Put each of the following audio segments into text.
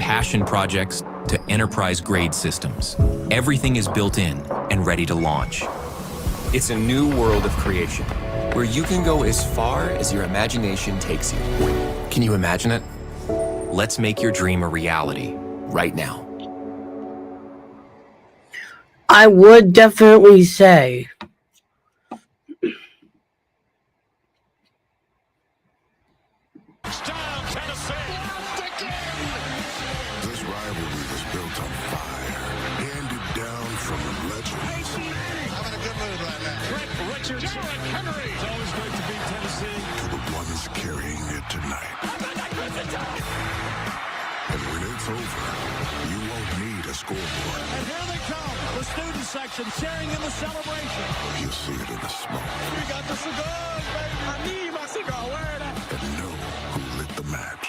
passion projects to enterprise-grade systems, everything is built in and ready to launch. It's a new world of creation, where you can go as far as your imagination takes you. Can you imagine it? Let's make your dream a reality right now. I would definitely say this rivalry was built on fire, handed down from legends. Having a good mood right now. Trent Richards, Jared Henry. It's always great to beat Tennessee. To the ones carrying it tonight. And when it's over, you won't need a scoreboard. And here they come, the student section sharing in the celebration. You'll see it in the smoke. We got the cigars, baby. I need my cigar. Where that? And know who lit the match.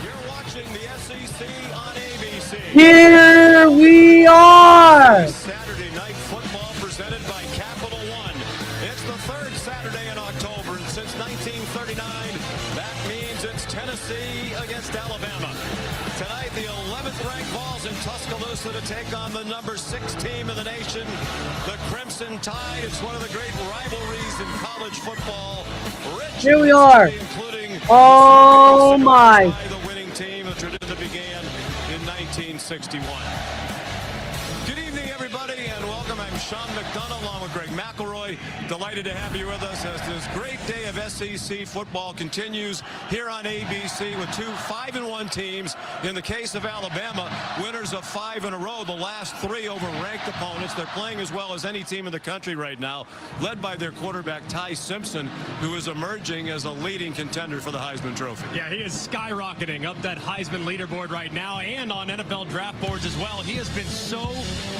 You're watching the SEC on ABC. here we are. Saturday night football presented by Capital One. It's the third Saturday in October, and since 1939, that means it's Tennessee against Alabama. Tonight, the 11th ranked Vols in Tuscaloosa to take on the number 6 team in the nation, the Crimson Tide. It's one of the great rivalries in college football. Rich Here we are. including Oh my. the winning team, a tradition that began in 1961. Good evening, everybody, and welcome. I'm Sean McDonough along with Greg McElroy. Delighted to have you with us as this great day of SEC football continues here on ABC with 2 5-1 teams. In the case of Alabama, winners of 5 in a row, the last 3 over ranked opponents. They're playing as well as any team in the country right now, led by their quarterback Ty Simpson, who is emerging as a leading contender for the Heisman Trophy. Yeah, he is skyrocketing up that Heisman leaderboard right now and on NFL draft boards as well. He has been so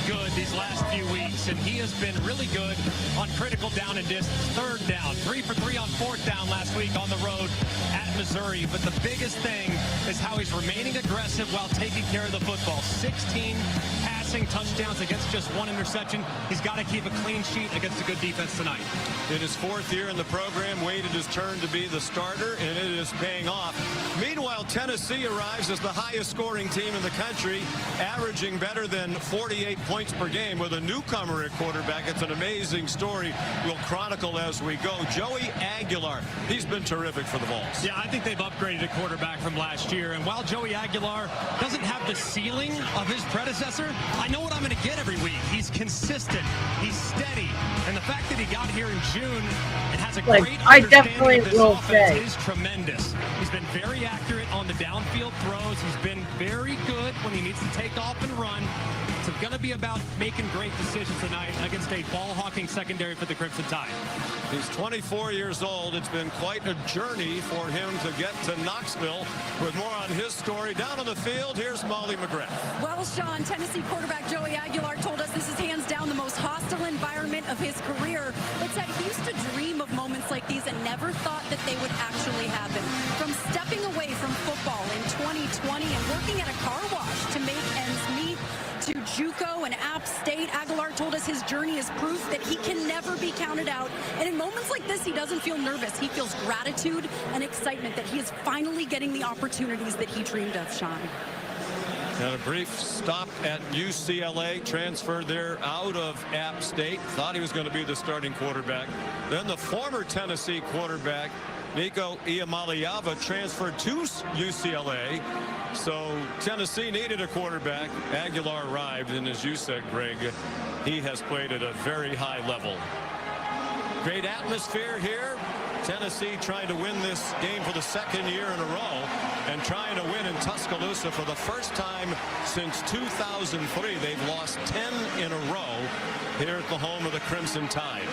good these last few weeks, and he has been really good on critical down and distance. 3rd down, 3 for 3 on 4th down last week on the road at Missouri. But the biggest thing is how he's remaining aggressive while taking care of the football. 16 passing touchdowns against just 1 interception. He's got to keep a clean sheet against a good defense tonight. In his 4th year in the program, waited his turn to be the starter, and it is paying off. Meanwhile, Tennessee arrives as the highest scoring team in the country, averaging better than 48 points per game with a newcomer at quarterback. It's an amazing story we'll chronicle as we go. Joey Aguilar, he's been terrific for the Vols. Yeah, I think they've upgraded a quarterback from last year. And while Joey Aguilar doesn't have the ceiling of his predecessor, I know what I'm going to get every week. He's consistent. He's steady. And the fact that he got here in June and has a great I understanding definitely of this will offense say. is tremendous. He's been very accurate on the downfield throws. He's been very good when he needs to take off and run. It's going to be about making great decisions tonight against a ball-hawking secondary for the Crimson Tide. He's 24 years old. It's been quite a journey for him to get to Knoxville. With more on his story down on the field, here's Molly McGrath. Well, Sean, Tennessee quarterback Joey Aguilar told us this is hands down the most hostile environment of his career, but said he used to dream of moments like these and never thought that they would actually happen. From stepping away from football in 2020 and working at a car wash to make ends meet, to JUCO and App State, Aguilar told us his journey is proof that he can never be counted out. And in moments like this, he doesn't feel nervous. He feels gratitude and excitement that he is finally getting the opportunities that he dreamed of, Sean. And a brief stop at UCLA, transferred there out of App State. Thought he was going to be the starting quarterback. Then the former Tennessee quarterback, Nico Iamaleava, transferred to UCLA. So Tennessee needed a quarterback. Aguilar arrived, and as you said, Greg, he has played at a very high level. Great atmosphere here. Tennessee trying to win this game for the 2nd year in a row and trying to win in Tuscaloosa for the first time since 2003. They've lost 10 in a row here at the home of the Crimson Tide.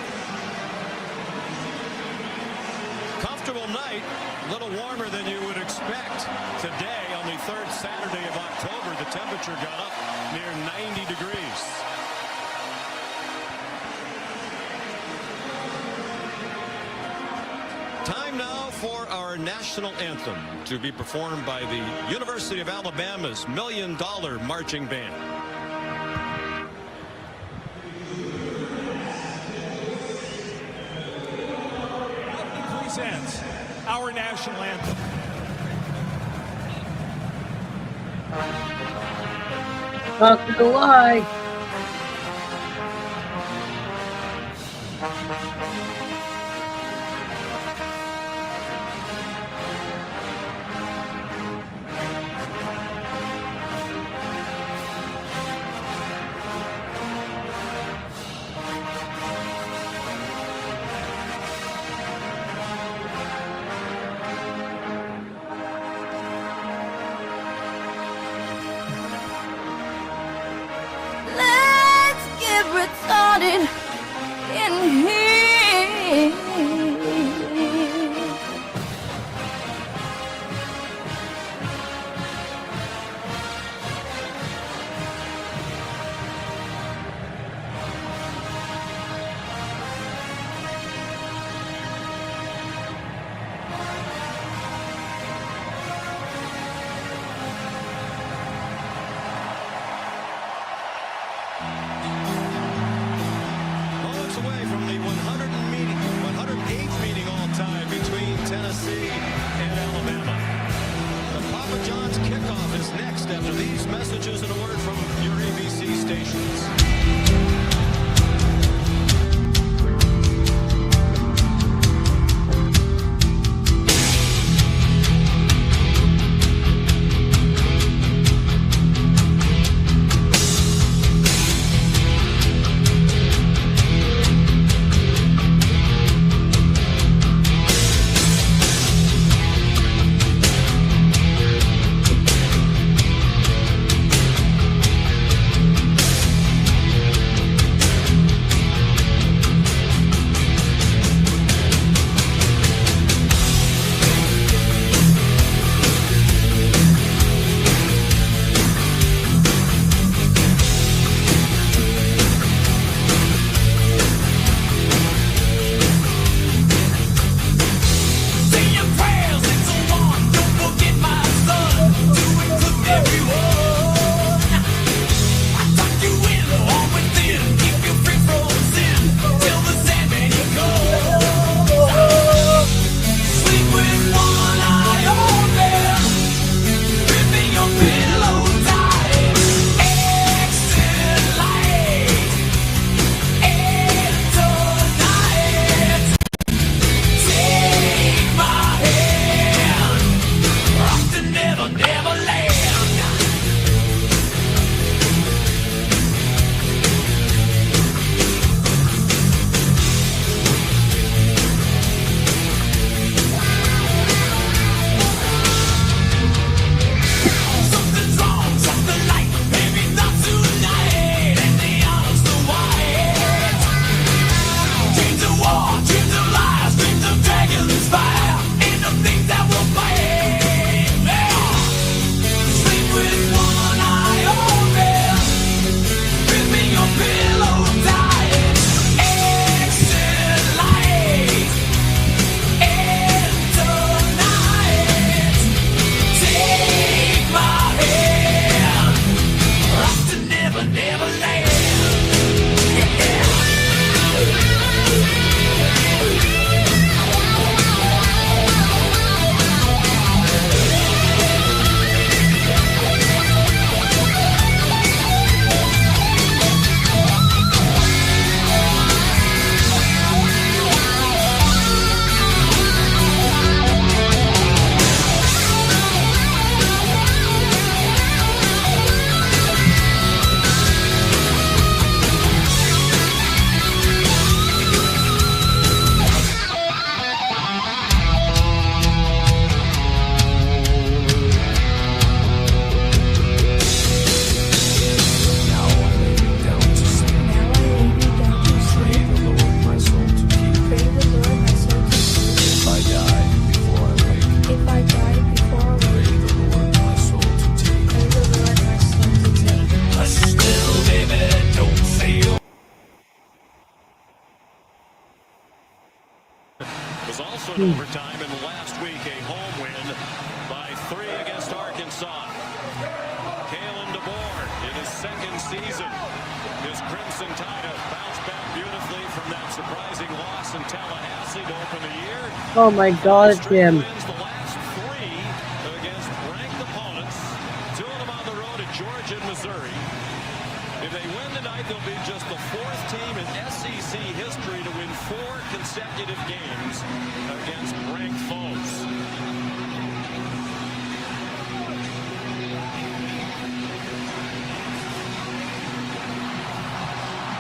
Comfortable night, a little warmer than you would expect. Today, on the 3rd Saturday of October, the temperature got up near 90 degrees. Time now for our national anthem to be performed by the University of Alabama's $1 Million Marching Band. our national anthem. Not gonna lie. Let's get retarded in here. Moments away from the 108th meeting all-time between Tennessee and Alabama. The Papa John's kickoff is next after these messages and a word from your ABC stations. Was also in overtime, and last week a home win by 3 against Arkansas. Kalen DeBoer in his second season. His Crimson Tide have bounced back beautifully from that surprising loss in Tallahassee to open the year. Oh my God, it's him. Wins the last 3 against ranked opponents. 2 of them on the road at Georgia and Missouri. If they win tonight, they'll be just the 4th team in SEC history to win 4 consecutive games against ranked foes.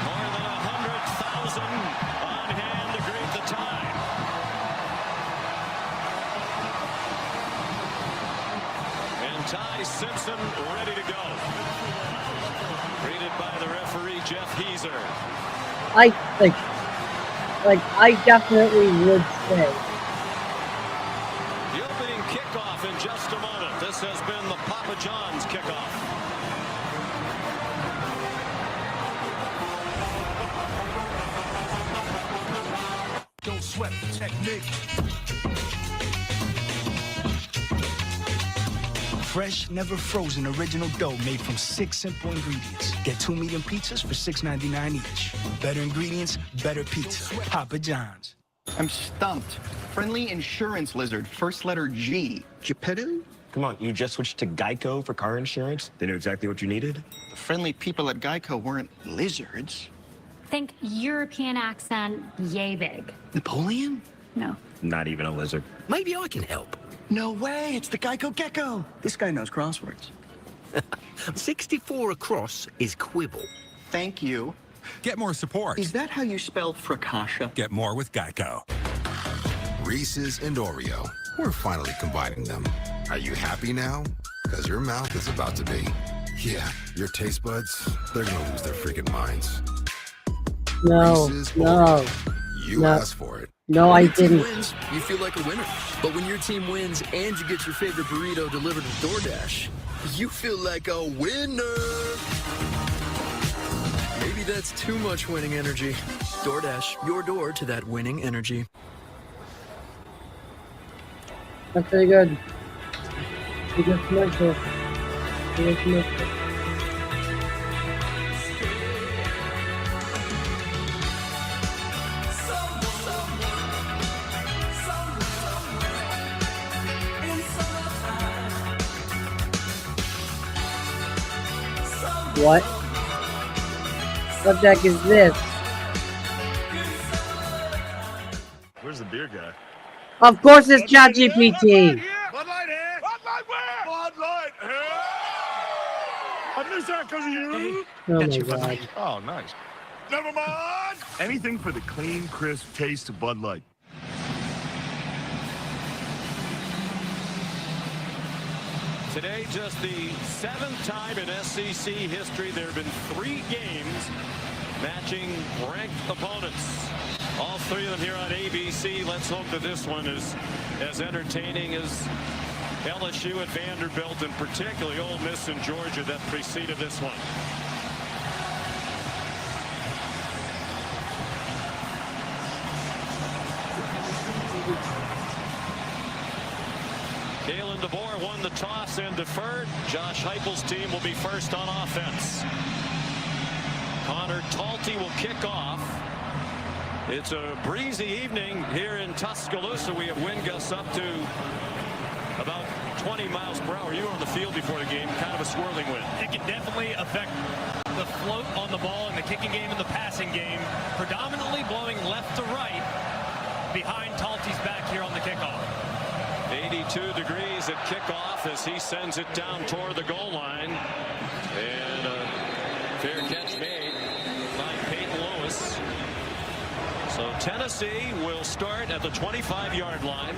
More than 100,000 on hand to greet the Tide. And Ty Simpson ready to go. Greeted by the referee, Jeff Heeser. I think, I definitely would say. The opening kickoff in just a moment. This has been the Papa John's kickoff. Don't sweat the technique. Fresh, never frozen original dough made from 6 simple ingredients. Get 2 medium pizzas for $6.99 each. Better ingredients, better pizza. Papa John's. I'm stumped. Friendly insurance lizard, first letter G. Geppetto? Come on, you just switched to Geico for car insurance? They knew exactly what you needed? The friendly people at Geico weren't lizards. Think European accent, yay big. Napoleon? No. Not even a lizard. Maybe I can help. No way, it's the Geico Gecko. This guy knows crosswords. 64 across is quibble. Thank you. Get more support. Is that how you spell fracascia? Get more with Geico. Reese's and Oreo. We're finally combining them. Are you happy now? Because your mouth is about to be. Yeah, your taste buds, they're gonna lose their freaking minds. No, Reese's no. Oreo. You No. asked for it. No, I didn't. Wins, you feel like a winner. But when your team wins and you get your favorite burrito delivered with DoorDash, you feel like a winner. Maybe that's too much winning energy. DoorDash, your door to that winning energy. That's very good. Good commercial. Good commercial. What? What the heck is this? Where's the beer guy? Of course it's ChatGPT. Bud Light here! Bud Light where? Bud Light here! I missed that because of you. Oh my God. Oh, nice. Never mind. Anything for the clean, crisp taste of Bud Light. Today, just the 7th time in SEC history there have been 3 games matching ranked opponents. All 3 of them here on ABC. Let's hope that this one is as entertaining as LSU and Vanderbilt, and particularly Ole Miss and Georgia that preceded this one. Kalen DeBoer won the toss and deferred. Josh Heupel's team will be first on offense. Connor Talty will kick off. It's a breezy evening here in Tuscaloosa. We have wind gusts up to about 20 miles per hour. You were on the field before the game, kind of a swirling wind. It can definitely affect the float on the ball in the kicking game and the passing game. Predominantly blowing left to right behind Talty's back here on the kickoff. 82 degrees at kickoff as he sends it down toward the goal line. And a fair catch made by Peyton Lewis. So Tennessee will start at the 25-yard line,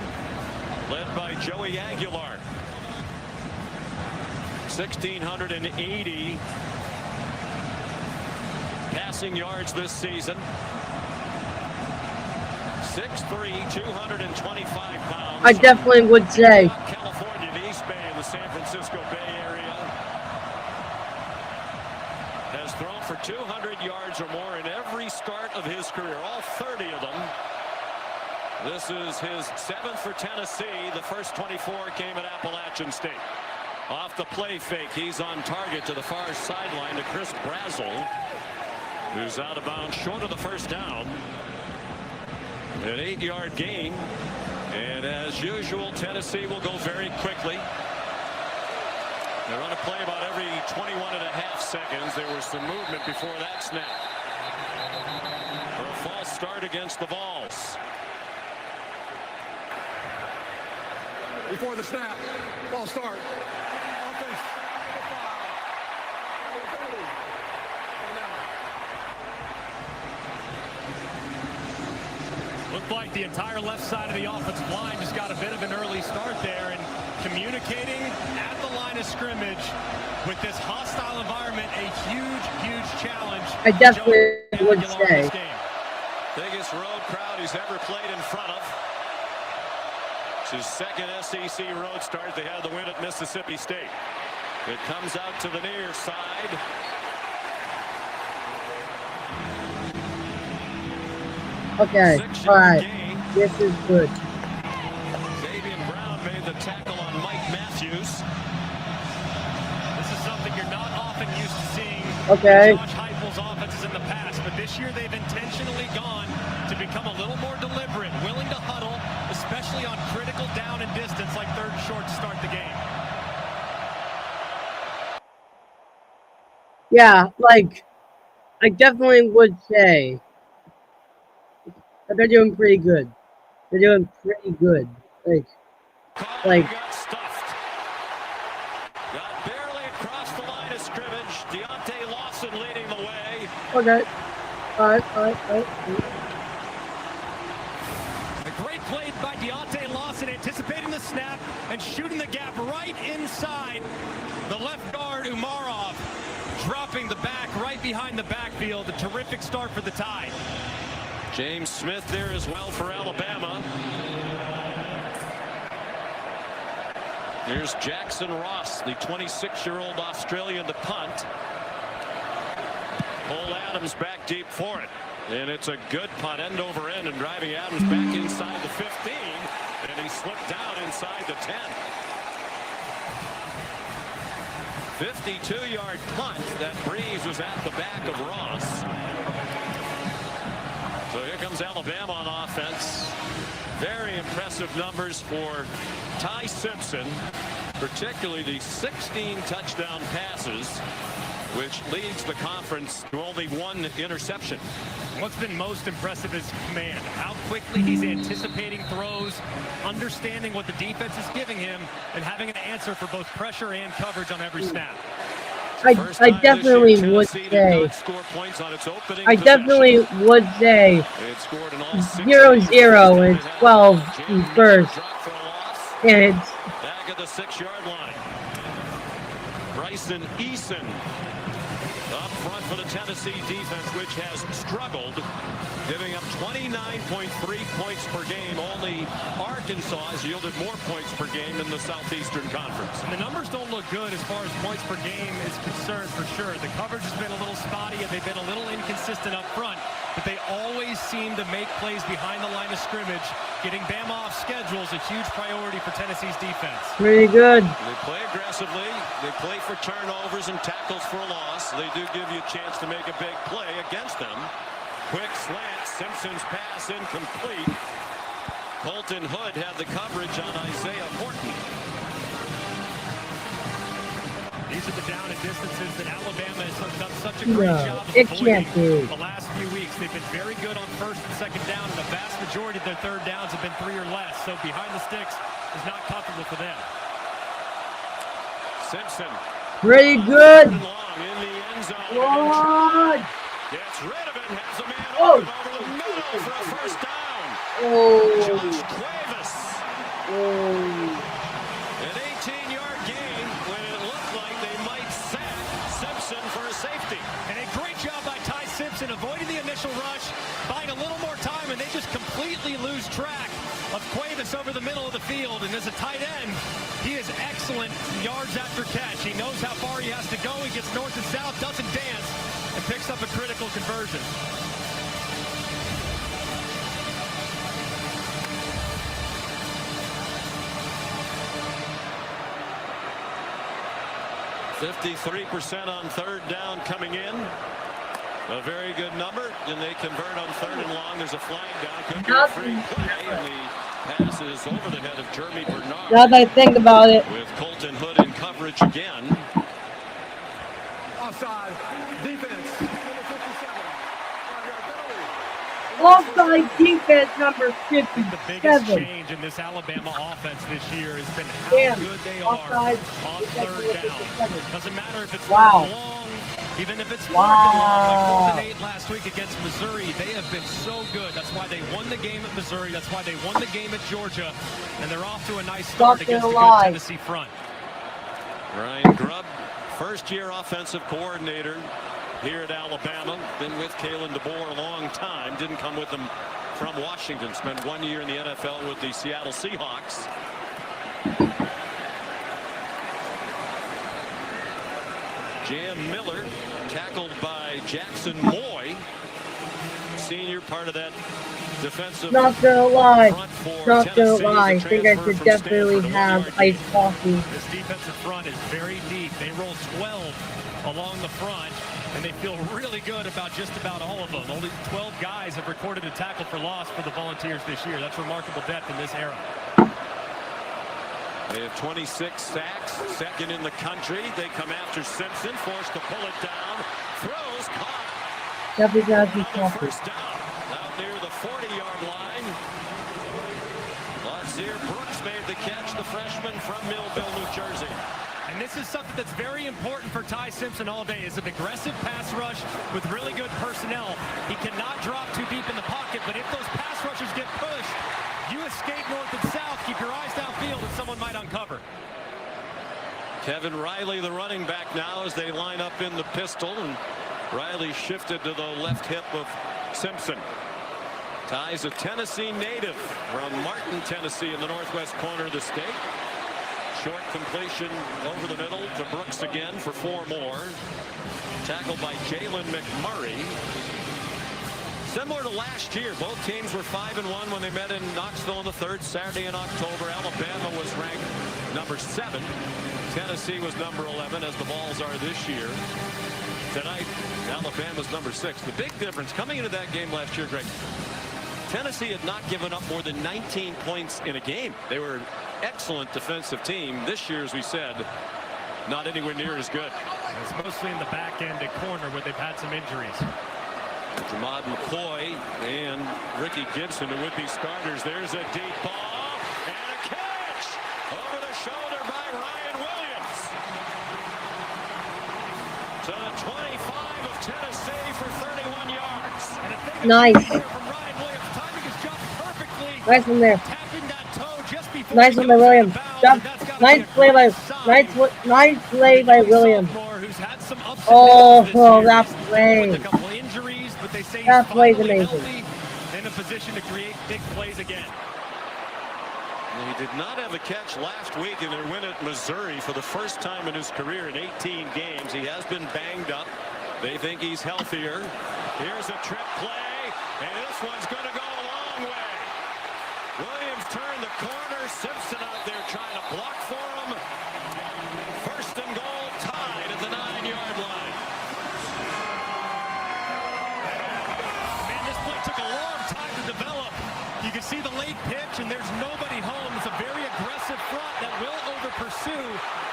led by Joey Aguilar. 1,680 passing yards this season. 6'3", 225 pounds. I definitely would say. California, the East Bay, and the San Francisco Bay Area. Has thrown for 200 yards or more in every start of his career, all 30 of them. This is his 7th for Tennessee. The first 24 came at Appalachian State. Off the play fake, he's on target to the far sideline to Chris Brazel, who's out of bounds short of the first down. An 8-yard gain. And as usual, Tennessee will go very quickly. They run a play about every 21.5 seconds. There was some movement before that snap. For a false start against the Vols. Before the snap, ball start. Offense. Looked like the entire left side of the offensive line just got a bit of an early start there, and communicating at the line of scrimmage with this hostile environment, a huge challenge. I definitely would say. Biggest road crowd he's ever played in front of. It's his second SEC road start. They had the win at Mississippi State. It comes out to the near side. Okay, all right. This is good. Fabian Brown made the tackle on Mike Matthews. This is something you're not often used to seeing. Okay. Josh Heupel's offenses in the past, but this year they've intentionally gone to become a little more deliberate, willing to huddle, especially on critical down and distance like third and short to start the game. Yeah, like, I definitely would say that they're doing pretty good. They're doing pretty good. Like, Got stuffed. Got barely across the line of scrimmage. Deontay Lawson leading the way. okay. All right. A great play by Deontay Lawson, anticipating the snap and shooting the gap right inside the left guard, Umarov, dropping the back right behind the backfield. A terrific start for the Tide. James Smith there as well for Alabama. Here's Jackson Ross, the 26-year-old Australian, to punt. Cole Adams back deep for it. And it's a good punt, end over end, and driving Adams back inside the 15. And he slipped down inside the 10. 52-yard punt. That breeze was at the back of Ross. So here comes Alabama on offense. Very impressive numbers for Ty Simpson, particularly the 16 touchdown passes, which leads the conference to only one interception. What's been most impressive is command. How quickly he's anticipating throws, understanding what the defense is giving him, and having an answer for both pressure and coverage on every snap. I definitely would say. I definitely would say 0-0 and 12 in first. And it's back at the 6-yard line. Bryson Eason up front for the Tennessee defense, which has struggled, giving up 29.3 points per game. Only Arkansas has yielded more points per game in the Southeastern Conference. And the numbers don't look good as far as points per game is concerned, for sure. The coverage has been a little spotty, and they've been a little inconsistent up front, but they always seem to make plays behind the line of scrimmage. Getting Bama off schedule is a huge priority for Tennessee's defense. pretty good. They play aggressively. They play for turnovers and tackles for a loss. They do give you a chance to make a big play against them. Quick slant. Simpson's pass incomplete. Colton Hood had the coverage on Isaiah Horton. These are the down and distances that Alabama has done such a great job of it can't avoiding be. the last few weeks. They've been very good on first and second down, and the vast majority of their third downs have been 3 or less. So behind the sticks is not comfortable for them. Simpson. Pretty good. Long in the end zone. What? Gets rid of it. Has a man Oh. open over the middle for a first down. Oh. Josh Cuevas. An 18-yard gain when it looked like they might sack Simpson for a safety. And a great job by Ty Simpson avoiding the initial rush, buying a little more time, and they just completely lose track of Cuevas over the middle of the field. And as a tight end, he is excellent yards after catch. He knows how far he has to go. He gets north and south, doesn't dance, and picks up a critical conversion. 53% on third down coming in. A very good number, and they convert on third and long. There's a flag down. Could be a free play, and the pass is over the head of Jeremy Bernard. Now that I think about it. With Colton Hood in coverage again. Offside. Defense. Offside defense number 57. The biggest change in this Alabama offense this year has been how good they are on third down. Doesn't matter if it's long, even if it's long, like 4th and 8 last week against Missouri. They have been so good. That's why they won the game at Missouri. That's why they won the game at Georgia. And they're off to a nice start against the good Tennessee front. Ryan Grubb, first-year offensive coordinator here at Alabama. Been with Kalen DeBoer a long time. Didn't come with them from Washington. Spent 1 year in the NFL with the Seattle Seahawks. Jam Miller tackled by Jackson Moy. Senior, part of that defensive. Not gonna lie. Not gonna Tennessee. lie. I think I should definitely have iced coffee. This defensive front is very deep. They roll 12 along the front, and they feel really good about just about all of them. Only 12 guys have recorded a tackle for loss for the Volunteers this year. That's remarkable depth in this era. They have 26 sacks, second in the country. They come after Simpson, forced to pull it down. Throws, caught. Definitely got iced coffee. First down, out near the 40-yard line. Lazir Brooks made the catch, the freshman from Millville, New Jersey. And this is something that's very important for Ty Simpson all day, is an aggressive pass rush with really good personnel. He cannot drop too deep in the pocket, but if those pass rushers get pushed, you escape north and south. Keep your eyes downfield and someone might uncover. Kevin Riley, the running back now, as they line up in the pistol, and Riley shifted to the left hip of Simpson. Ty's a Tennessee native from Martin, Tennessee, in the northwest corner of the state. Short completion over the middle to Brooks again for 4 more. Tackled by Jalen McMurray. Similar to last year, both teams were 5-1 when they met in Knoxville on the 3rd Saturday in October. Alabama was ranked number 7. Tennessee was number 11, as the Vols are this year. Tonight, Alabama's number 6. The big difference coming into that game last year, Greg, Tennessee had not given up more than 19 points in a game. They were an excellent defensive team. This year, as we said, not anywhere near as good. It's mostly in the back end at corner where they've had some injuries. Jamad McCoy and Ricky Gibson, the would-be starters. There's a deep ball and a catch over the shoulder by Ryan Williams. To the 25 of Tennessee for 31 yards. Nice. Nice one there. Nice one by Williams. Nice play by Williams. Oh, that play. That play's amazing. In a position to create big plays again. He did not have a catch last week in their win at Missouri for the first time in his career in 18 games. He has been banged up. They think he's healthier. Here's a trick play, and this one's going to go a long way. Williams turned the corner. Simpson out there trying to block for him. First and goal, tied at the 9-yard line. Man, this play took a long time to develop. You can see the late pitch, and there's nobody home. It's a very aggressive front that will over-pursue.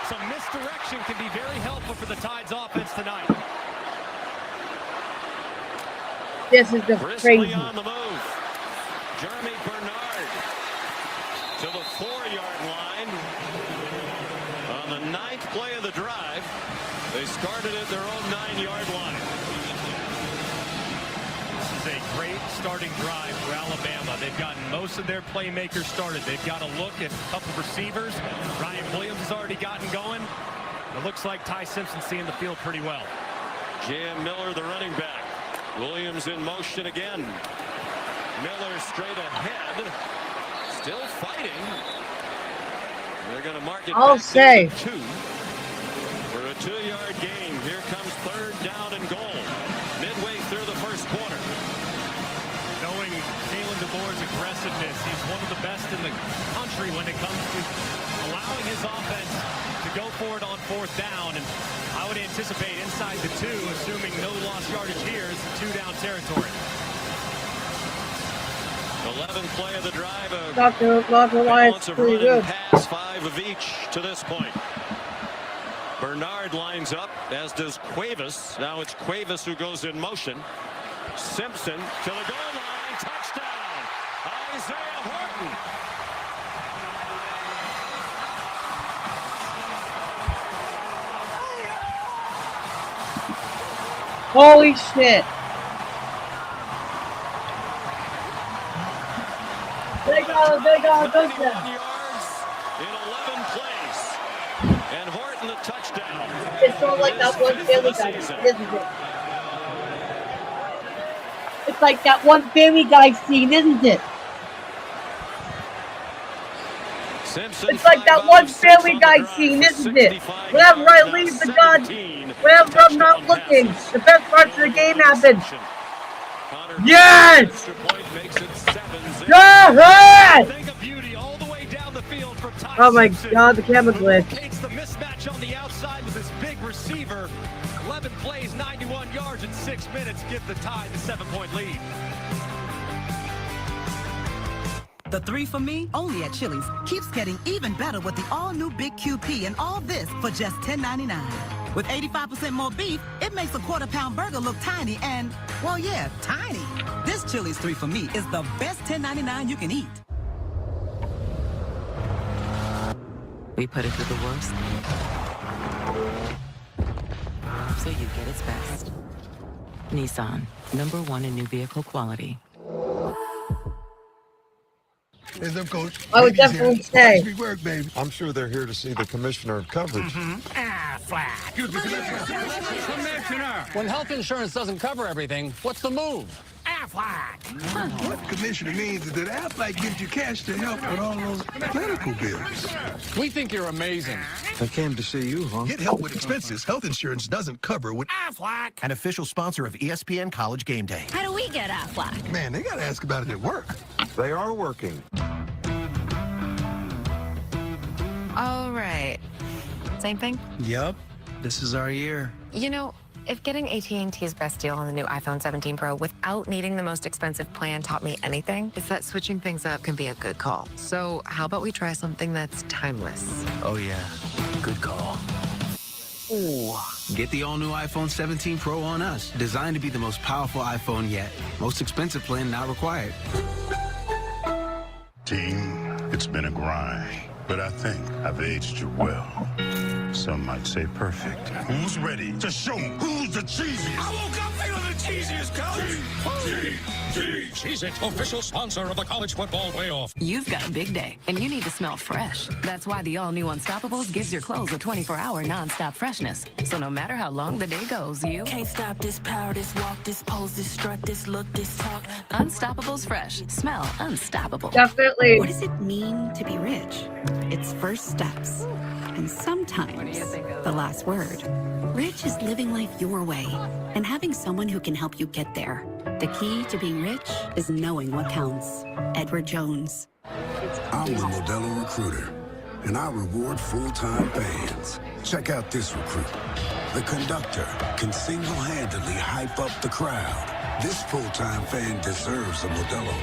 Some misdirection can be very helpful for the Tide's offense tonight. This is the crazy. On the move. Jeremy Bernard to the 4-yard line. On the 9th play of the drive, they started at their own 9-yard line. This is a great starting drive for Alabama. They've gotten most of their playmakers started. They've got a look at a couple of receivers. Ryan Williams has already gotten going. It looks like Ty Simpson's seeing the field pretty well. Jam Miller, the running back. Williams in motion again. Miller straight ahead. Still fighting. They're going to mark it I'll back say. to 2 for a 2-yard gain. Here comes 3rd down and goal. Midway through the first quarter. Knowing Kalen DeBoer's aggressiveness, he's one of the best in the country when it comes to allowing his offense to to go for it on 4th down, and I would anticipate inside the 2, assuming no lost yardage here, is 2-down territory. 11th play of the drive. Not the Lions pretty good. Pass, 5 of each to this point. Bernard lines up, as does Cuevas. Now it's Cuevas who goes in motion. Simpson to the goal line. Touchdown. Isaiah Horton. Holy shit. They got a touchdown. Yards in 11 plays. And Horton the touchdown. It's sort of like that one Family Guy, isn't it? It's like that one Family Guy scene, isn't it? Simpson, it's like that one Family Guy scene, isn't it? Whenever I leave the gun, whenever I'm not looking, the best parts of the game happen. Yes! Yes! Oh my god, the camera glitch. Takes the mismatch on the outside with his big receiver. 11 plays, 91 yards in 6 minutes. Give the Tide the 7-point lead. The 3 for Me, only at Chili's, keeps getting even better with the all-new Big QP, and all this for just $10.99. With 85% more beef, it makes a quarter-pound burger look tiny and, well, yeah, tiny. This Chili's 3 for Me is the best $10.99 you can eat. We put it through the worst, so you get its best. Nissan, #1 in new vehicle quality. Hey, them, Coach. I would definitely say. Work, baby. I'm sure they're here to see the commissioner of coverage. Flat. Commissioner. When health insurance doesn't cover everything, what's the move? Aflac. What commissioner means is that Aflac gives you cash to help with all those medical bills. We think you're amazing. I came to see you, huh? Get help with expenses health insurance doesn't cover with Aflac. An official sponsor of ESPN College Game Day. How do we get Aflac? Man, they gotta ask about it at work. They are working. All right. Same thing? Yup. This is our year. You know, if getting AT&T's best deal on the new iPhone 17 Pro without needing the most expensive plan taught me anything, it's that switching things up can be a good call. So how about we try something that's timeless? Oh, yeah. Good call. Ooh. Get the all-new iPhone 17 Pro on us. Designed to be the most powerful iPhone yet. Most expensive plan not required. Team, it's been a grind, but I think I've aged you well. Some might say perfect. Who's ready to show who's the cheesiest? I woke up feeling the cheesiest, Coach. Cheez-It, official sponsor of the college football playoff. You've got a big day, and you need to smell fresh. That's why the all-new Unstoppables gives your clothes a 24-hour non-stop freshness. So no matter how long the day goes, you can't stop this power, this walk, this pose, this strut, this look, this talk. Unstoppables fresh. Smell unstoppable. Definitely. What does it mean to be rich? It's first steps. And sometimes the last word. Rich is living life your way and having someone who can help you get there. The key to being rich is knowing what counts. Edward Jones. I'm the Modelo Recruiter, and I reward full-time fans. Check out this recruit. The conductor can single-handedly hype up the crowd. This full-time fan deserves a Modelo.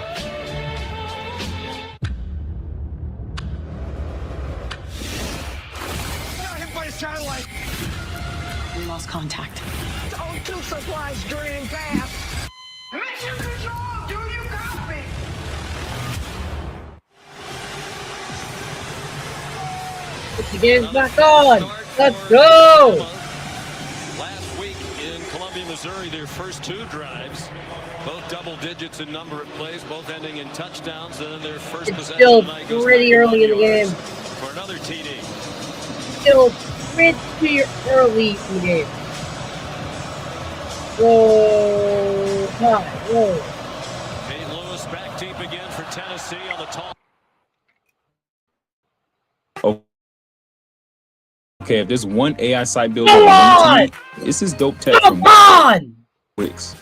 Satellite. We lost contact. O2 supplies drain gas. Mission control, do you copy? Put the game's back on. Let's go. Last week in Columbia, Missouri, their first 2 drives, both double digits in number of plays, both ending in touchdowns, and then their first possession Still tonight goes pretty early in the game. for another TD. Still pretty early in the game. Roll time. Roll. Peyton Lewis back deep again for Tennessee on the tall. Okay, if there's one AI site builder on the internet, this is dope tech from Wix.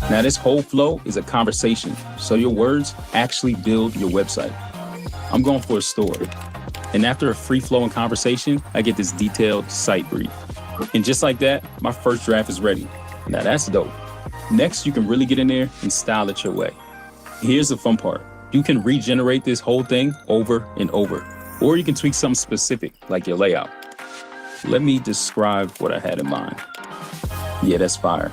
Now this whole flow is a conversation, so your words actually build your website. I'm going for a story. And after a free-flowing conversation, I get this detailed site brief. And just like that, my first draft is ready. Now that's dope. Next, you can really get in there and style it your way. Here's the fun part. You can regenerate this whole thing over and over. Or you can tweak something specific, like your layout. Let me describe what I had in mind. Yeah, that's fire.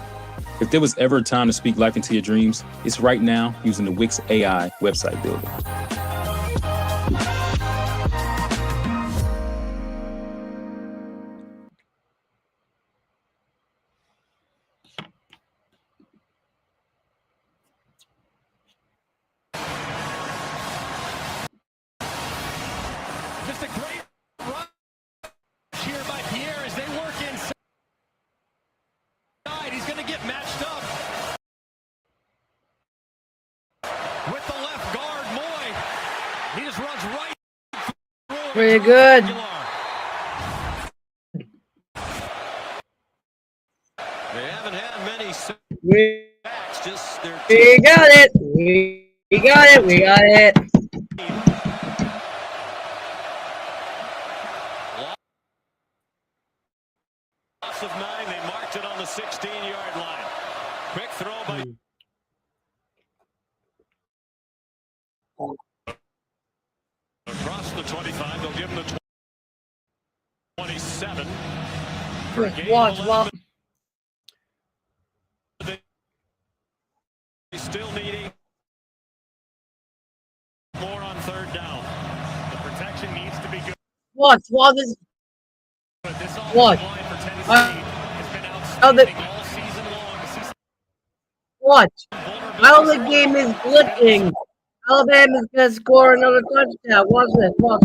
If there was ever a time to speak life into your dreams, it's right now using the Wix AI website builder. Just a great rush here by Pierre as they work inside. He's going to get matched up with the left guard, Moy. He just runs right. Pretty good. They haven't had many backs, just their We got it. We got it. We got it. Loss of 9. They marked it on the 16-yard line. Quick throw by. Across the 25, they'll give him the 27. Watch. He's still needing more on third down. The protection needs to be good. Watch. This. Watch. Watch. How the game is glitching. Alabama's gonna score another touchdown. Watch this. Watch.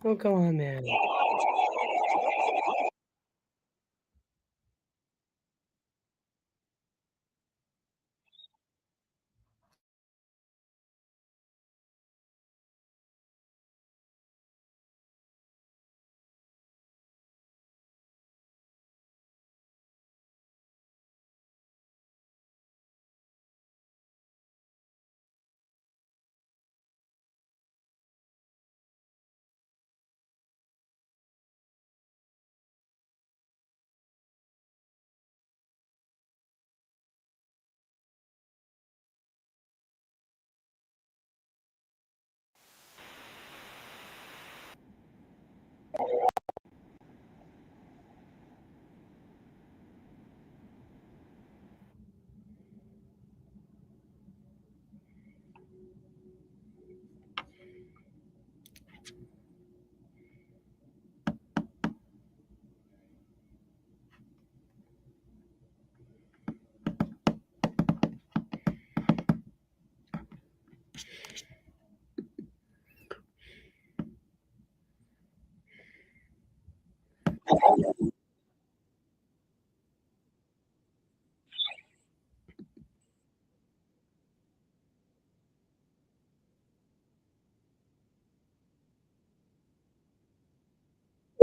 Oh, come on, man.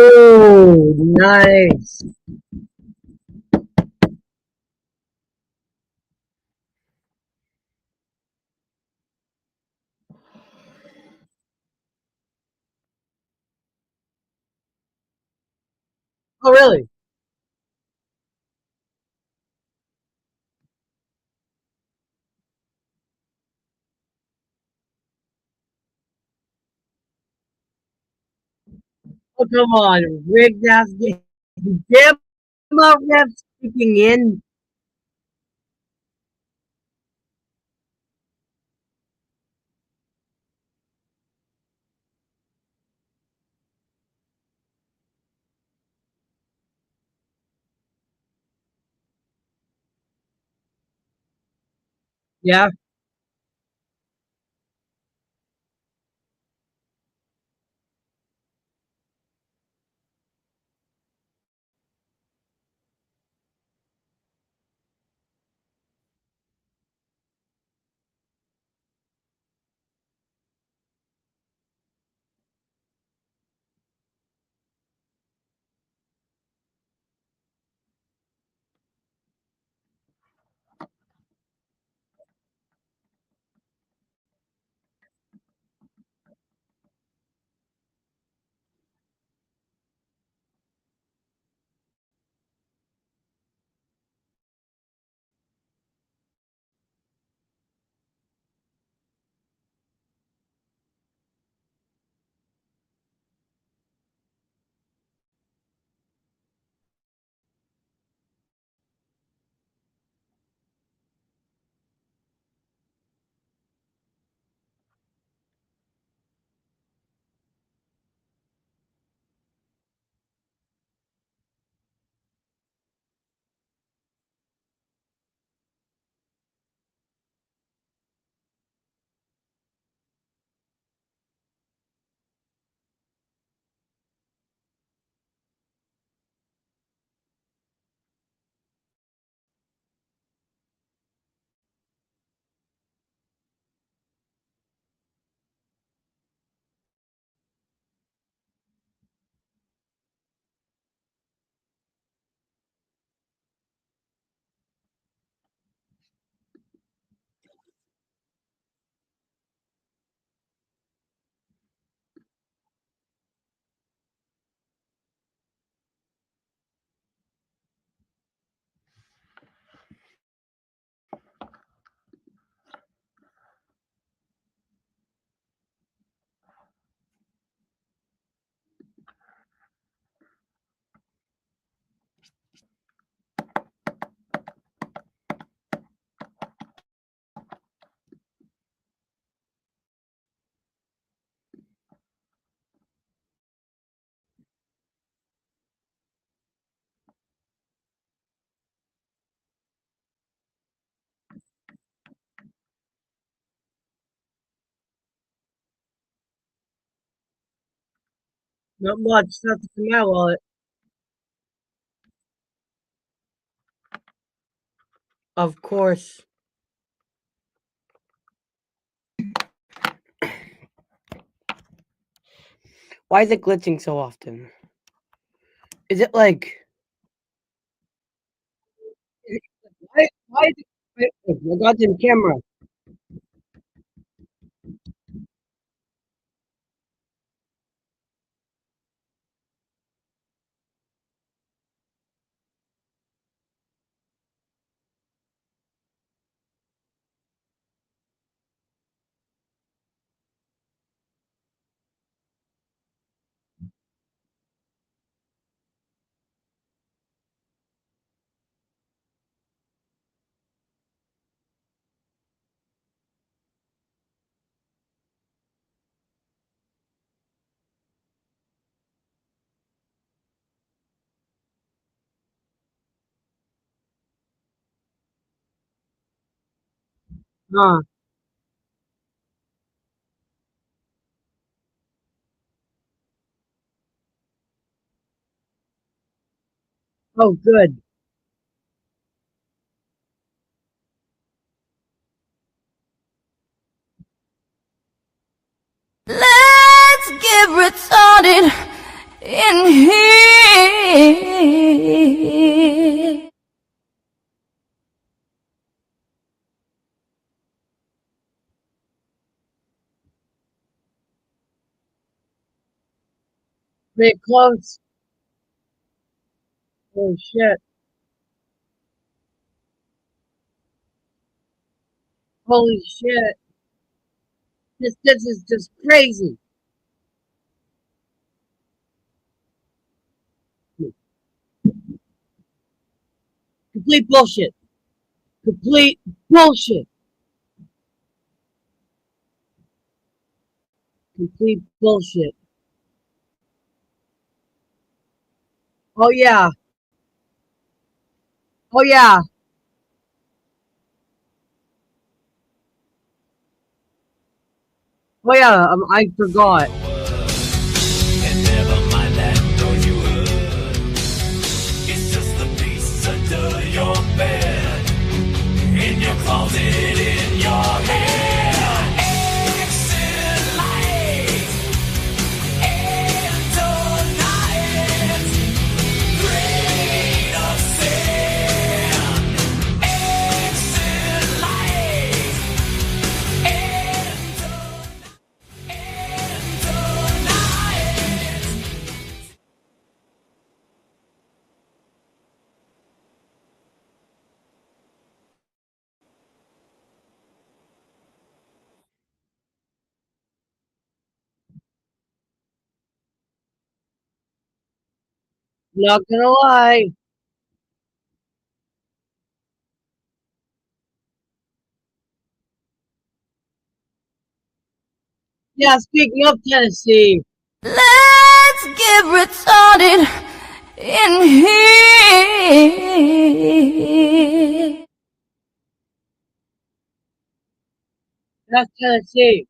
Oh, nice. Oh, really? Oh, come on. Rigged ass game. Damn, my refs kicking in. Yeah. Not much. Nothing in my wallet. Of course. Why is it glitching so often? Is it like... Why is it... My goddamn camera. Huh. Oh, good. Let's get retarded in here. Pretty close. Oh, shit. Holy shit. This is just crazy. Complete bullshit. Complete bullshit. Complete bullshit. Oh, yeah. Oh, yeah. Oh, yeah. I forgot. And never mind that, don't you heard? It's just a piece under your bed, in your closet, in your head. Exit light, and tonight, grain of sand. Exit light, and tonight. Not gonna lie. Yeah, speaking of Tennessee. Let's get retarded in here. That's Tennessee.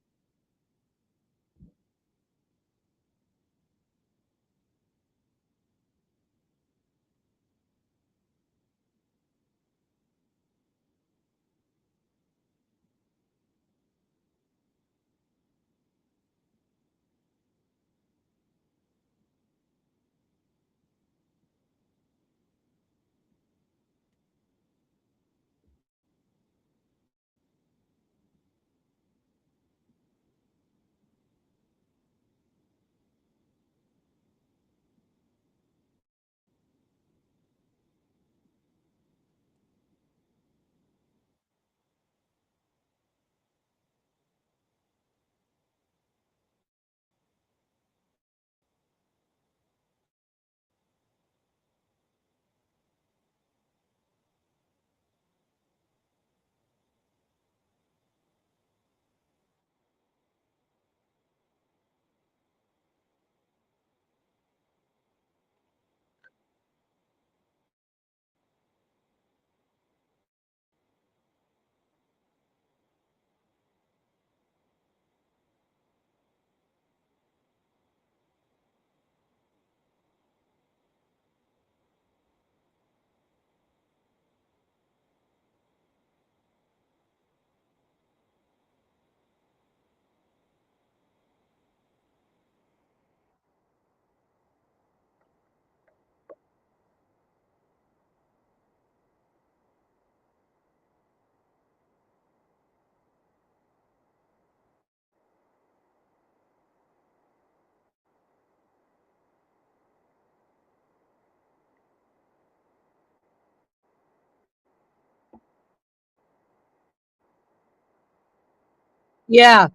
Yeah,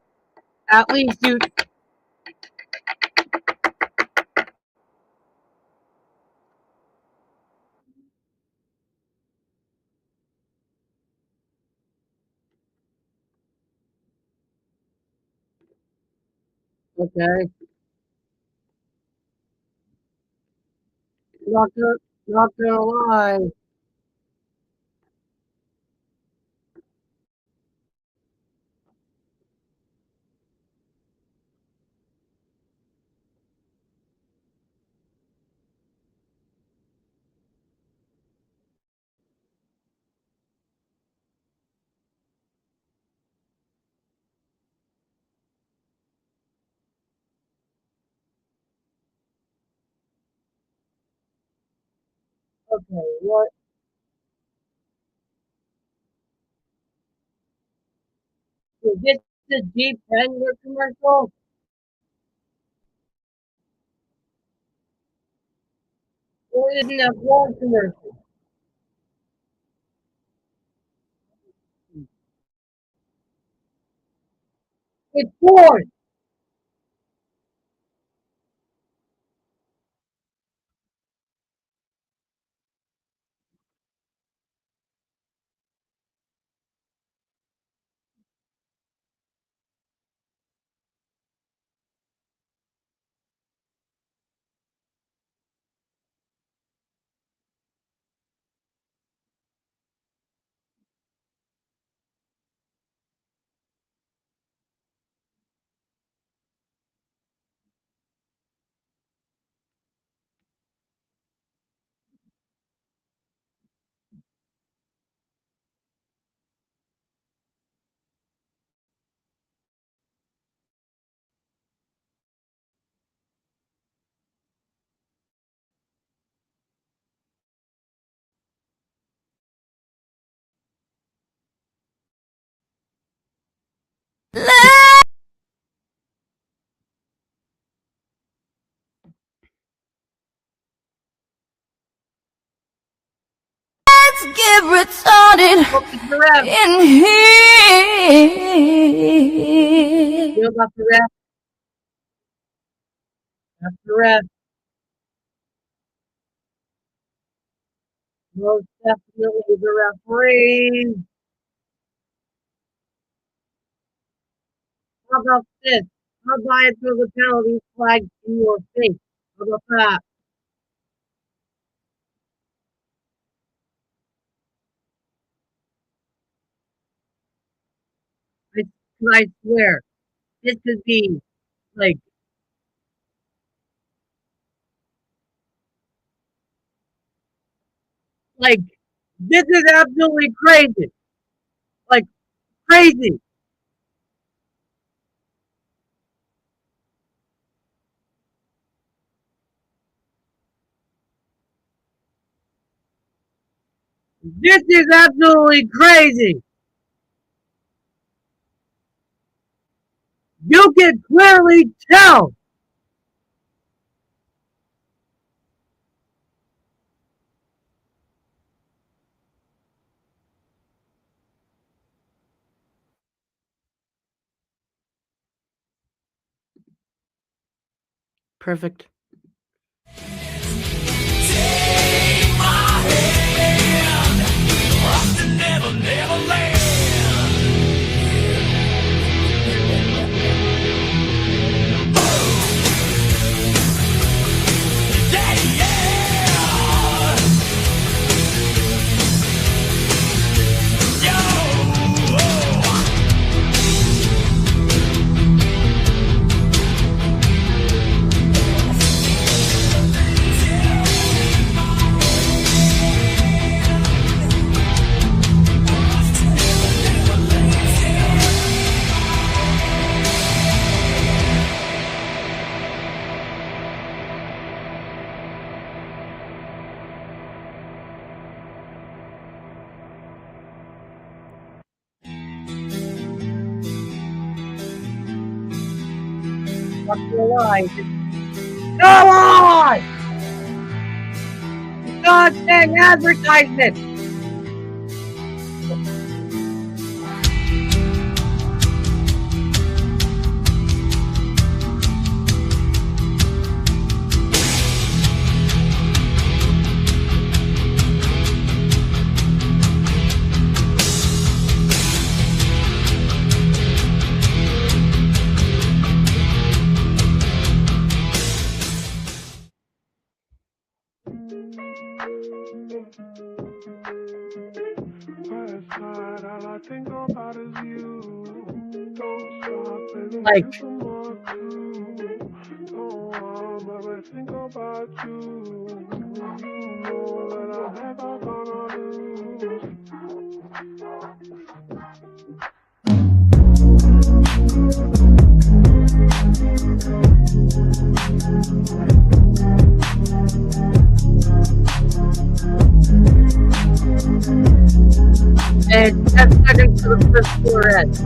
at least you. Okay. Not gonna lie. Okay, what? Is this the Jeep Wrangler commercial? Or isn't that Ford commercial? It's Ford! Let's get retarded in here. You know about the ref? That's the ref. Most definitely the referee. How about this? How about I throw the penalty flag in your face? How about that? I swear, this could be like like this is absolutely crazy. Like crazy. This is absolutely crazy. You can clearly tell. Perfect. Never, never land. Yeah, yeah. Not gonna lie. Come on! God dang advertisement! Like, and 10 seconds to the first floor end.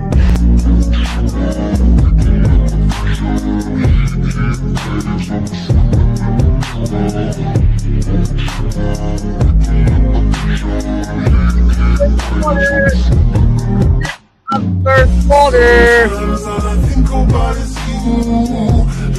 First quarter. All I think about is you.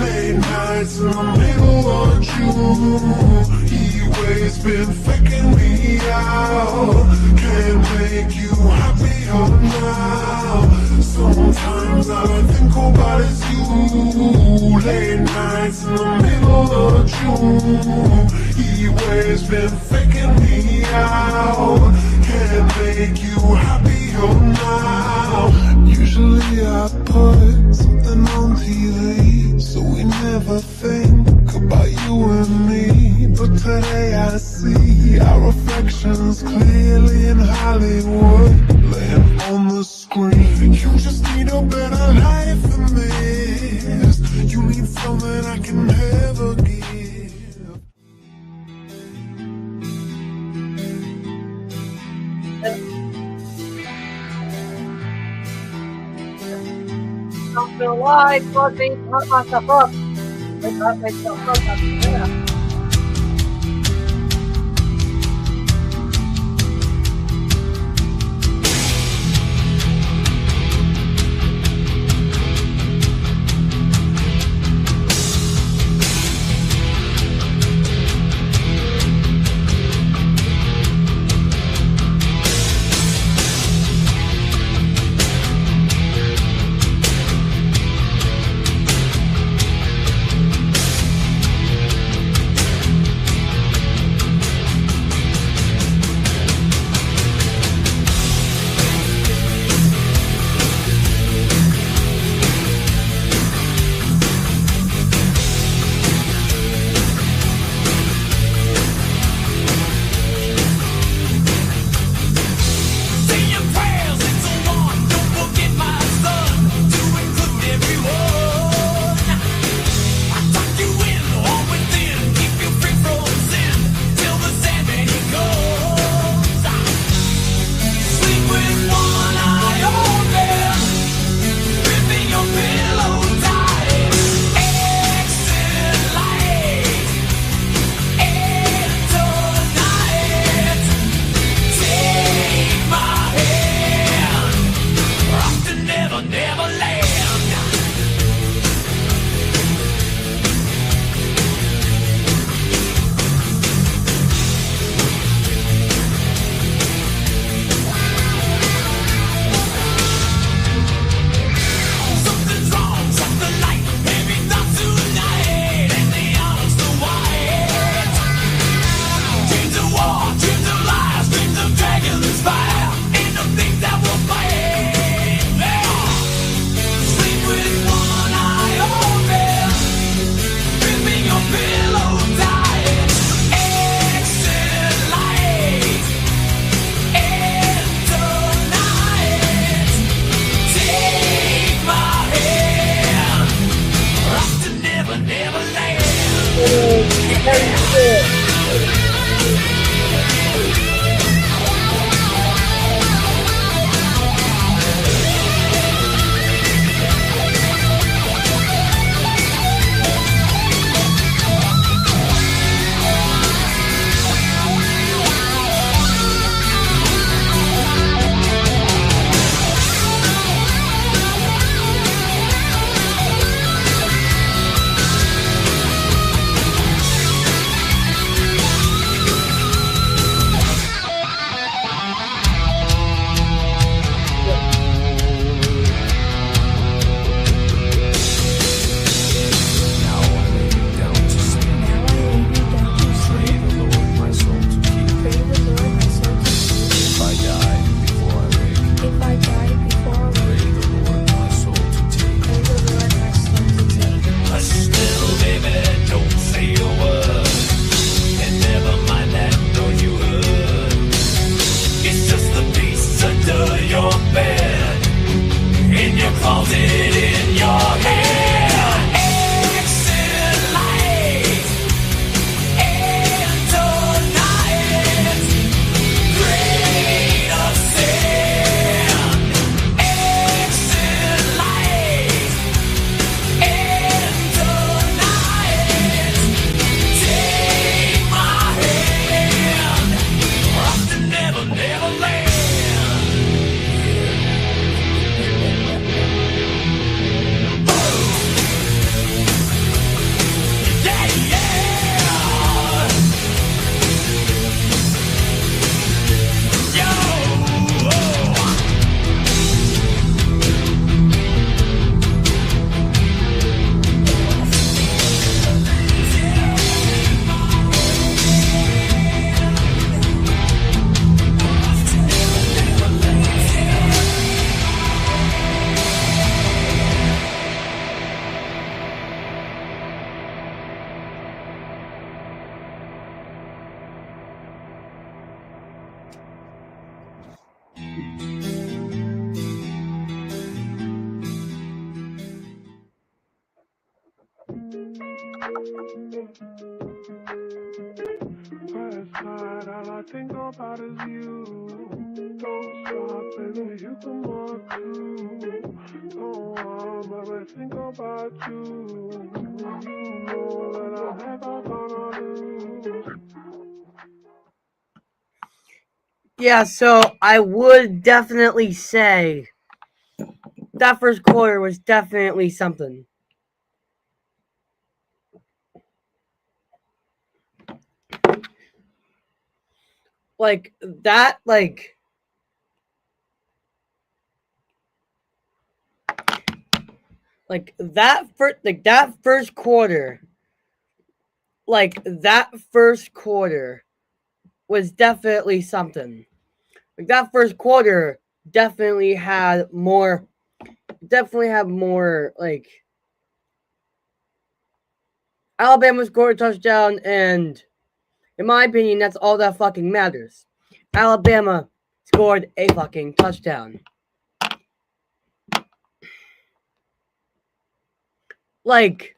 Late nights in the middle of June. He always been faking me out. Can't make you happier now. Sometimes all I think about is you. Late nights in the middle of June. He always been faking me out. Can't make you happier now. Usually I put something on TV, so we never think about you and me. But today I see our reflections clearly in Hollywood, laying on the screen. You just need a better life than this. You need something I can never give. Not gonna lie, fucking hurt myself up. I hurt myself up. Yeah. It's just the piece under your bed, in your closet, in your head. Exit light into night. Grain of sand. Exit light into night. Take my hand. Off to never, never land. Last night, all I think about is you. Don't stop, baby, you come on too. Don't baby, think about you. You know that I'm never gonna lose. Yeah, so I would definitely say that first quarter was definitely something. Like that, like that first quarter, like that first quarter was definitely something. Like that first quarter definitely had more like Alabama scored a touchdown, and in my opinion, that's all that fucking matters. Alabama scored a fucking touchdown. Like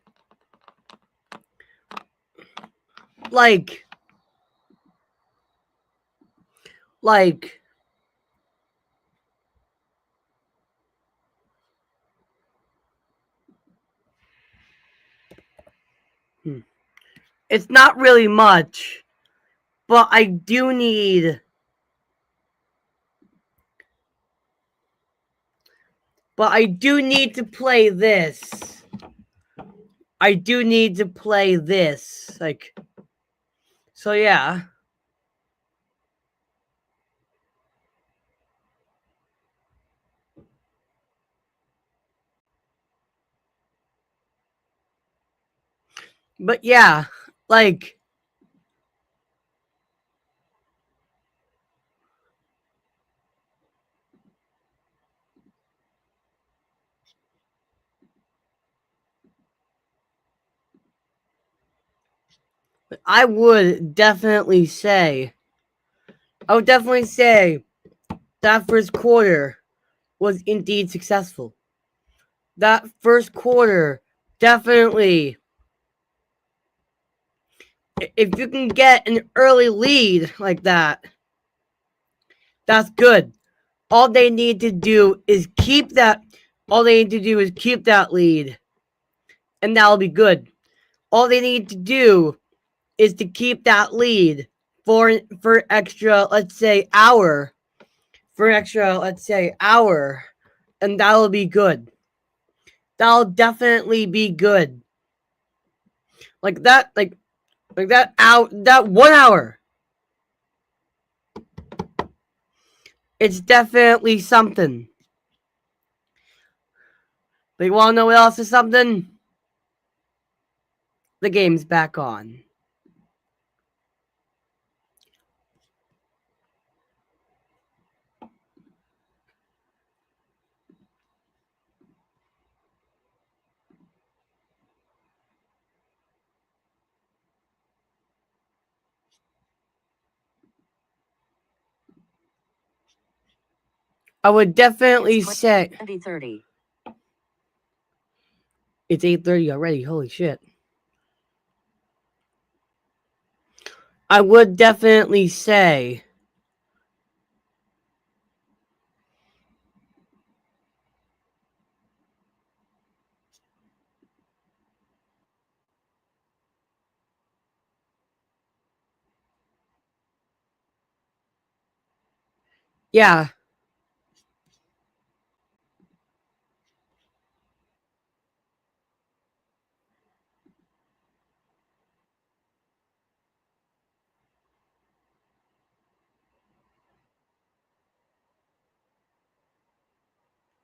it's not really much, but I do need to play this. I do need to play this. Like, so yeah. But yeah, like I would definitely say that first quarter was indeed successful. That first quarter definitely, if you can get an early lead like that, that's good. All they need to do is keep that lead, and that'll be good. All they need to do is to keep that lead for extra, let's say, hour, and that'll be good. That'll definitely be good. Like that 1 hour. It's definitely something. But you wanna know what else is something? The game's back on. I would definitely say 20:30. it's 8:30 already. Holy shit. I would definitely say yeah.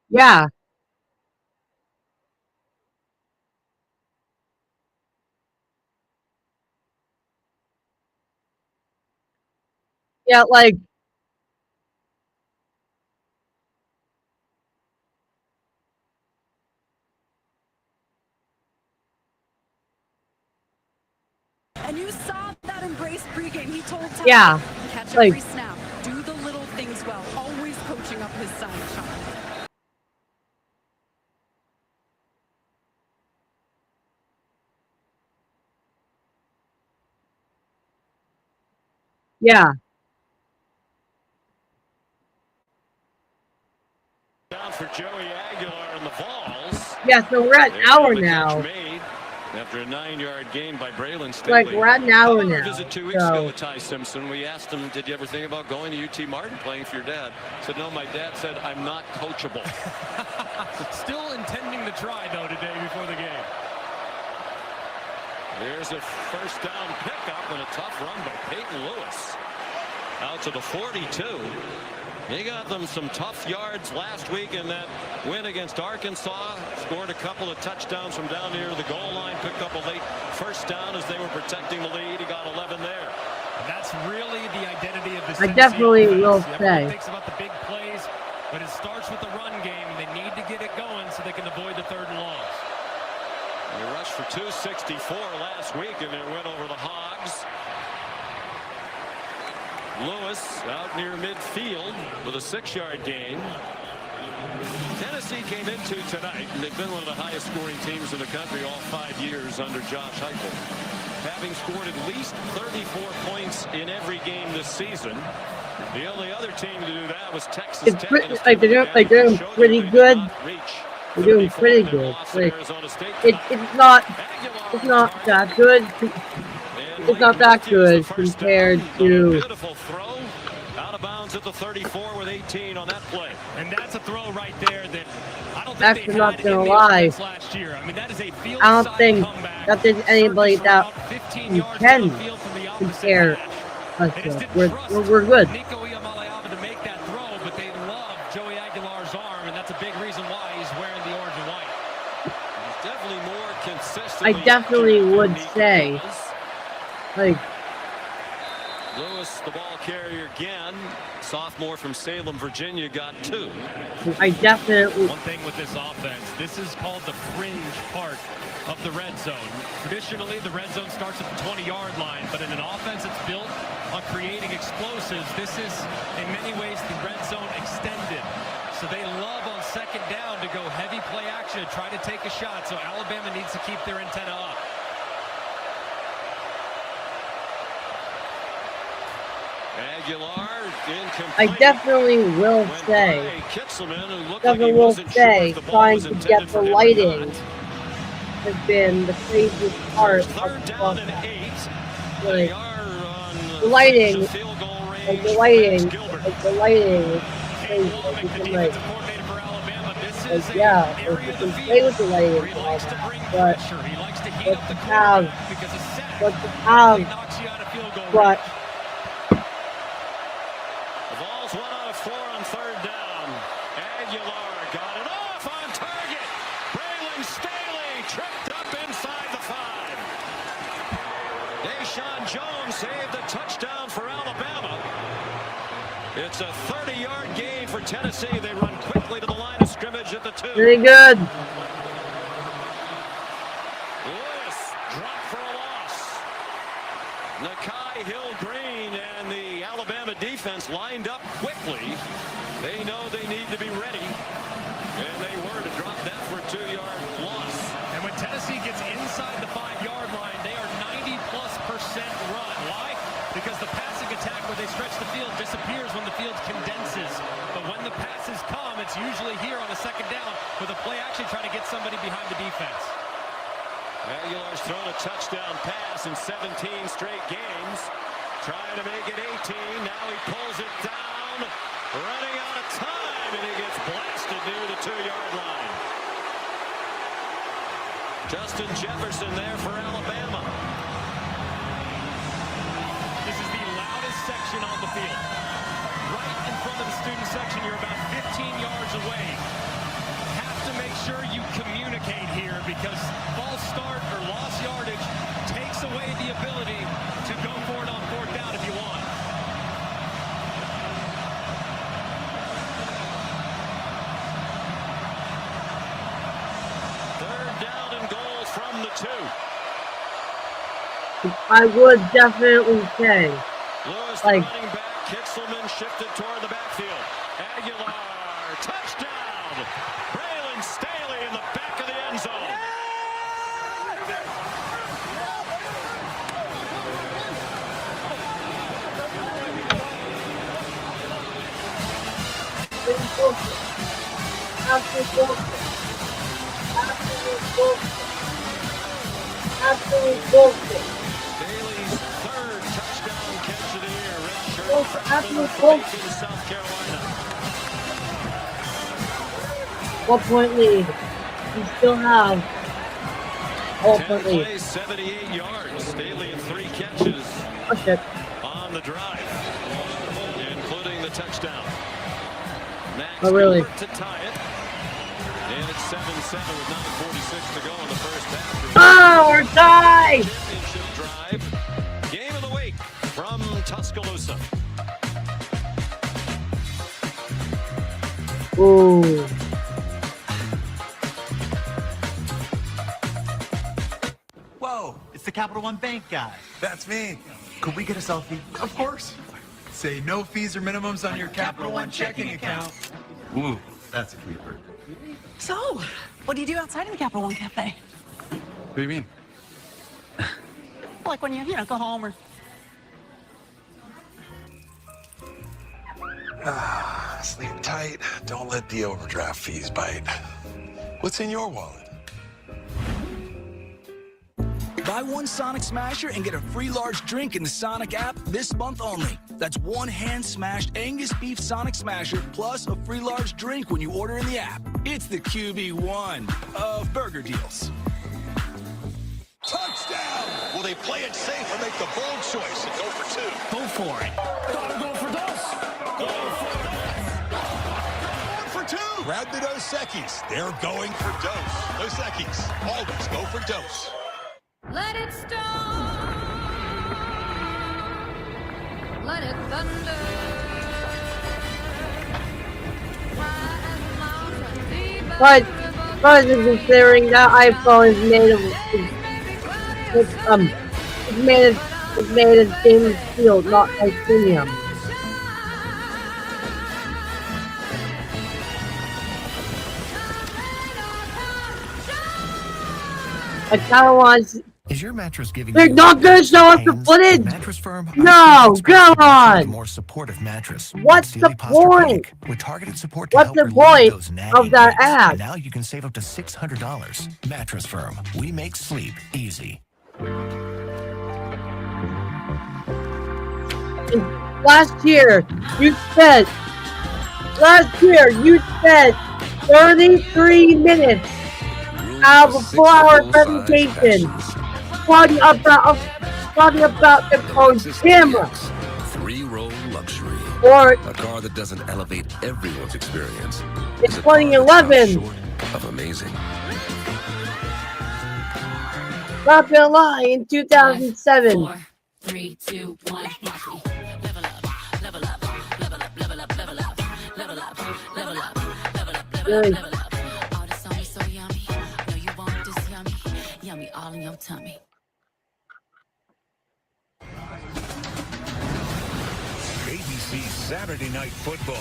Yeah. Yeah, like And you saw that embrace pregame. He told Ty, yeah. catch Like every snap, do the little things well, always coaching up his son, Sean. yeah. Down for Joey Aguilar in the Vols. Yeah, so we're at an hour now. Made after a 9-yard gain by Braylon Staley. Like we're at an hour How about our now. visit 2 weeks ago So with Ty Simpson? We asked him, did you ever think about going to UT Martin playing for your dad? He said, no, my dad said, I'm not coachable. Still intending to try, though, today before the game. There's a first down pickup and a tough run by Peyton Lewis. Out to the 42. He got them some tough yards last week in that win against Arkansas. Scored a couple of touchdowns from down near the goal line. Picked up a late first down as they were protecting the lead. He got 11 there. And that's really the identity of this. I definitely will say. Everyone thinks about the big plays, but it starts with the run game. They need to get it going so they can avoid the 3rd and longs. They rushed for 264 last week in their win over the Hogs. Lewis out near midfield with a 6-yard gain. Tennessee came into tonight, and they've been one of the highest scoring teams in the country all 5 years under Josh Heupel, having scored at least 34 points in every game this season. The only other team to do that was Texas Tech. like they're doing pretty good. They're doing pretty good. Like it's not that good. It's not that good compared to. Beautiful throw out of bounds at the 34 with 18 on that play. And that's a throw right there that I don't think Actually, they not had gonna in the lie. offense last year. I mean, that is a field I don't side think comeback. that there's anybody that can compare us to. We're good. Nico Iamaleava to make that throw, but they love Joey Aguilar's arm, and that's a big reason why he's wearing the orange and white. He's definitely more consistent. I definitely would say, like. Lewis, the ball carrier again. Sophomore from Salem, Virginia, got 2. I definitely. One thing with this offense, this is called the fringe part of the red zone. Traditionally, the red zone starts at the 20-yard line, but in an offense that's built on creating explosives, this is, in many ways, the red zone extended. So they love on 2nd down to go heavy play action, try to take a shot. So Alabama needs to keep their antenna up. Aguilar incomplete. I definitely will say, trying to get the lighting has been the craziest part of the offense. Like, the lighting is crazy. Like, yeah, you can play with the lighting and all that, but The ball's 1 out of 4 on 3rd down. Aguilar got it off on target. Braylon Staley tripped up inside the 5. Deshaun Jones saved a touchdown for Alabama. It's a 30-yard gain for Tennessee. They run quickly to the line of scrimmage at the 2. pretty good. Lewis dropped for a loss. Nakai Hill-Green and the Alabama defense lined up quickly They know they need to be ready, and they were to drop that for a 2-yard loss. And when Tennessee gets inside the 5-yard line, they are 90+% run. Why? Because the passing attack where they stretch the field disappears when the field condenses. But when the passes come, it's usually here on a second down with a play action trying to get somebody behind the defense. Aguilar's thrown a touchdown pass in 17 straight games. Trying to make it 18. Now he pulls it down. Running out of time, and he gets blasted near the 2-yard line. Justin Jefferson there for Alabama. This is the loudest section on the field. Right in front of the student section, you're about 15 yards away. Have to make sure you communicate here because false start or lost yardage takes away the ability to go for it on 4th down if you want. From the 2. I would definitely say. Lewis, like, the running back. Kitzelman shifted toward the backfield. Aguilar, touchdown! Braylon Staley in the back of the end zone. Absolute bullshit. Staley's 3rd touchdown catch of the year. Absolute bullshit. South Carolina. 1-point lead. We still have 1-point lead. Plays 78 yards. Staley in 3 catches on the drive, including the touchdown. Max really? Gilbert to tie it. And it's 7-7 with 9:46 to go in the first half. Oh, we're tied! Championship drive. Game of the week from Tuscaloosa. Ooh. Whoa, it's the Capital One Bank guy. That's me. Could we get a selfie? Of course. Say no fees or minimums on your Capital One checking account. Ooh, that's a keeper. So, what do you do outside of the Capital One Cafe? What do you mean? Like when you go home or... Sleep tight. Don't let the overdraft fees bite. What's in your wallet? Buy one Sonic Smasher and get a free large drink in the Sonic app this month only. That's one hand-smashed Angus beef Sonic Smasher plus a free large drink when you order in the app. It's the QB1 of burger deals. Touchdown! Will they play it safe or make the bold choice and go for 2? Go for it. Gotta go for dos. Go for 2. Grab the Dos Equis. They're going for Dos. Dos Equis. Always go for Dos. Let it storm, let it thunder. But considering that iPhone is made of it's made of stainless steel, not titanium. I kinda want. Is your mattress giving They're you not gonna show us the footage! Mattress Firm? No, come on! A more supportive mattress. What's the point? With targeted support to What's help the relieve point those of nagging that aches. ad? And now you can save up to $600. Mattress Firm. We make sleep easy. Last year, you spent 33 minutes out of a 4-hour presentation talking about the phone's camera. 3-row luxury. Or a car that doesn't elevate everyone's experience. it's Is a car that's 2011. not short of amazing. Not gonna lie, in 2007. 4, 3, 2, 1, level up, level up, level up, level up, level up, level up, level up, level up, Really? level up. All this on me so yummy. Know you want this yummy, yummy all in your tummy. ABC Saturday Night Football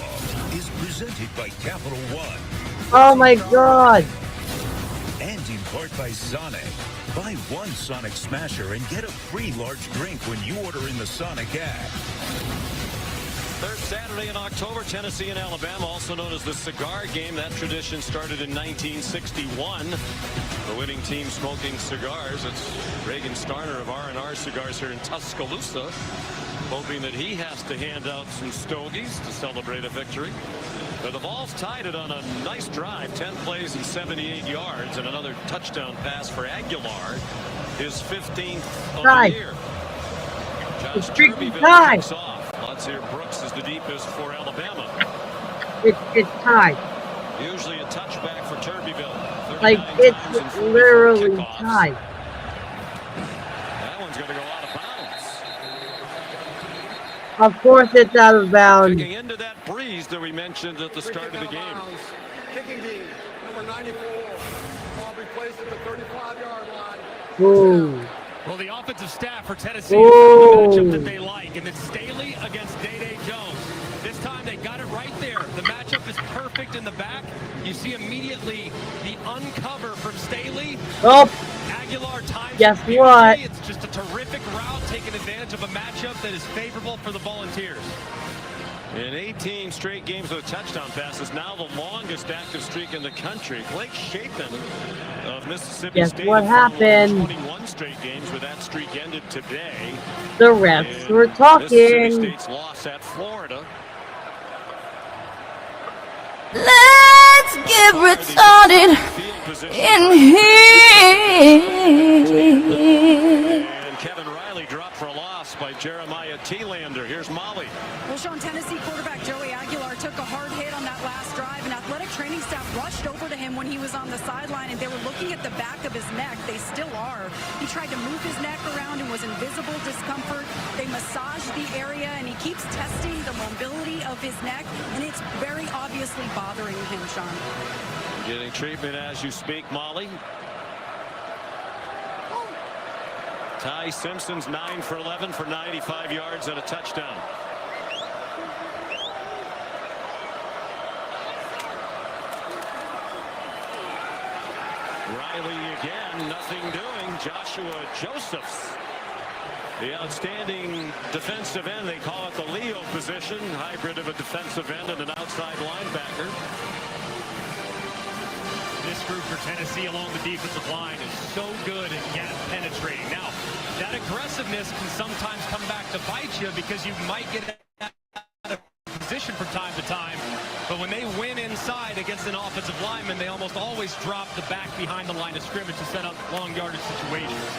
is presented by Capital One. Oh my God. And in part by Sonic. Buy one Sonic Smasher and get a free large drink when you order in the Sonic app. Third Saturday in October, Tennessee and Alabama, also known as the cigar game. That tradition started in 1961. The winning team smoking cigars. It's Reagan Starner of R&R Cigars here in Tuscaloosa, hoping that he has to hand out some stogies to celebrate a victory. But the Vols tied it on a nice drive, 10 plays and 78 yards, and another touchdown pass for Aguilar, his 15th of the year. It's freaking tied. Let's hear Brooks is the deepest for Alabama. It's tied. Usually a touchback for Turbeville. Like, it's literally tied. That one's going to go out of bounds. Of course it's out of bounds. Kicking into that breeze that we mentioned at the start of the game. Kicking team, number 94. Ball be placed at the 35-yard line. Ooh. Well, the offensive staff for Tennessee is the matchup that they like, and it's Staley against Day Jones. This time they got it right there. The matchup is perfect in the back. You see immediately the uncover from Staley. Oh. Aguilar times. Guess what? It's just a terrific route, taking advantage of a matchup that is favorable for the Volunteers. In 18 straight games with touchdown passes, now the longest active streak in the country. Blake Shapen of Mississippi Guess State. what happened? 21 straight games where that streak ended today. The refs were Mississippi talking. State's loss at Florida. Let's get retarded in here. And Kevin Riley dropped for a loss by Jeremiah Thielander. Here's Molly. Well, Sean, Tennessee quarterback Joey Aguilar took a hard hit on that last drive, and athletic training staff rushed over to him when he was on the sideline, and they were looking at the back of his neck. They still are. He tried to move his neck around and was in visible discomfort. They massaged the area, and he keeps testing the mobility of his neck, and it's very obviously bothering him, Sean. Getting treatment as you speak, Molly. Ty Simpson's 9 for 11 for 95 yards and a touchdown. Riley again, nothing doing. Joshua Josephs, the outstanding defensive end. They call it the Leo position, hybrid of a defensive end and an outside linebacker. This group for Tennessee along the defensive line is so good at gap penetrating. Now, that aggressiveness can sometimes come back to bite you because you might get out of position from time to time. But when they win inside against an offensive lineman, they almost always drop the back behind the line of scrimmage to set up long yardage situations.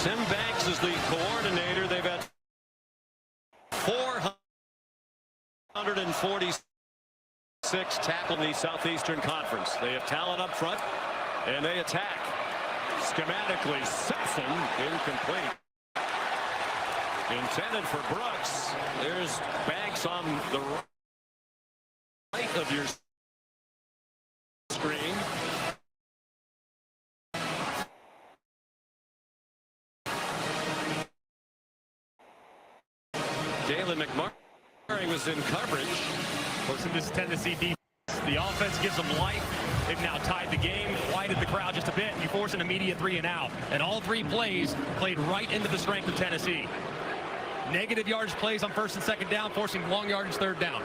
Tim Banks is the coordinator. They've had 446 tackle in the Southeastern Conference. They have talent up front, and they attack. Schematically, Simpson incomplete. Intended for Brooks. There's Banks on the right of your screen. Jalen McMurray was in coverage. Listen, this Tennessee defense, the offense gives them life. They've now tied the game, quieted the crowd just a bit. You force an immediate 3 and out. And all 3 plays played right into the strength of Tennessee. Negative yardage plays on 1st and 2nd down, forcing long yardage 3rd down.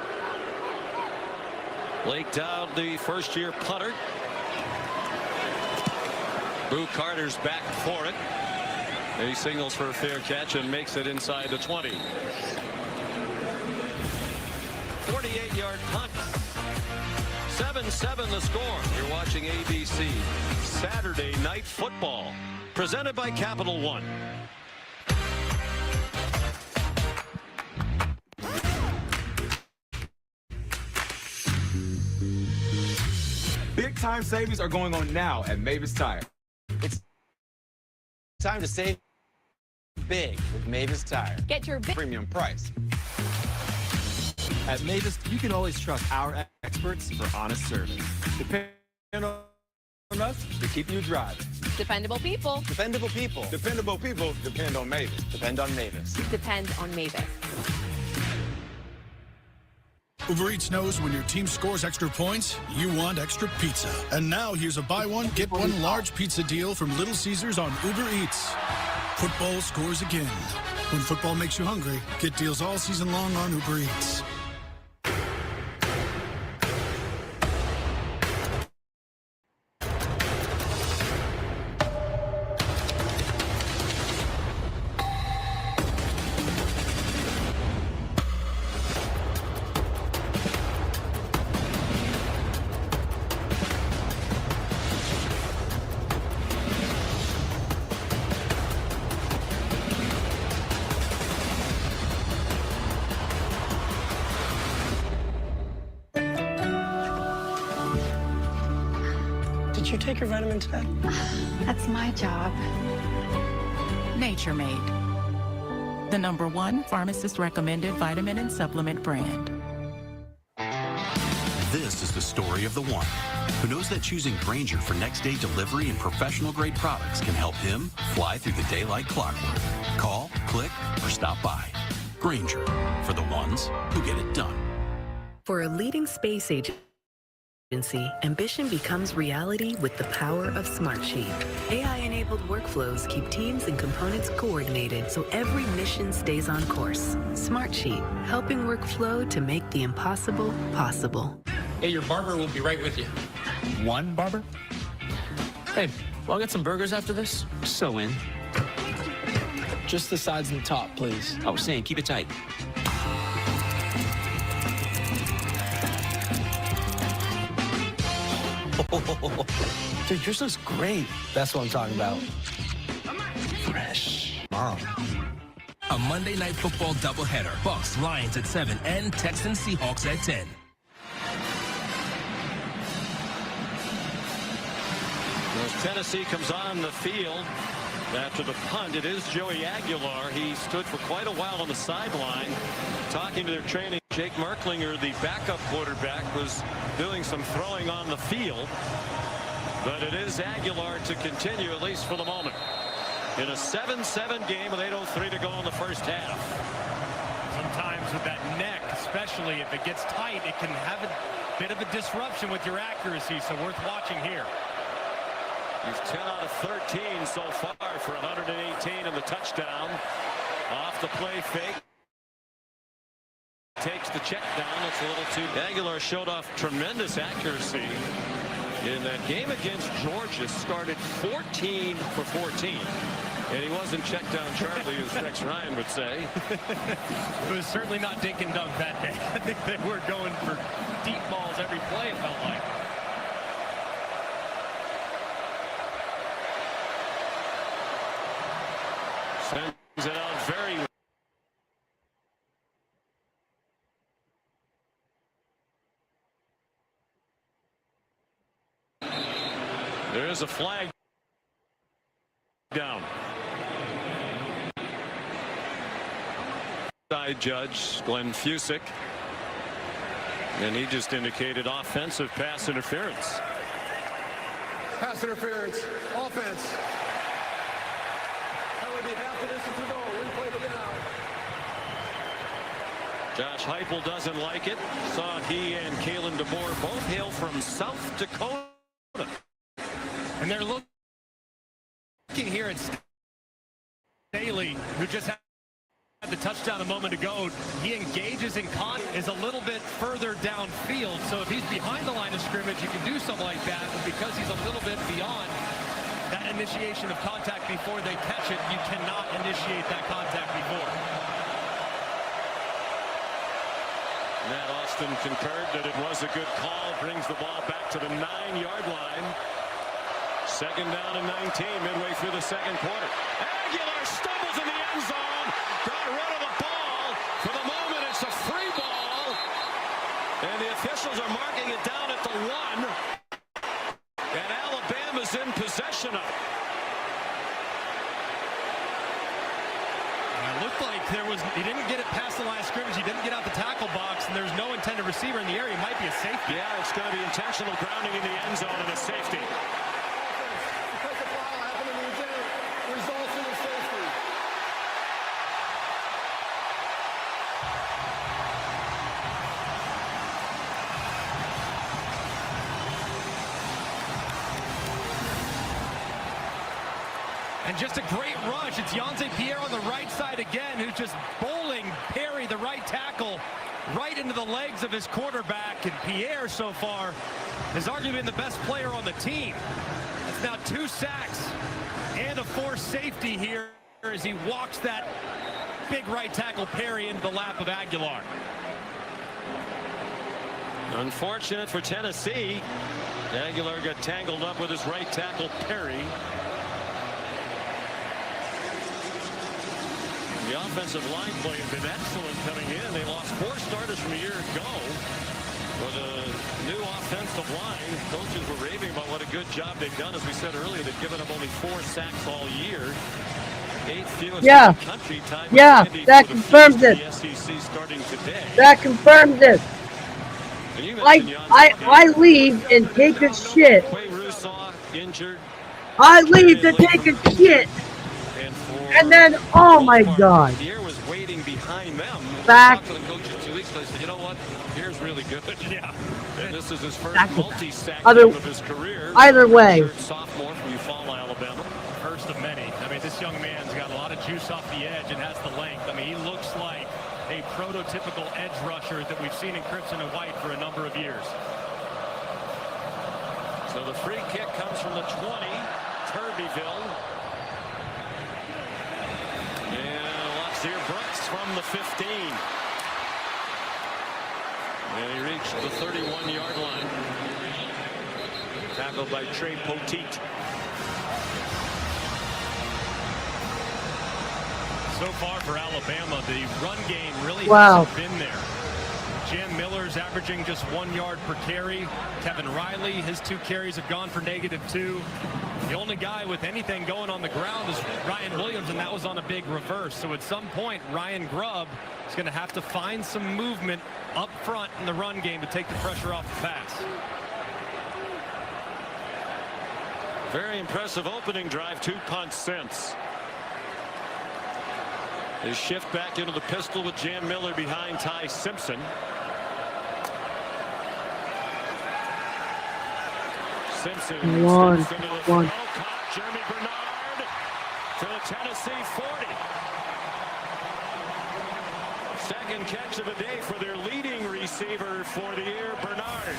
Blake Dowd, the first-year punter. Boo Carter's back for it. He signals for a fair catch and makes it inside the 20. 48-yard punt. 7-7 the score. You're watching ABC Saturday Night Football, presented by Capital One. Big time savings are going on now at Mavis Tire. It's time to save big with Mavis Tire. Get your big Premium price. At Mavis, you can always trust our experts for honest service. Depend on us to keep you driving. dependable people. Dependable people. Dependable people depend on Mavis. Depend on Mavis. Depend on Mavis. Uber Eats knows when your team scores extra points, you want extra pizza. And now here's a buy one, get one large pizza deal from Little Caesars on Uber Eats. Football scores again. When football makes you hungry, get deals all season long on Uber Eats. Did you take your vitamin today? That's my job. Nature Made, the #1 pharmacist recommended vitamin and supplement brand. This is the story of the one who knows that choosing Grainger for next day delivery and professional grade products can help him fly through the day like clockwork. Call, click, or stop by. Grainger, for the ones who get it done. For a leading space agency, ambition becomes reality with the power of Smartsheet. AI-enabled workflows keep teams and components coordinated so every mission stays on course. Smartsheet, helping workflow to make the impossible possible. Hey, your barber will be right with you. One barber? Hey, well, I'll get some burgers after this. So in. Just the sides and the top, please. Oh, same. Keep it tight. Dude, yours looks great. That's what I'm talking about. Fresh. Mom. A Monday Night Football doubleheader. Bucks, Lions at 7 and Texans, Seahawks at 10. As Tennessee comes on the field after the punt, it is Joey Aguilar. He stood for quite a while on the sideline talking to their training. Jake Merklinger, the backup quarterback, was doing some throwing on the field. But it is Aguilar to continue, at least for the moment. In a 7-7 game with 8:03 to go in the first half. Sometimes with that neck, especially if it gets tight, it can have a bit of a disruption with your accuracy, so worth watching here. He's 10 out of 13 so far for 118 and the touchdown. Off the play fake. Takes the check down. It's a little too. Aguilar showed off tremendous accuracy in that game against Georgia. Started 14 for 14. And he wasn't checked down Charlie, as Rex Ryan would say. It was certainly not dink and dunk that day. I think they were going for deep balls every play, it felt like. Sends it out very well. There is a flag down. Side judge Glenn Fusick, and he just indicated offensive pass interference. Pass interference. Offense. That would be half the distance to go. Replay the now. Josh Heupel doesn't like it. Saw he and Kalen DeBoer both hail from South Dakota. And they're looking here at Staley, who just had the touchdown a moment ago. He engages in contact, is a little bit further downfield. So if he's behind the line of scrimmage, you can do something like that. But because he's a little bit beyond that initiation of contact before they catch it, you cannot initiate that contact before. Matt Austin concurred that it was a good call. Brings the ball back to the 9-yard line. Second down and 19 midway through the second quarter. Aguilar stumbles in the end zone. Got rid of the ball. For the moment, it's a free ball. And the officials are marking it down at the 1. And Alabama's in possession of it. It looked like he didn't get it past the line of scrimmage. He didn't get out the tackle box, and there's no intended receiver in the area. It might be a safety. Yeah, it's going to be intentional grounding in the end zone and a safety. And just a great rush. It's Yonze Pierre on the right side again, who's just bowling Perry, the right tackle, right into the legs of his quarterback. And Pierre, so far, has arguably been the best player on the team. It's now 2 sacks and a forced safety here as he walks that big right tackle Perry into the lap of Aguilar. Unfortunate for Tennessee. Aguilar got tangled up with his right tackle Perry. The offensive line play has been excellent coming in. They lost 4 starters from a year ago. With a new offensive line, coaches were raving about what a good job they've done. As we said earlier, they've given up only 4 sacks all year. 8th fewest in the country. Tied with that confirms it. the SEC starting today. That confirms it. I leave and take a shit. Injured. I leave to take a shit. And then, oh my God. Pierre was waiting behind them. Back. To the coaches 2 weeks ago. They said, you know what? Pierre's really good. Yeah. And this is his first multi-sack Other- game of his career. either way. Sophomore from Eufaula, Alabama. First of many. I mean, this young man's got a lot of juice off the edge and has the length. I mean, he looks like a prototypical edge rusher that we've seen in crimson and white for a number of years. So the free kick comes from the 20. Turbyville. And Luxier Brooks from the 15. And he reached the 31-yard line. Tackled by Trey Poteet. So far for Alabama, the run game really Wow. hasn't been there. Jam Miller's averaging just 1 yard per carry. Kevin Riley, his 2 carries have gone for -2. The only guy with anything going on the ground is Ryan Williams, and that was on a big reverse. So at some point, Ryan Grubb is going to have to find some movement up front in the run game to take the pressure off the pass. Very impressive opening drive. 2 punts since. His shift back into the pistol with Jam Miller behind Ty Simpson. Simpson One. steps into the One. throw. Caught Jeremy Bernard to the Tennessee 40. Second catch of the day for their leading receiver for the year, Bernard.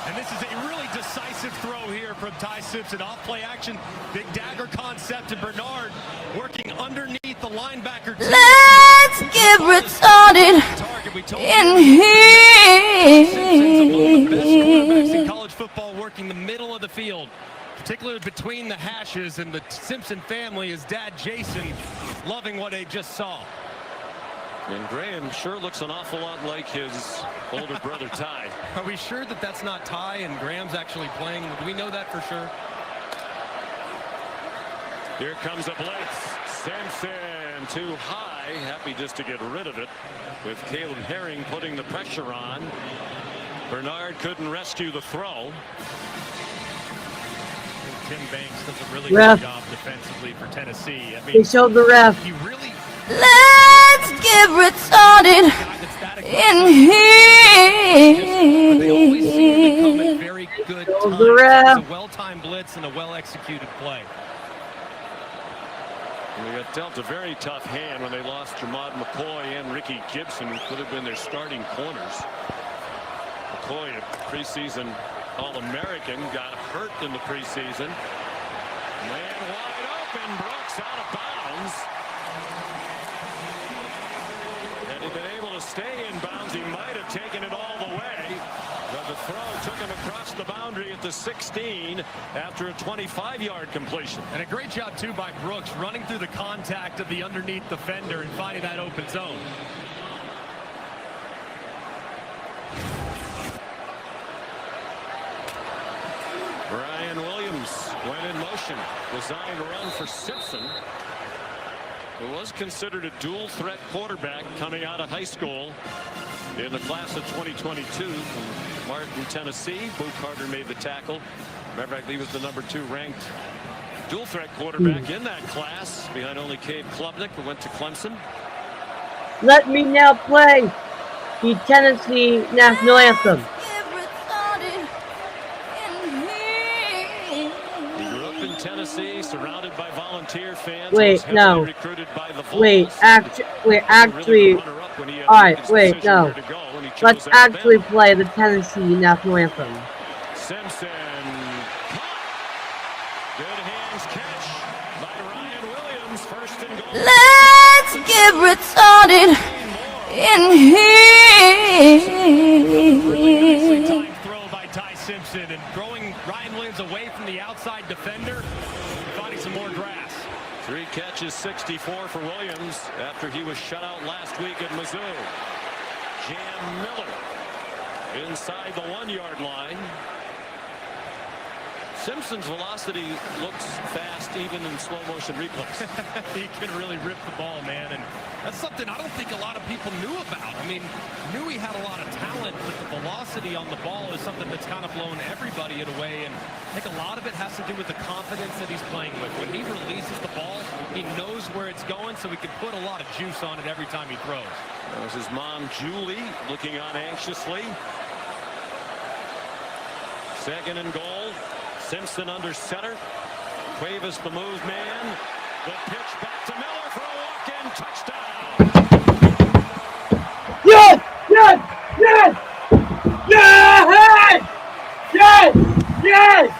And this is a really decisive throw here from Ty Simpson. Off play action, big dagger concept to Bernard, working underneath the linebacker. Let's get retarded in here. Quarterbacks in college football working the middle of the field, particularly between the hashes, and the Simpson family, his dad Jason, loving what they just saw. And Graham sure looks an awful lot like his older brother Ty. Are we sure that that's not Ty and Graham's actually playing? Do we know that for sure? Here comes a blitz. Simpson too high. Happy just to get rid of it, with Caleb Herring putting the pressure on. Bernard couldn't rescue the throw. Tim Banks does a really Ref. good job defensively for Tennessee. I They mean, showed the ref. he really Let's get retarded in here. they always seem to come at very good times. the ref. It's a well-timed blitz and a well-executed play. And they got dealt a very tough hand when they lost Jamad McCoy and Ricky Gibson, who could have been their starting corners. McCoy, a preseason All-American, got hurt in the preseason. Man wide open, Brooks out of bounds. Had he been able to stay in bounds, he might have taken it all the way. But the throw took him across the boundary at the 16 after a 25-yard completion. And a great job, too, by Brooks, running through the contact of the underneath defender and finding that open zone. Brian Williams went in motion. Designed run for Simpson, who was considered a dual threat quarterback coming out of high school in the class of 2022 from Martin, Tennessee. Boo Carter made the tackle. Matter of fact, he was the #2 ranked dual threat quarterback in that class, behind only Cade Klubnik, who went to Clemson. Let me now play the Tennessee national anthem. He grew up in Tennessee, surrounded by volunteer fans. Wait, no. Wait, actually. Alright, wait, no. Let's actually play the Tennessee national anthem. Simpson. Good hands catch by Ryan Williams. First and goal. Let's get retarded in here. Timed throw by Ty Simpson and throwing Ryan Williams away from the outside defender, finding some more grass. 3 catches, 64 for Williams after he was shut out last week at Mizzou. Jam Miller inside the 1-yard line. Simpson's velocity looks fast even in slow motion replays. He can really rip the ball, man, and that's something I don't think a lot of people knew about. I mean, knew he had a lot of talent, but the velocity on the ball is something that's kind of blown everybody away, and I think a lot of it has to do with the confidence that he's playing with. When he releases the ball, he knows where it's going, so he can put a lot of juice on it every time he throws. That was his mom, Julie, looking on anxiously. 2nd and goal. Simpson under center. Cuevas the move man. The pitch back to Miller for a walk-in touchdown. Yes! Yes! Yes! Yes! Yes! Yes!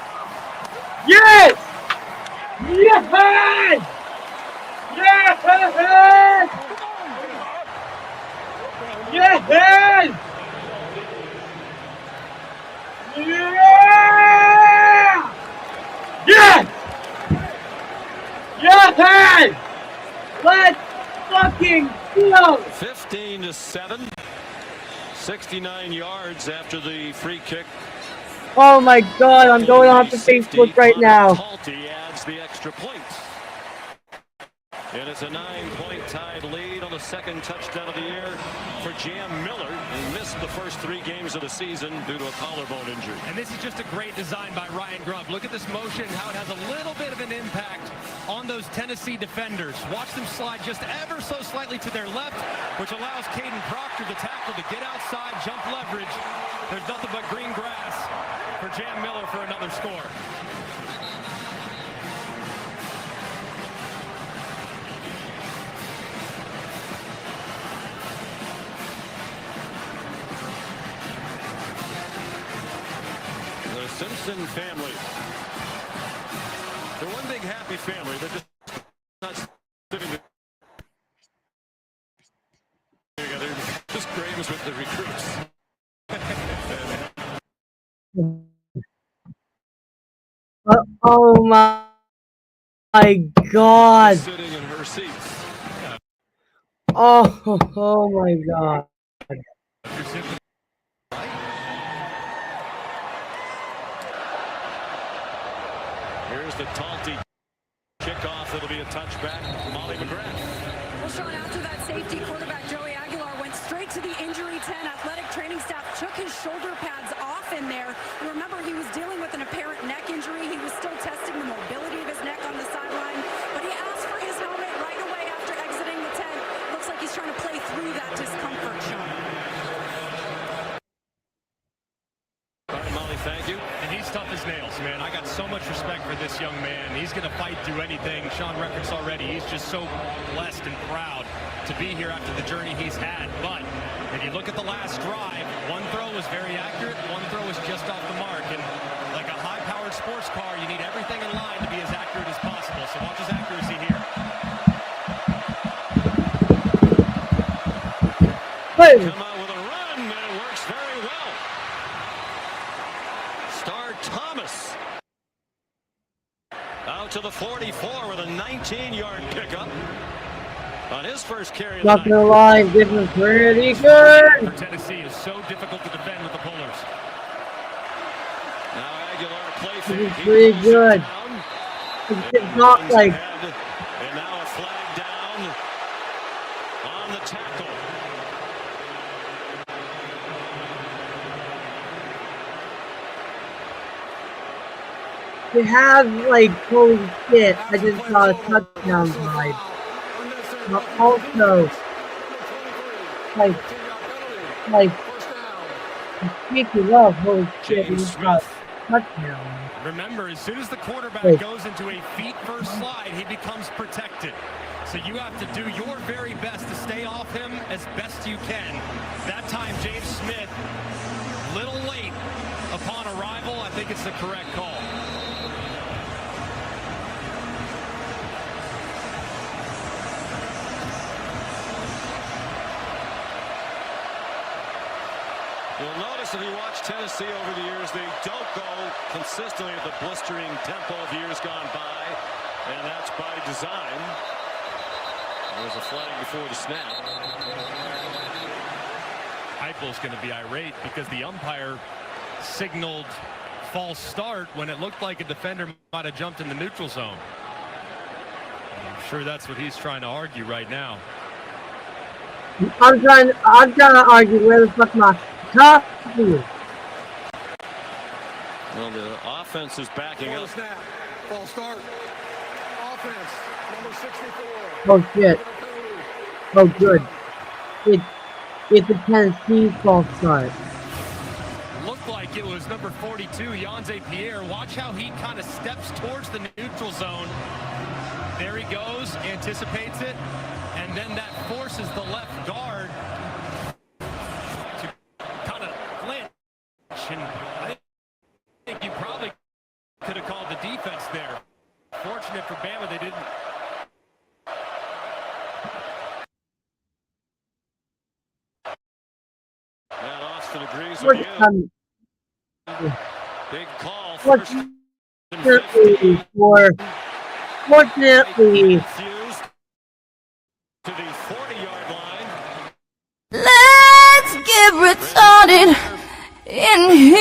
Yes! Yes! Yes! Yes! Yeah! Yes! Yes! Let's fucking go! 15-7. 69 yards after the free kick. Oh my god, I'm going off to Facebook right now. Talty adds the extra points. And it's a 9-point tied lead on the 2nd touchdown of the year for Jam Miller. He missed the first 3 games of the season due to a collarbone injury. And this is just a great design by Ryan Grubb. Look at this motion, how it has a little bit of an impact on those Tennessee defenders. Watch them slide just ever so slightly to their left, which allows Caden Proctor, the tackle, to get outside, jump leverage. There's nothing but green grass for Jam Miller for another score. Simpson family. They're one big happy family. They're just not sitting together. Just Graham's with the recruits. Oh my god. Sitting in her seats. Oh my god. Here's the Talty kickoff. It'll be a touchback. Molly McGrath. Well, Sean, after that safety, quarterback Joey Aguilar went straight to the injury tent. Athletic training staff took his shoulder pads off in there. And remember, he was dealing with an apparent neck injury. He was still testing the mobility of his neck on the sideline. But he asked for his helmet right away after exiting the tent. Looks like he's trying to play through that discomfort, Sean. All right, Molly, thank you. And he's tough as nails, man. I got so much respect for this young man. He's going to fight through anything. Sean referenced already. He's just so blessed and proud to be here after the journey he's had. But if you look at the last drive, one throw was very accurate, one throw was just off the mark. And like a high-powered sports car, you need everything in line to be as accurate as possible. So watch his accuracy here. Come out with a run, and it works very well. Star Thomas out to the 44 with a 19-yard pickup on his first carry of the Not gonna lie, this is pretty good. For Tennessee is so difficult to defend with the pullers. Now Aguilar play This is fake. pretty good. It's not like And now a flag down on the tackle. they have like holy shit. I just saw a touchdown vibe. But also like speaking of holy shit, we got touchdown. Remember, as soon as the quarterback goes into a feet-first slide, he becomes protected. So you have to do your very best to stay off him as best you can. That time, James Smith, little late upon arrival. I think it's the correct call. You'll notice if you watch Tennessee over the years, they don't go consistently at the blistering tempo of years gone by, and that's by design. There was a flag before the snap. Heupel's going to be irate because the umpire signaled false start when it looked like a defender might have jumped in the neutral zone. I'm sure that's what he's trying to argue right now. I'm trying to argue where the fuck my top is. Well, the offense is backing up. Snap. False start. Offense. Number 64. Oh shit. Oh good. It's a Tennessee false start. Looked like it was number 42, Yonze Pierre. Watch how he kind of steps towards the neutral zone. There he goes, anticipates it, and then that forces the left guard to kind of flinch. And I think you probably could have called the defense there. Fortunate for Bama, they didn't. And Austin agrees with you. Big call. Fortunately, to the 40-yard line. Let's get retarded in here.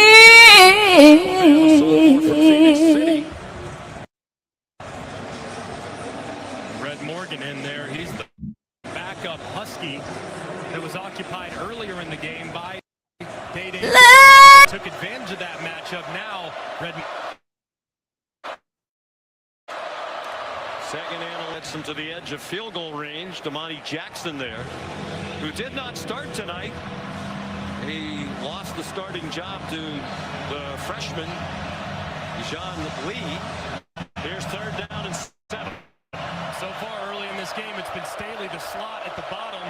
Red Morgan in there. He's the backup Husky that was occupied earlier in the game by Day-Day. Took advantage of that matchup. Now, Red. Second and lets him to the edge of field goal range. Damani Jackson there, who did not start tonight. He lost the starting job to the freshman, John Lee. Here's third down and 7. So far early in this game, it's been Staley, the slot at the bottom,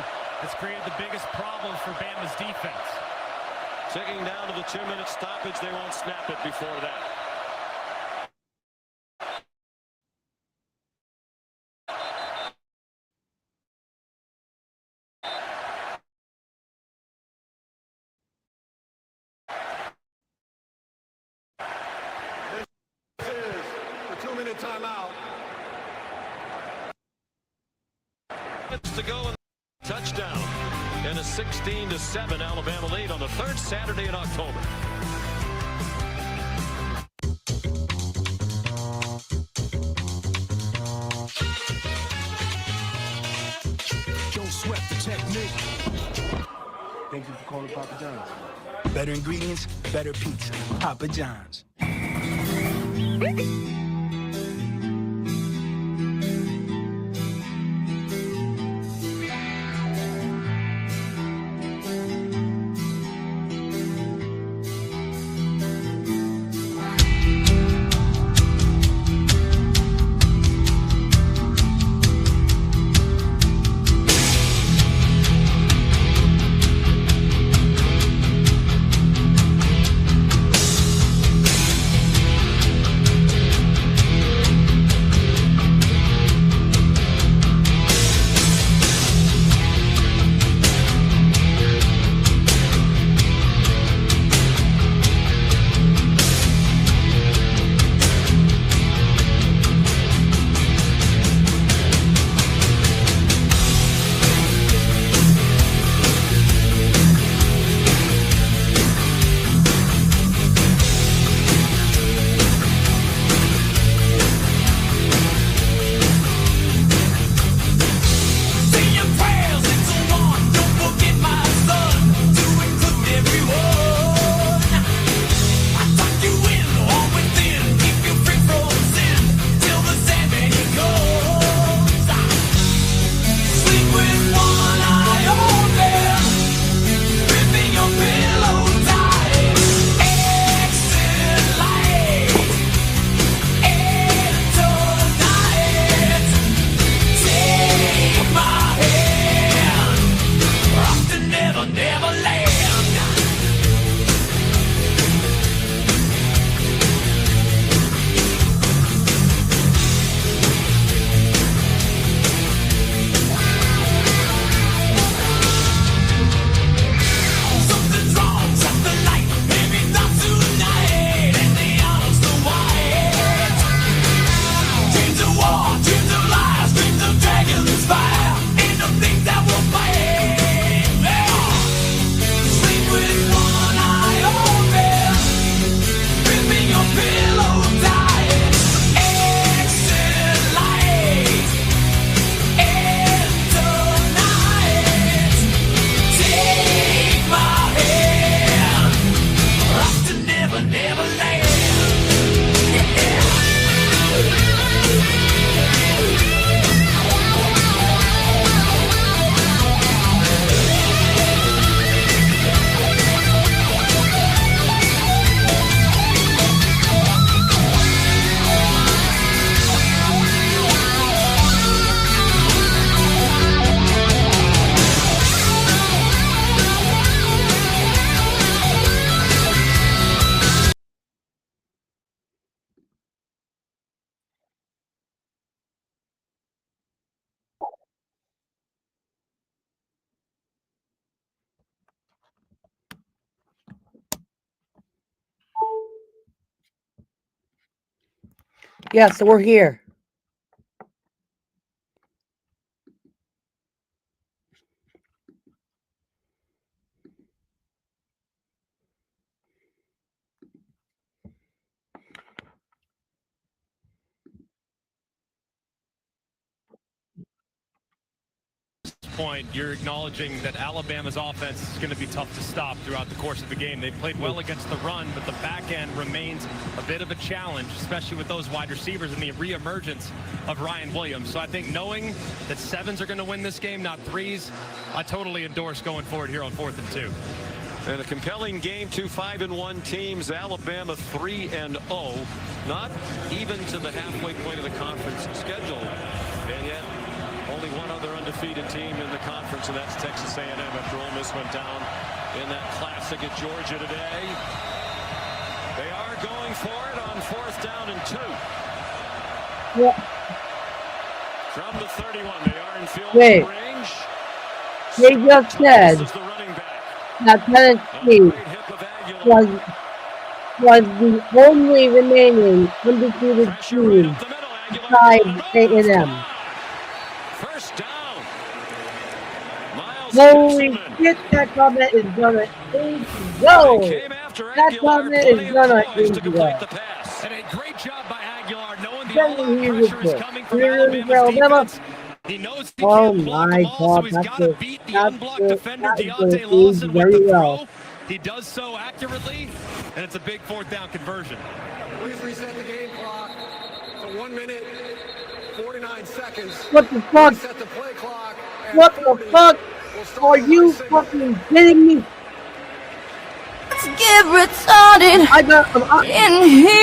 that's created the biggest problem for Bama's defense. Ticking down to the 2-minute stoppage. They won't snap it before that. This is the 2-minute timeout. Minutes to go. Touchdown. And a 16-7 Alabama lead on the third Saturday in October. Don't sweat the technique. Thank you for calling Papa John's. Better ingredients, better pizza. Papa John's. Yeah, so we're here. Point, you're acknowledging that Alabama's offense is going to be tough to stop throughout the course of the game. They played well against the run, but the back end remains a bit of a challenge, especially with those wide receivers and the reemergence of Ryan Williams. So I think knowing that 7s are going to win this game, not 3s, I totally endorse going forward here on 4th and 2. And a compelling game, 2 5-1 teams. Alabama 3-0, not even to the halfway point of the conference schedule, and yet only one other undefeated team in the conference, and that's Texas A&M after Ole Miss went down in that classic at Georgia today. They are going for it on 4th down and 2. Yeah. From the 31, they are in field Wait. range. They just said that Tennessee was the only remaining undefeated team besides A&M. First down. Holy shit, that comment is gonna go. That comment is gonna go. And a great job by Aguilar, knowing the All-out pressure is coming from Alabama's defense. He knows he can't block them all, so he's got to beat the unblocked defender, Deontay Lawson, with the throw. He does so accurately, and it's a big 4th down conversion. Please reset the game clock to 1 minute, 49 seconds. What the fuck? Reset the play clock. What the fuck? Are you fucking kidding me? Let's get retarded in here.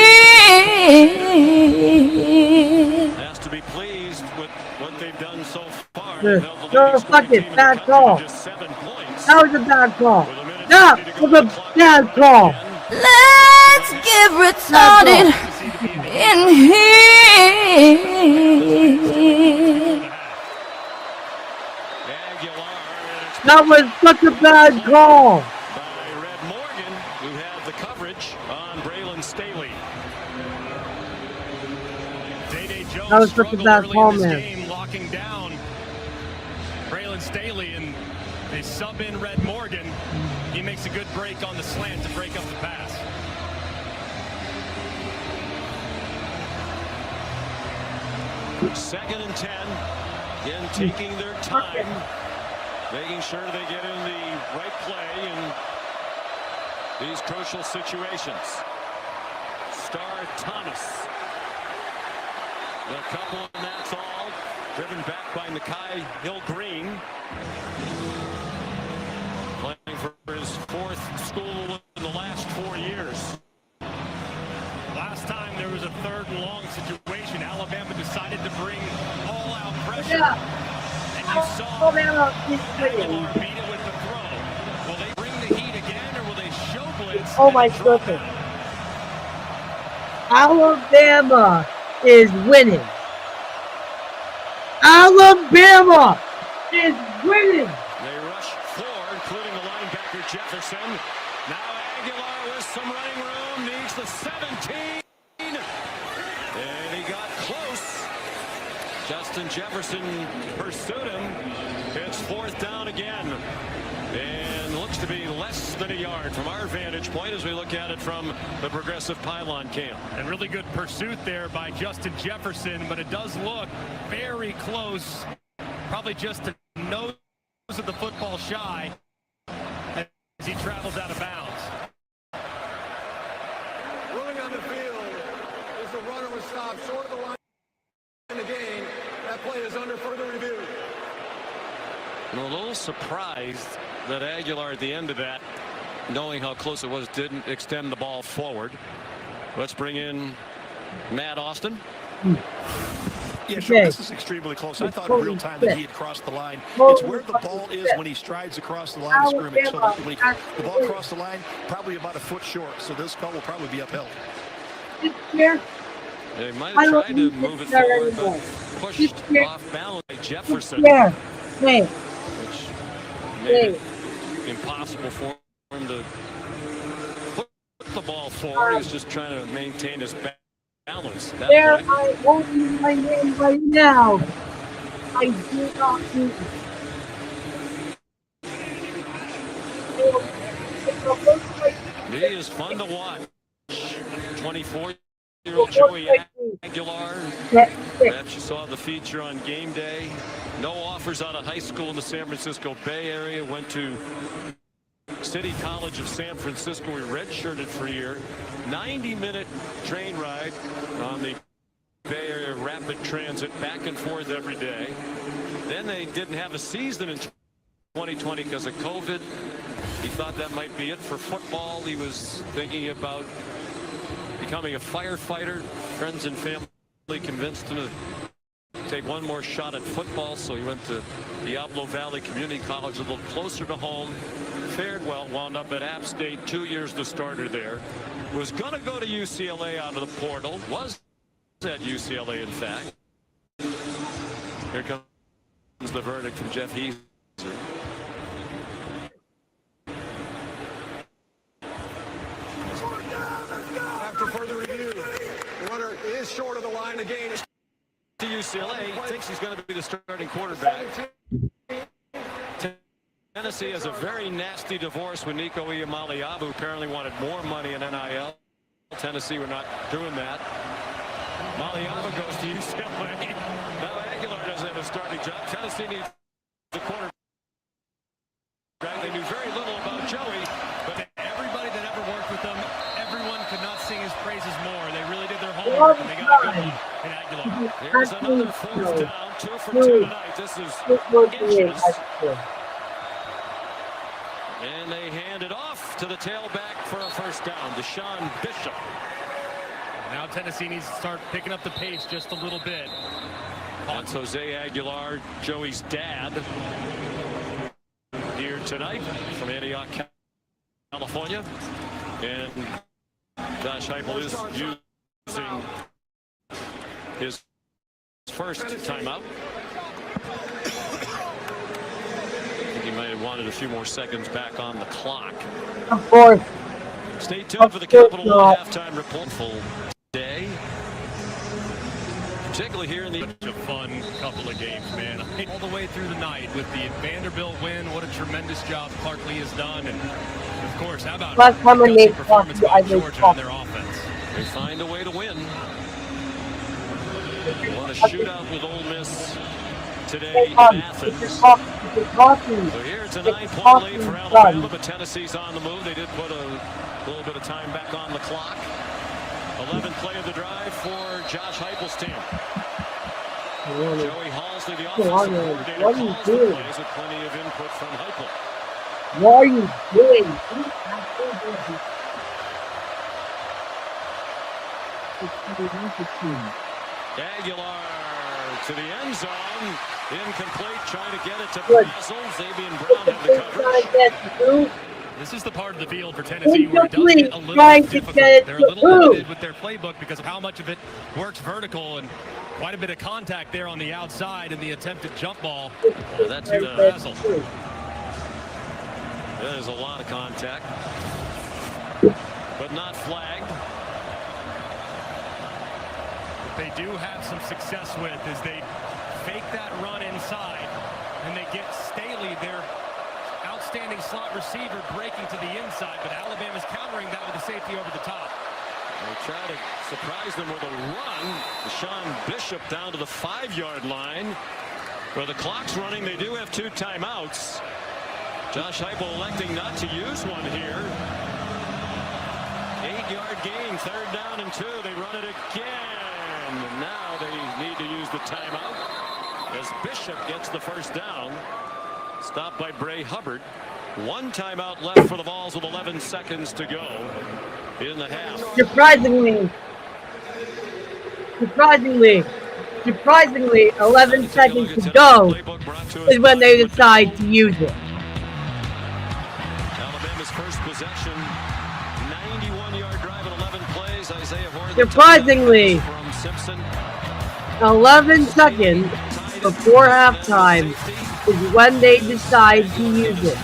Has to be pleased with what they've done so far. No, fuck it. Bad call. That was a bad call. That was a bad call. Let's get retarded in here. That was such a bad call. By Red Morgan, who had the coverage on Braylon Staley. That was such a bad call, man. Game, locking down Braylon Staley, and they sub in Red Morgan. He makes a good break on the slant to break up the pass. Second and 10. Again, taking their time, making sure they get in the right play in these crucial situations. Star Thomas. A couple, and that's all. Driven back by Mekhi Hill-Green. Playing for his 4th school in the last 4 years. Last time there was a 3rd and long situation, Alabama decided to bring all-out pressure. And you saw Aguilar beat it with the throw. Will they bring the heat again, or will they show blitz? Oh my goodness. Alabama is winning. Alabama is winning. They rush 4, including the linebacker Jefferson. Now Aguilar with some running room, needs the 17. And he got close. Justin Jefferson pursued him. It's 4th down again. And looks to be less than a yard from our vantage point as we look at it from the Progressive Pylon camp. And really good pursuit there by Justin Jefferson, but it does look very close. Probably just the nose of the football shy as he travels out of bounds. Running on the field is the runner was stopped short of the line in the game. That play is under further review. I'm a little surprised that Aguilar at the end of that, knowing how close it was, didn't extend the ball forward. Let's bring in Matt Austin. Yeah, sure. This is extremely close. I thought in real time that he had crossed the line. It's where the ball is when he strides across the line of scrimmage. So that when the ball crossed the line, probably about a foot short. So this call will probably be upheld. They might have tried to move it forward, but pushed off balance by Jefferson. Which made it impossible for him to put the ball forward. He's just trying to maintain his balance. There, I hold my hand right now. I do not do He is fun to watch. 24-year-old Joey Aguilar. Perhaps you saw the feature on game day. No offers out of high school in the San Francisco Bay Area. Went to City College of San Francisco. He redshirted for a year. 90-minute train ride on the Bay Area Rapid Transit, back and forth every day. Then they didn't have a season in 2020 because of COVID. He thought that might be it for football. He was thinking about becoming a firefighter. Friends and family convinced him to take one more shot at football, so he went to Diablo Valley Community College, a little closer to home. Fared well, wound up at App State, 2 years the starter there. Was going to go to UCLA out of the portal. Was at UCLA, in fact. Here comes the verdict from Jeff Heath. After further review, the runner is short of the line to gain. To UCLA, thinks he's going to be the starting quarterback. Tennessee has a very nasty divorce with Nico Iamaleava, apparently wanted more money in NIL. Tennessee were not doing that. Maliaba goes to UCLA. Now Aguilar doesn't have a starting job. Tennessee needs the quarterback. They knew very little about Joey, but everybody that ever worked with them, everyone could not sing his praises more. They really did their homework, and they got a good one in Aguilar. Here's another fourth down, 2 for 2 tonight. This is inches. And they hand it off to the tailback for a first down, Deshaun Bishop. Now Tennessee needs to start picking up the pace just a little bit. That's Jose Aguilar, Joey's dad, here tonight from Antioch, California. And Josh Heupel is using his first timeout. I think he might have wanted a few more seconds back on the clock. Of course. Stay tuned for the Capital One halftime report. Full day. Particularly here in the... Such a fun couple of games, man. All the way through the night with the Vanderbilt win. What a tremendous job Clark Lee has done. And, of course, how about last time I made performance by Georgia and their offense? They find a way to win. They want a shootout with Ole Miss today in Athens. So here it's a 9-point lead for Alabama, but Tennessee's on the move. They did put a little bit of time back on the clock. 11th play of the drive for Josh Heupel's team. Joey Halsley, the offensive coordinator, calls the plays with plenty of input from Heupel. What are you doing? Aguilar to the end zone. Incomplete, trying to get it to Brazel. Xavier Brown had the coverage. This is the part of the field for Tennessee where it does get a little difficult. They're a little limited with their playbook because of how much of it works vertical and quite a bit of contact there on the outside in the attempted jump ball. That's Brazel. There's a lot of contact, but not flagged. What they do have some success with is they fake that run inside, and they get Staley, their outstanding slot receiver, breaking to the inside, but Alabama's countering that with a safety over the top. They try to surprise them with a run. Deshaun Bishop down to the 5-yard line. Where the clock's running, they do have 2 timeouts. Josh Heupel electing not to use one here. 8-yard gain, 3rd down and 2. They run it again. And now they need to use the timeout as Bishop gets the first down. Stopped by Bray Hubbard. 1 timeout left for the Vols with 11 seconds to go in the half. Surprisingly, 11 seconds to go is when they decide to use it. Alabama's first possession, 91-yard drive and 11 plays. Isaiah Horton. Surprisingly, From Simpson. 11 seconds before halftime is when they decide to use it.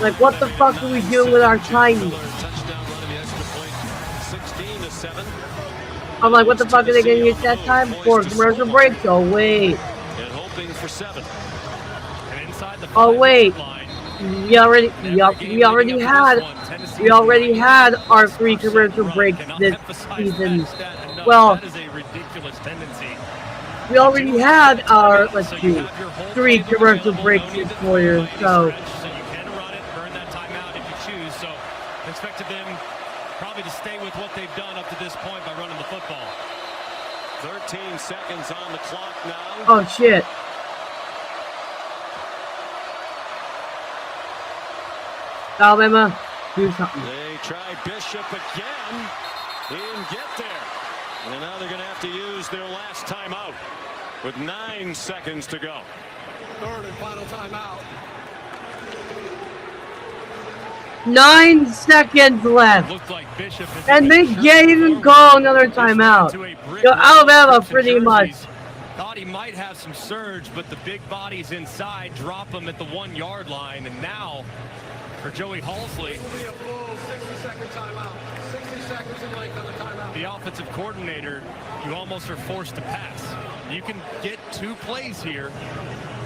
Like, what the fuck are we doing with our timing? Touchdown run in the extra point, 16-7. I'm like, what the fuck are they gonna use that time for? Commercial break? Oh wait. And hoping for 7. And inside the Oh wait. We already had our 3 commercial breaks this season. Well, that is a ridiculous tendency. we already had our 3 commercial breaks this quarter, so. So you can run it, burn that timeout if you choose. So expected them probably to stay with what they've done up to this point by running the football. 13 seconds on the clock now. Oh shit. Alabama, do something. They try Bishop again. He didn't get there. And now they're going to have to use their last timeout with 9 seconds to go. Third and final timeout. 9 seconds left. Looked like Bishop And they can't even call another timeout. So Alabama pretty much. Thought he might have some surge, but the big bodies inside drop him at the 1-yard line. And now for Joey Halsley, Will be a full 60-second timeout. 60 seconds in length on the timeout. the offensive coordinator, you almost are forced to pass. You can get 2 plays here,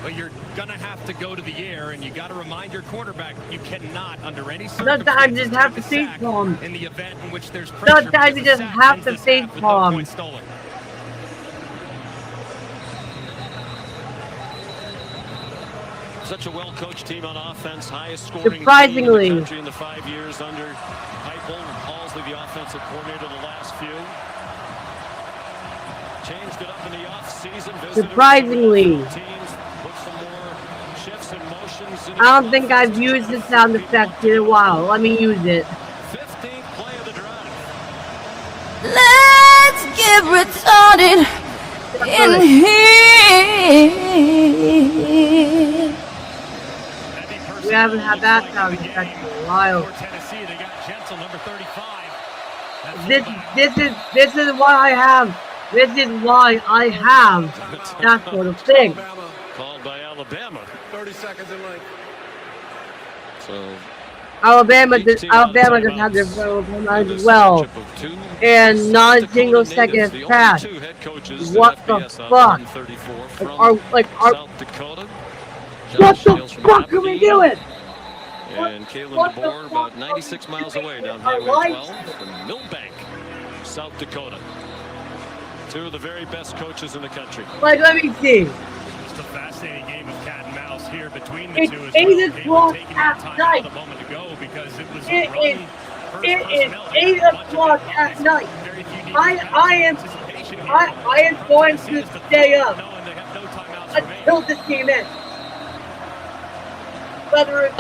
but you're gonna have to go to the air, and you got to remind your quarterback you cannot, under any circumstances, Sometimes you just have to take a face palm. sack in the event in which there's pressure. Sometimes you just have to face palm. Stolen. Such a well-coached team on offense, highest scoring Surprisingly. team in the country in the 5 years under Heupel. Halsley, the offensive coordinator, the last few. Changed it up in the offseason. Surprisingly. Teams, put some more shifts and motions in. I don't think I've used the sound effect in a while. Let me use it. 15th play of the drive. Let's get retarded in here. We haven't had that sound effect in a while. Tennessee, they got Gentle, number 35. This is why I have. This is why I have that sort of thing. Called by Alabama. 30 seconds in length. So Alabama just had their phone lines as well. And non-single second pass. What the fuck? What the fuck are we doing? And Kalen DeBoer about 96 miles away down Highway 12 from Millbank, South Dakota. 2 of the very best coaches in the country. Like, let me see. Just a fascinating game of cat and mouse here between the It's two. 8 o'clock at night. A moment ago because it was It is 8 o'clock at night. I am going to stay up until this game ends. Whether it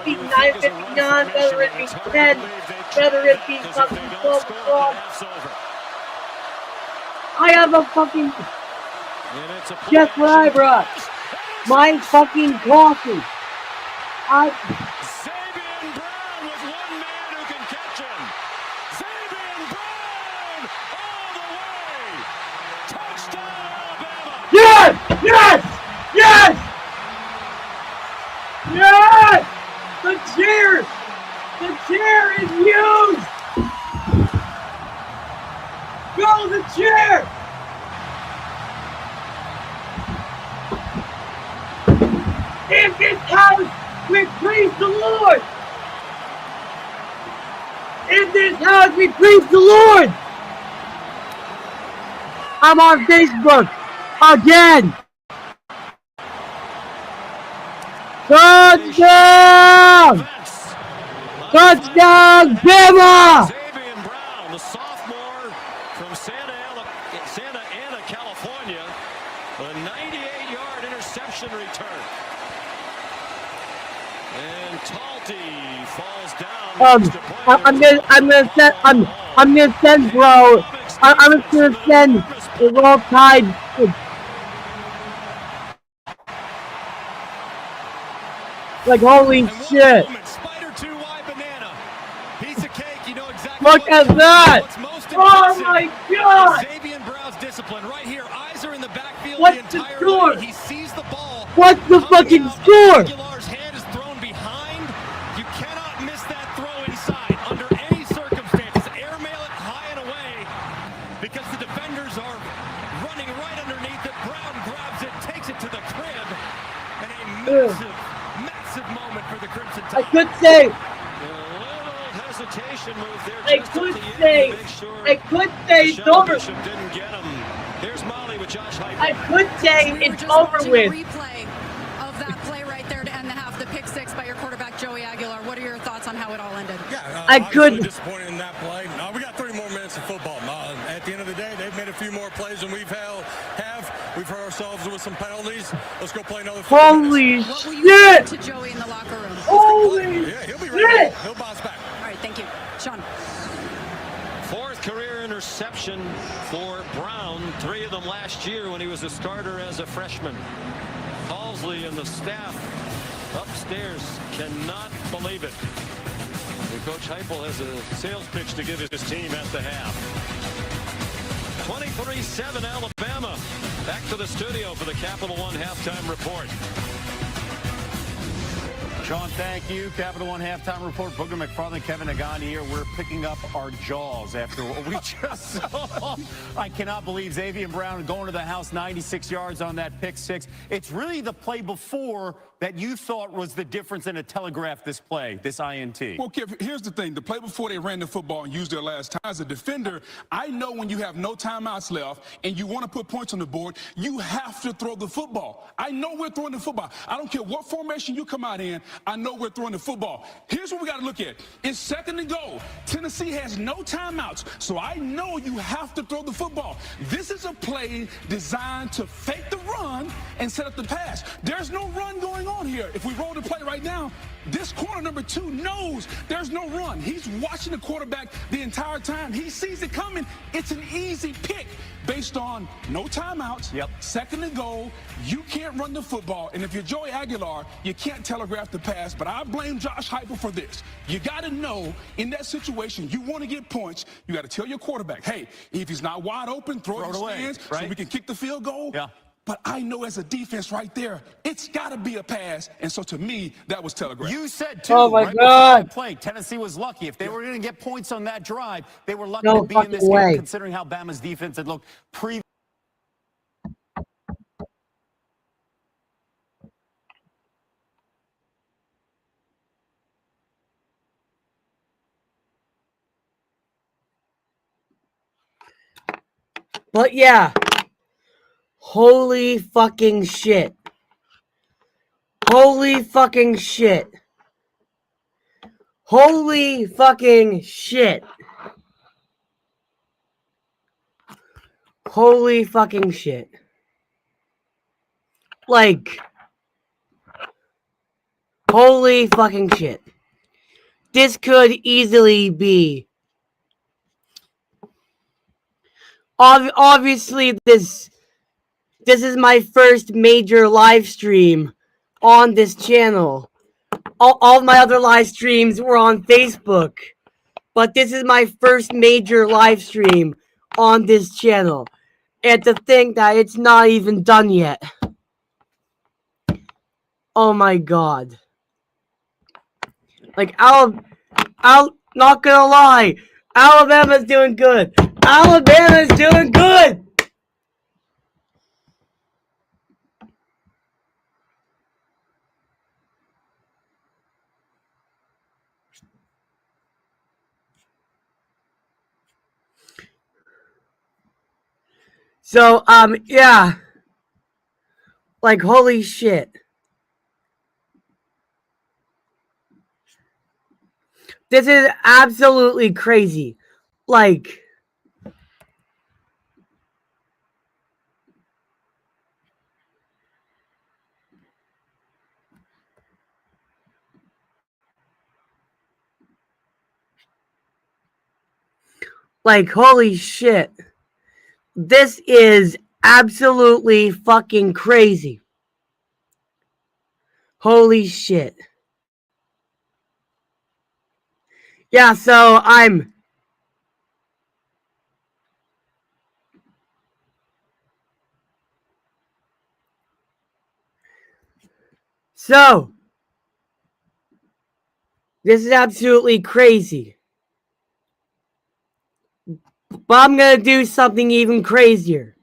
be 9:59, whether it be 10, whether it be fucking 12 o'clock. I have a fucking. Guess what I brought? My fucking coffee. Sabian Brown with one man who can catch him. Sabian Brown all the way. Touchdown, Alabama. Yes! Yes! Yes! Yes! The chair! The chair is used! Go the chair! In this house, we praise the Lord! In this house, we praise the Lord! I'm on Facebook again! Touchdown! Touchdown, Bama! Sabian Brown, the sophomore from Santa Ana, California, a 98-yard interception return. And Talty falls down. I'm gonna send bro. I'm just gonna send the Roll Tide. Like holy shit! Look at that! Oh my god! Sabian Brown's discipline right here. Eyes are in the backfield. What's the score? He sees the ball. What's the fucking score? Aguilar's hand is thrown behind. You cannot miss that throw inside under any circumstances. Airmail it high and away. could say. Hesitation move there. I could say. I could say it's over. Bishop didn't get him. There's Molly with Josh Heupel. I could say it's over with. Replay of that play right there to end the half, the pick six by your quarterback Joey Aguilar. What are your thoughts on how it all ended? Yeah, I could. Disappointed in that play. We got 30 more minutes of football. At the end of the day, they've made a few more plays than we've We've hurt ourselves with some penalties. Let's go play another. Holy shit! What will you say to Joey in the locker room? Holy yeah, he'll be ready. He'll bounce back. All right, thank you, Sean. Fourth career interception for Brown. 3 of them last year when he was a starter as a freshman. Halsley and the staff upstairs cannot believe it. And Coach Heupel has a sales pitch to give his team at the half. 23-7 Alabama. Back to the studio for the Capital One halftime report. Sean, thank you. Capital One halftime report. Booger McFarland, Kevin Nagani here. We're picking up our jaws after what we just saw. I cannot believe Xavier Brown going to the house 96 yards on that pick six. It's really the play before that you thought was the difference in a telegraph this play, this INT. Well, Kev, here's the thing. The play before they ran the football and used their last time. As a defender, I know when you have no timeouts left and you want to put points on the board, you have to throw the football. I know we're throwing the football. I don't care what formation you come out in. I know we're throwing the football. Here's what we got to look at. It's second and goal. Tennessee has no timeouts, so I know you have to throw the football. This is a play designed to fake the run and set up the pass. There's no run going on here. If we roll the play right now, this corner number 2 knows there's no run. He's watching the quarterback the entire time. He sees it coming. It's an easy pick based on no timeouts, second and goal. You can't run the football. And if you're Joey Aguilar, you can't telegraph the pass. But I blame Josh Heupel for this. You got to know in that situation, you want to get points. You got to tell your quarterback, hey, if he's not wide open, throw it in his hands so we can kick the field goal. Yeah. But I know as a defense right there, it's got to be a pass. And so to me, that was telegraphed. You said, too, oh my right God. That play, Tennessee was lucky. If they were going to get points on that drive, they were lucky to be in this game, considering how Bama's defense had looked pre. But yeah. Holy fucking shit. Holy fucking shit. Holy fucking shit. Holy fucking shit. Like, holy fucking shit. This could easily be. Obviously, this is my first major live stream on this channel. All my other live streams were on Facebook. But this is my first major live stream on this channel. And to think that it's not even done yet. Oh my God. Like, not gonna lie. Alabama's doing good. Alabama's doing good. So, yeah. Like, holy shit. This is absolutely crazy. Like, holy shit. This is absolutely fucking crazy. Holy shit. Yeah, so this is absolutely crazy. But I'm gonna do something even crazier.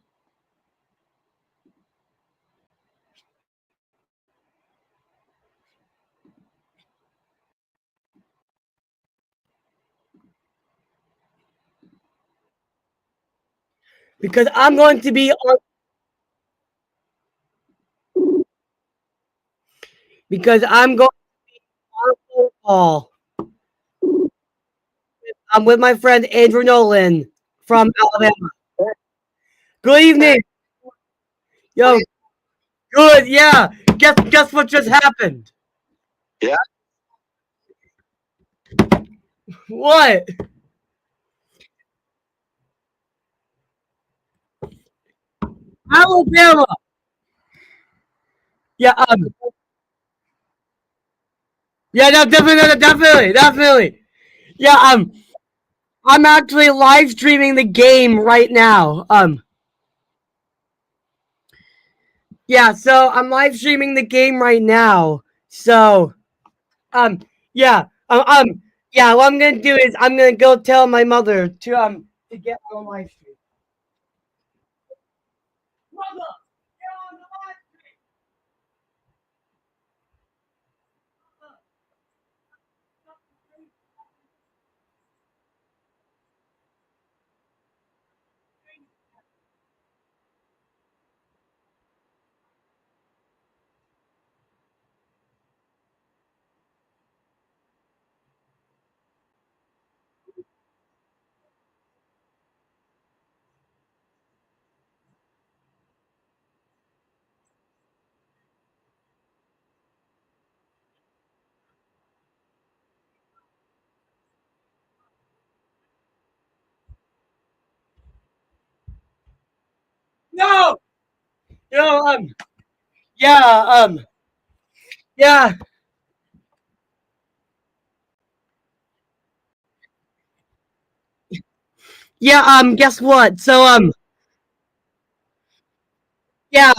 Because I'm going to be on. Because I'm going to be on a phone call. I'm with my friend Andrew Nolan from Alabama. Good evening. Yo. Good, yeah. Guess what just happened? Yeah. What? Alabama. Yeah, yeah, no, definitely. Yeah, I'm actually live streaming the game right now. Yeah, so I'm live streaming the game right now. So, yeah, yeah. What I'm gonna do is I'm gonna go tell my mother to get on live stream. Mother, get on the live stream. No, no, yeah, yeah, yeah. Guess what? So, yeah,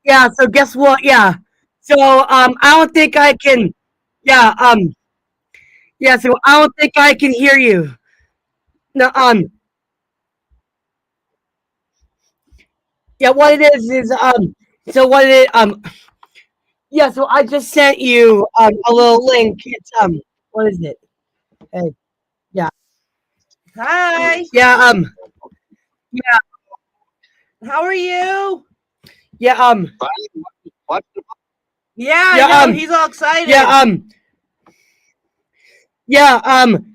yeah. So guess what? Yeah. So, I don't think I can. Yeah, yeah. So I don't think I can hear you. No, yeah. What it is, so what it, yeah. So I just sent you, a little link. It's, what is it? Hey, yeah, Hi. yeah, yeah, How are you? yeah, What? Yeah, yeah, I know. He's all excited. yeah, yeah,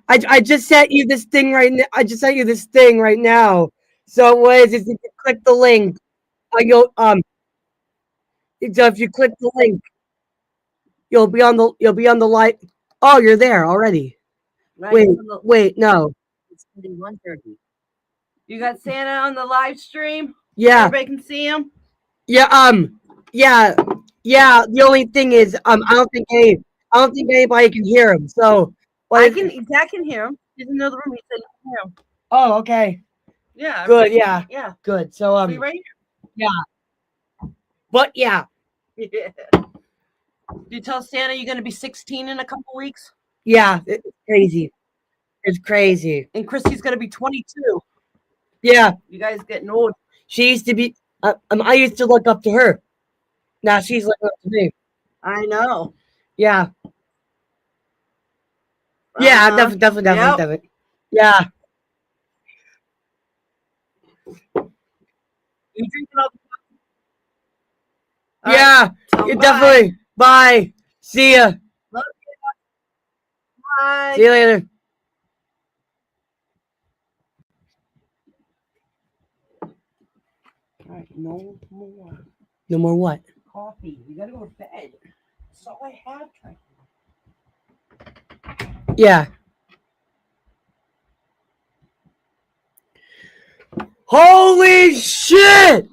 I just sent you this thing right now. I just sent you this thing right now. So what is it? You can click the link. So if you click the link, you'll be on the light. Oh, you're there already. Right, Wait, on the- wait, no. It's gonna be 1:30. You got Santa on the live stream? Yeah, Everybody can see him? yeah, yeah, yeah. The only thing is, I don't think anybody can hear him. So, Zach can hear him. He's in the other room. He said he can hear him. Oh, okay. Yeah. Good. Yeah. Yeah. Good. So, See right yeah. But yeah, here. Yeah. You tell Santa you're gonna be 16 in a couple weeks? yeah. It's crazy. It's crazy. And Christy's gonna be 22. Yeah. You guys getting old. She used to be. I used to look up to her. Now she's looking up to me. I know. Yeah. Yeah. Uh-huh. Definitely. Yeah. You drinking all the Yeah. Tell Yeah, him definitely. Bye. See ya. Love you. Bye. See you later. All right, no more No more what? coffee. You gotta go to bed. That's all I have. Yeah. Holy shit!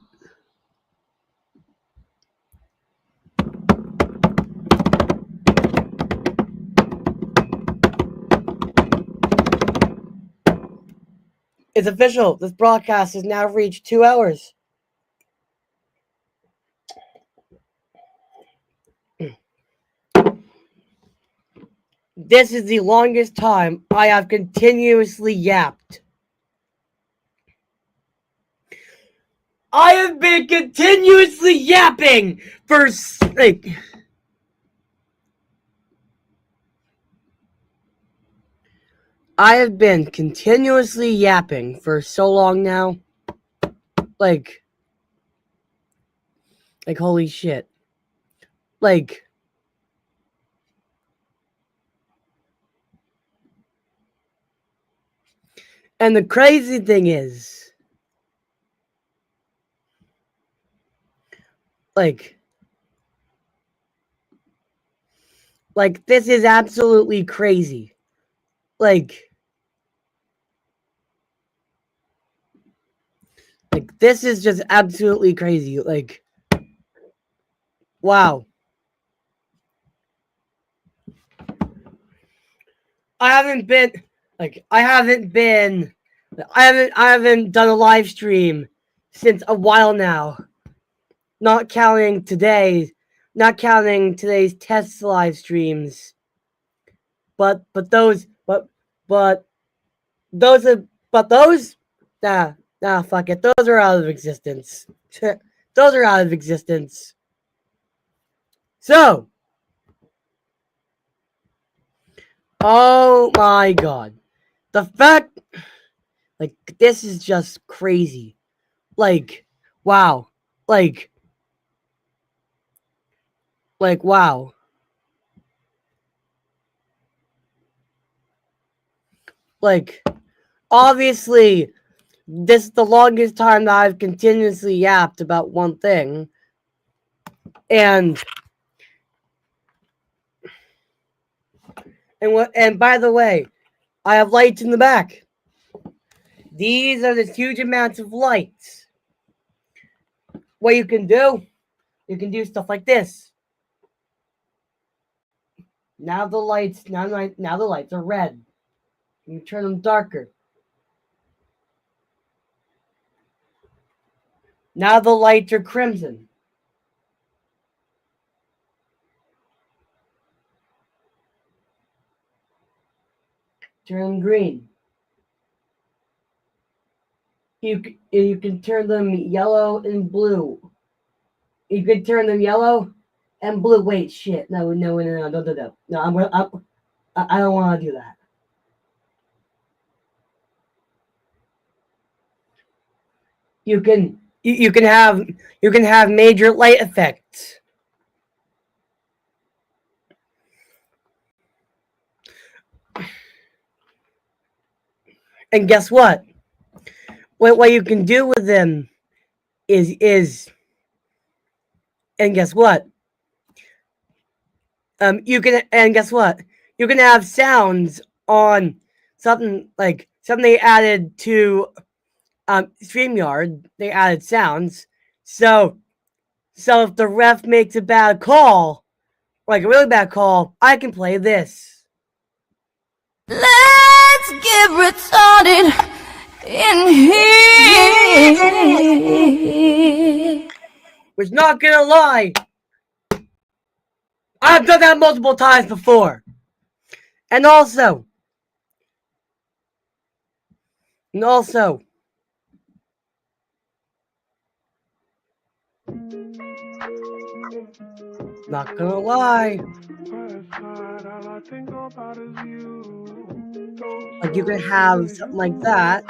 It's official. This broadcast has now reached 2 hours. This is the longest time I have continuously yapped. I have been continuously yapping for like. I have been continuously yapping for so long now. Like holy shit. Like, and the crazy thing is, like this is absolutely crazy. Like this is just absolutely crazy. Like, wow. I haven't done a live stream since a while now. Not counting today's test live streams. But those fuck it. Those are out of existence. Those are out of existence. So, oh my god. The fact, like, this is just crazy. Like, wow. Like, wow. Like, obviously, this is the longest time that I've continuously yapped about one thing. And by the way, I have lights in the back. These are the huge amounts of lights. What you can do stuff like this. Now the lights are red. You turn them darker. Now the lights are crimson. Turn them green. You can turn them yellow and blue. You can turn them yellow and blue. Wait, shit. No, don't do that. No, I don't want to do that. You can have major light effects. And guess what? What you can do with them is and guess what? You can have sounds on something they added to StreamYard. They added sounds. So if the ref makes a bad call, like a really bad call, I can play this. Let's get retarded in here. Which, not gonna lie, I've done that multiple times before. And also, not gonna lie, like, you can have something like that.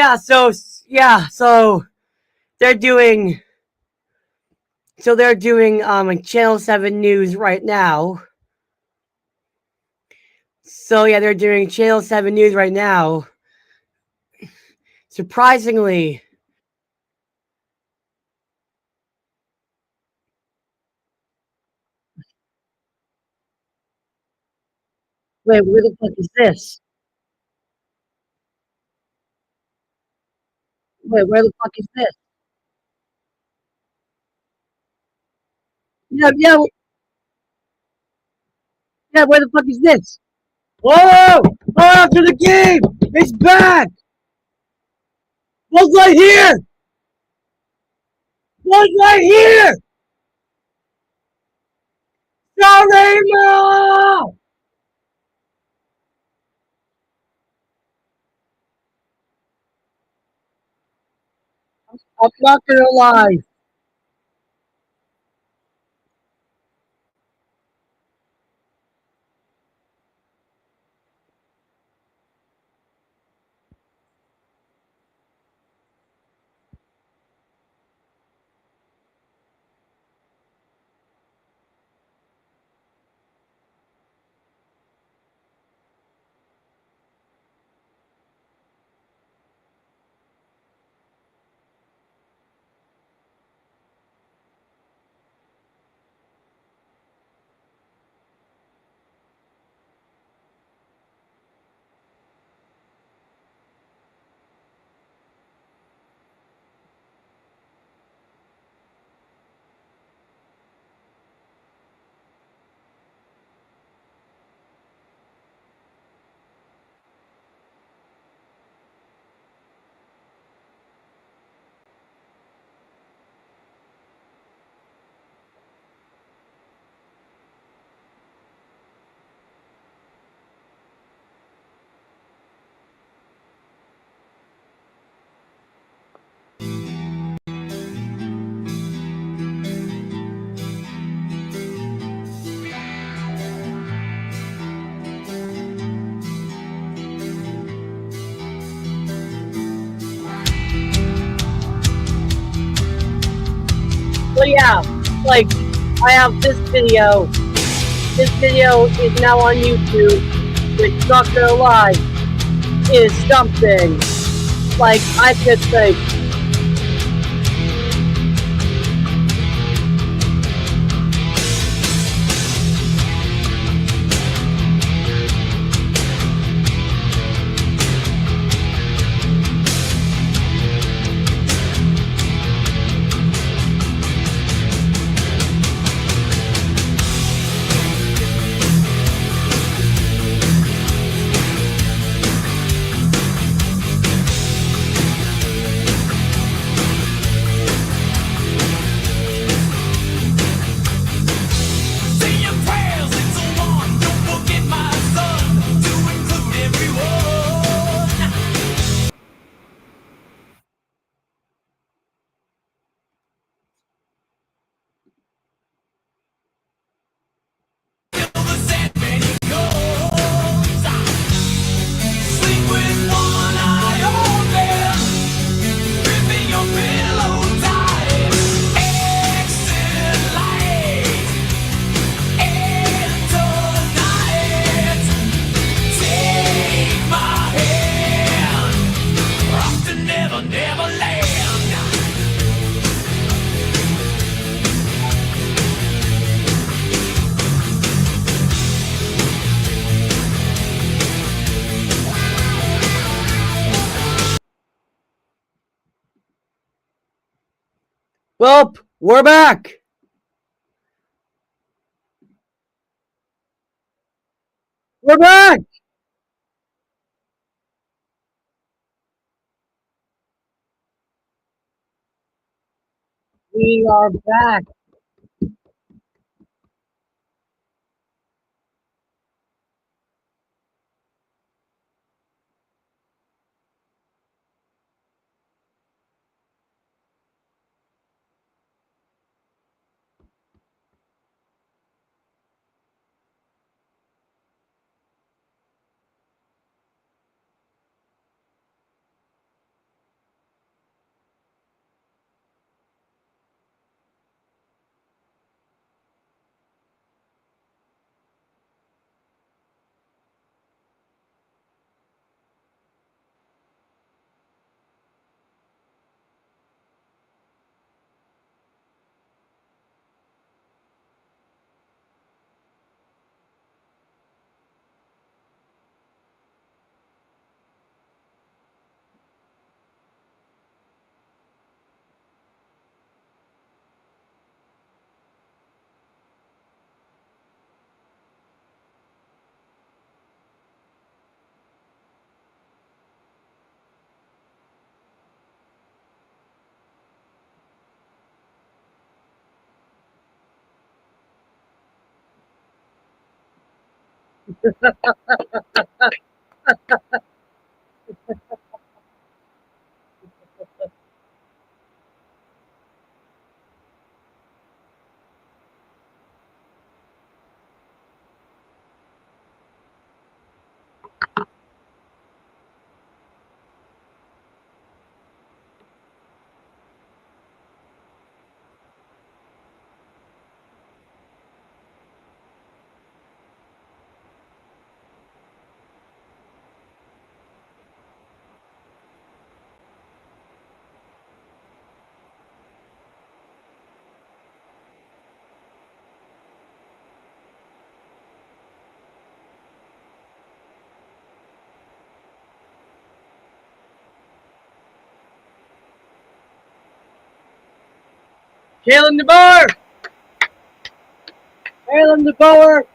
So they're doing Channel 7 News right now. So yeah, they're doing Channel 7 News right now. Surprisingly. Wait, where the fuck is this? Wait, where the fuck is this? Yeah, where the fuck is this? Whoa! Oh, after the game! It's back! What's right here? What's right here? Sarema! I'm not gonna lie. So yeah, like, I have this video. This video is now on YouTube, which, not gonna lie, is something. Like, I could think. Well, we're back. We're back. We are back. Jalen DeBoer! Jalen DeBoer!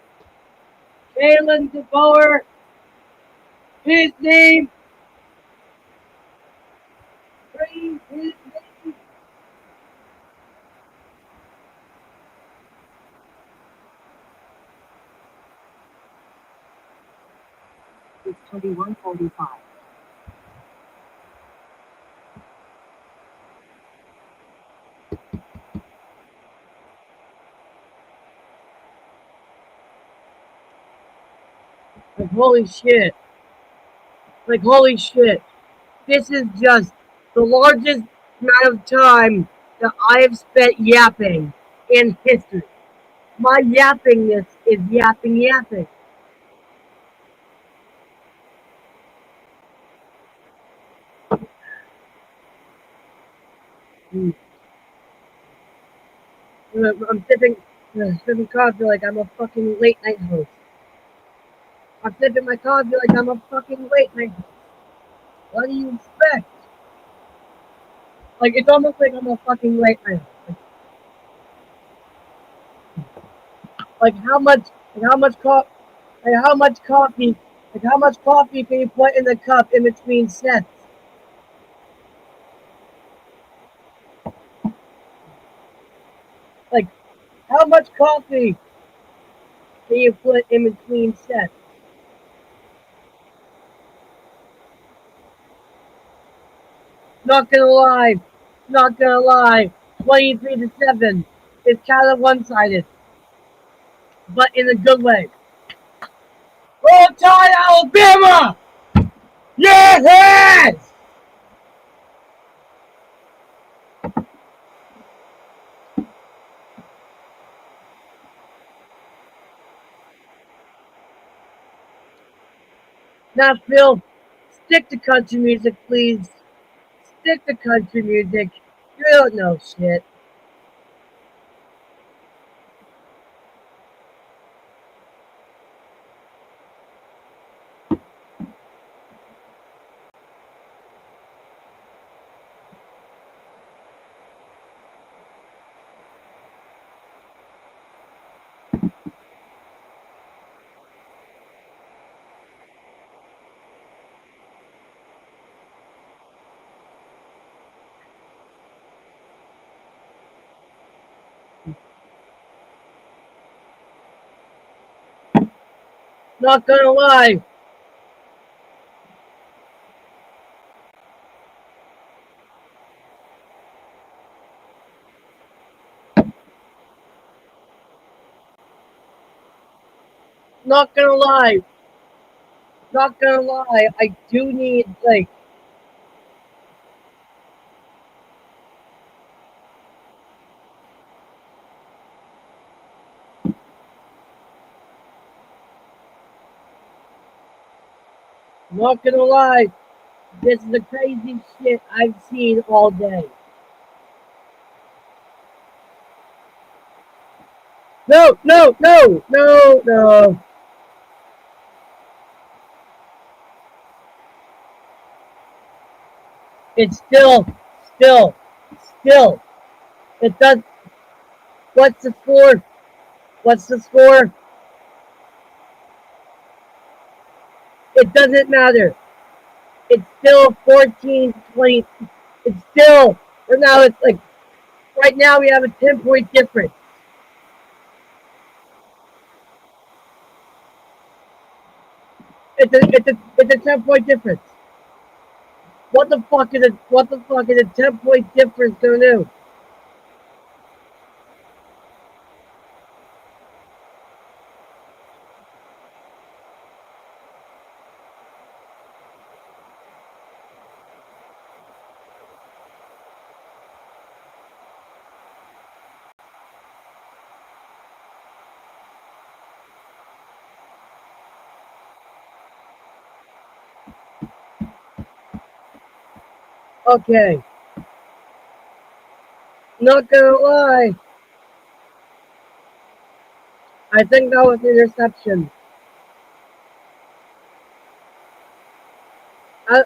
Jalen DeBoer! His name! Praise his name! It's 21:45. Like, holy shit. Like, holy shit. This is just the largest amount of time that I have spent yapping in history. My yappingness is yapping. I'm sipping coffee like I'm a fucking late night host. I'm sipping my coffee like I'm a fucking late night host. What do you expect? Like, it's almost like I'm a fucking late night host. Like how much coffee, how much coffee can you put in the cup in between sets? Like, how much coffee can you put in between sets? Not gonna lie, 23-7 is kind of one-sided, but in a good way. Roll Tide, Alabama! Yes! Now, Phil, stick to country music, please. Stick to country music. You don't know shit. Not gonna lie. Not gonna lie. I do need, like, not gonna lie. This is the crazy shit I've seen all day. No. It's still. It does. What's the score? It doesn't matter. It's still 14-20. It's still. Right now we have a 10-point difference. It's a 10-point difference. What the fuck is a 10-point difference gonna do? Okay. Not gonna lie. I think that was an interception. I,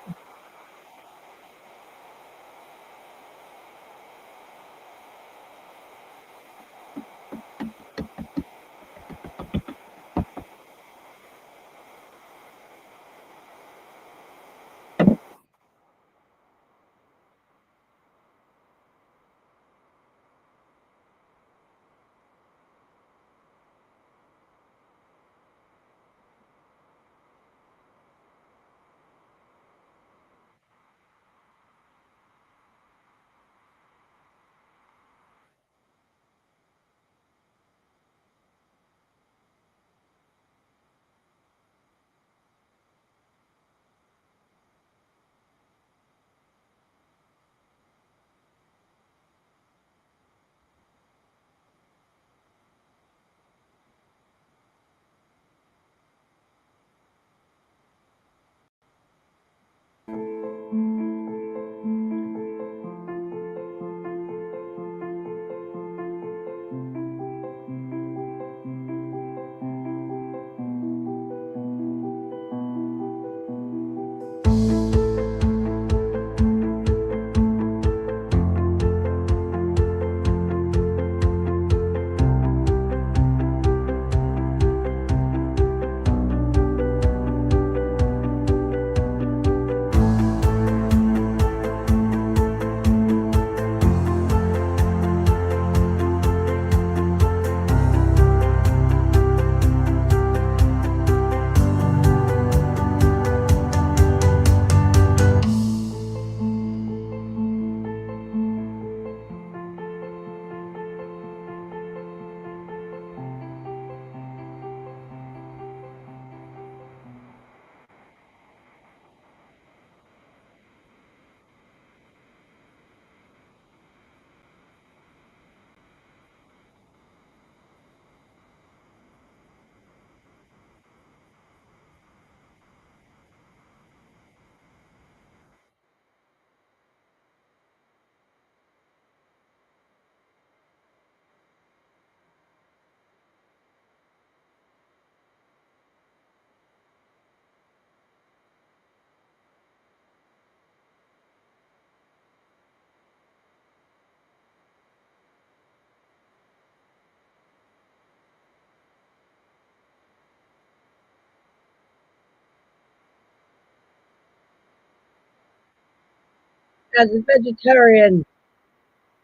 as a vegetarian,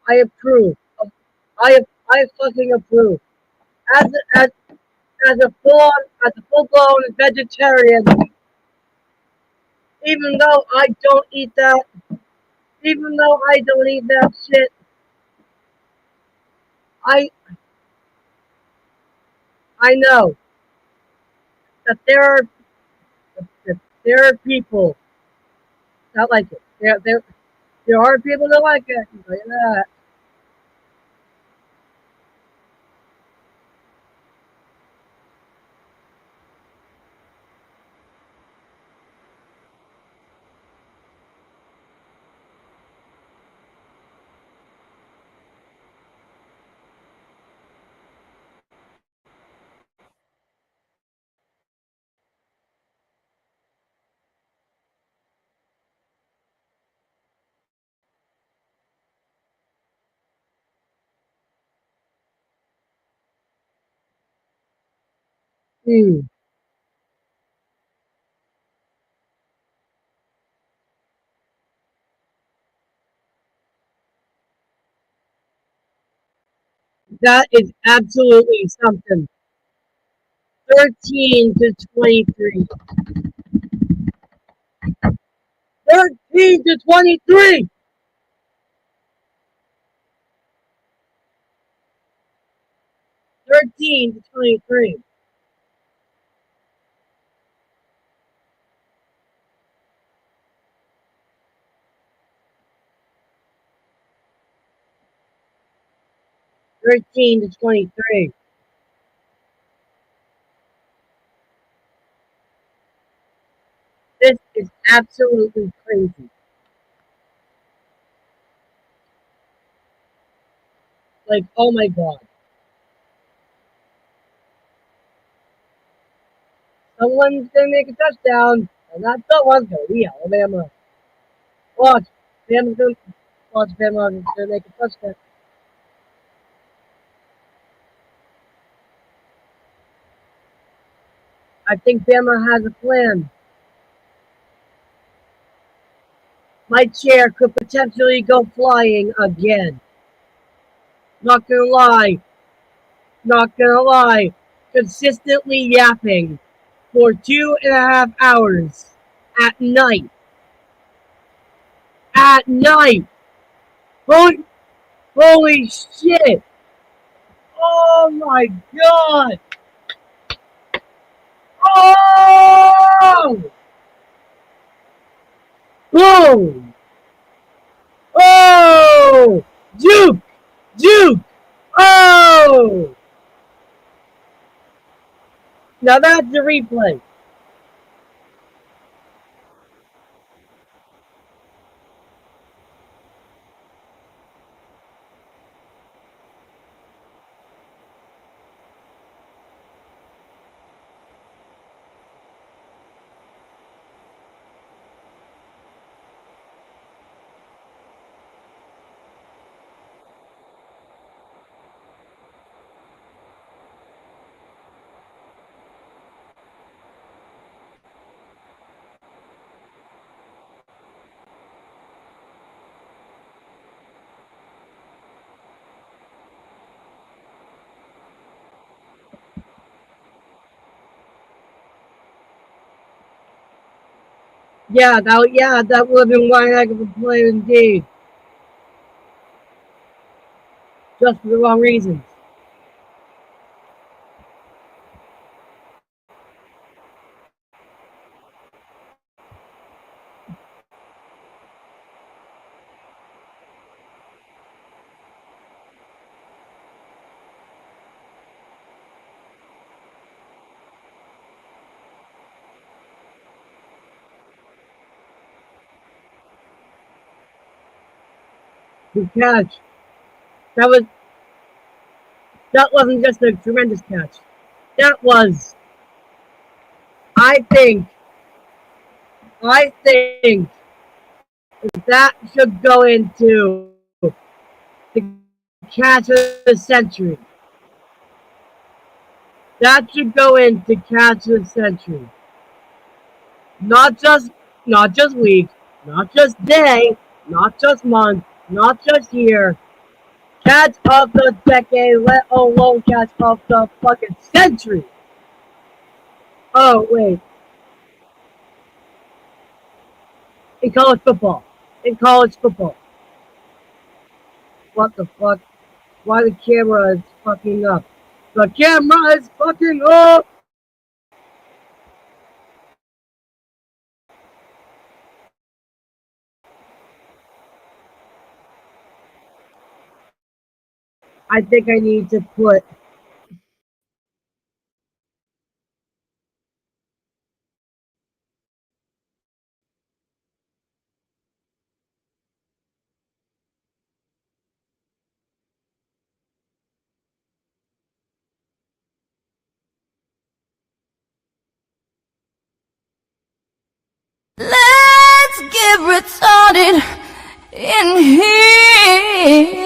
I approve. I fucking approve. As as as a full blown vegetarian, even though I don't eat that, even though I don't eat that shit, I I know that there are people that like it. There are people that like it. I can tell you that. Hmm. That is absolutely something. 13 to 23. to 23. 13 to 23. Thirteen to 23. This is absolutely crazy. Like, oh my god. Someone's gonna make a touchdown, and that someone's gonna be Alabama. Watch. Bama's gonna make a touchdown. I think Bama has a plan. My chair could potentially go flying again. Not gonna lie. Not gonna lie. Consistently yapping for 2.5 hours at night. At night. Holy shit. Oh my god. Oh! Boom! Oh! Juke! Juke! Oh! Now that's the replay. Yeah, that would have been one heck of a play indeed. Just for the wrong reasons. Good catch. That wasn't just a tremendous catch. That was, I think that should go into the catch of the century. That should go into catch of the century. Not just week, not just day, not just month, not just year. Catch of the decade, let alone catch of the fucking century. Oh wait. In college football. In college football. What the fuck? Why the camera is fucking up? The camera is fucking up! I think I need to put Let's get retarded in here.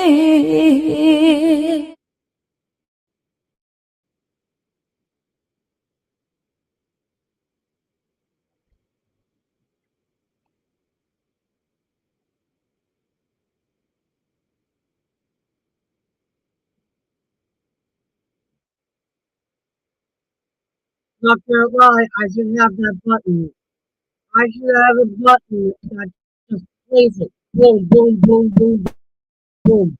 not gonna lie, I should have that button. I should have a button that just Place it. Boom, boom, boom, boom, boom.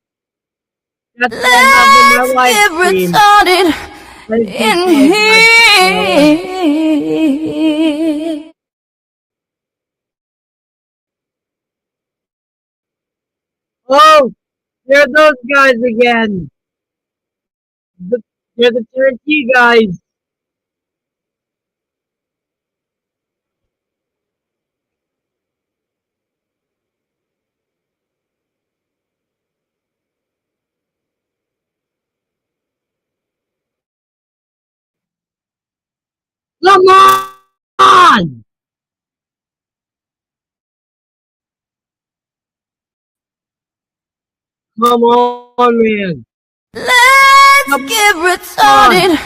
That's what I have in my live stream. Let's get retarded. Oh, there are those guys again. They're the turnkey guys. Come on! Come on, man. Let's get retarded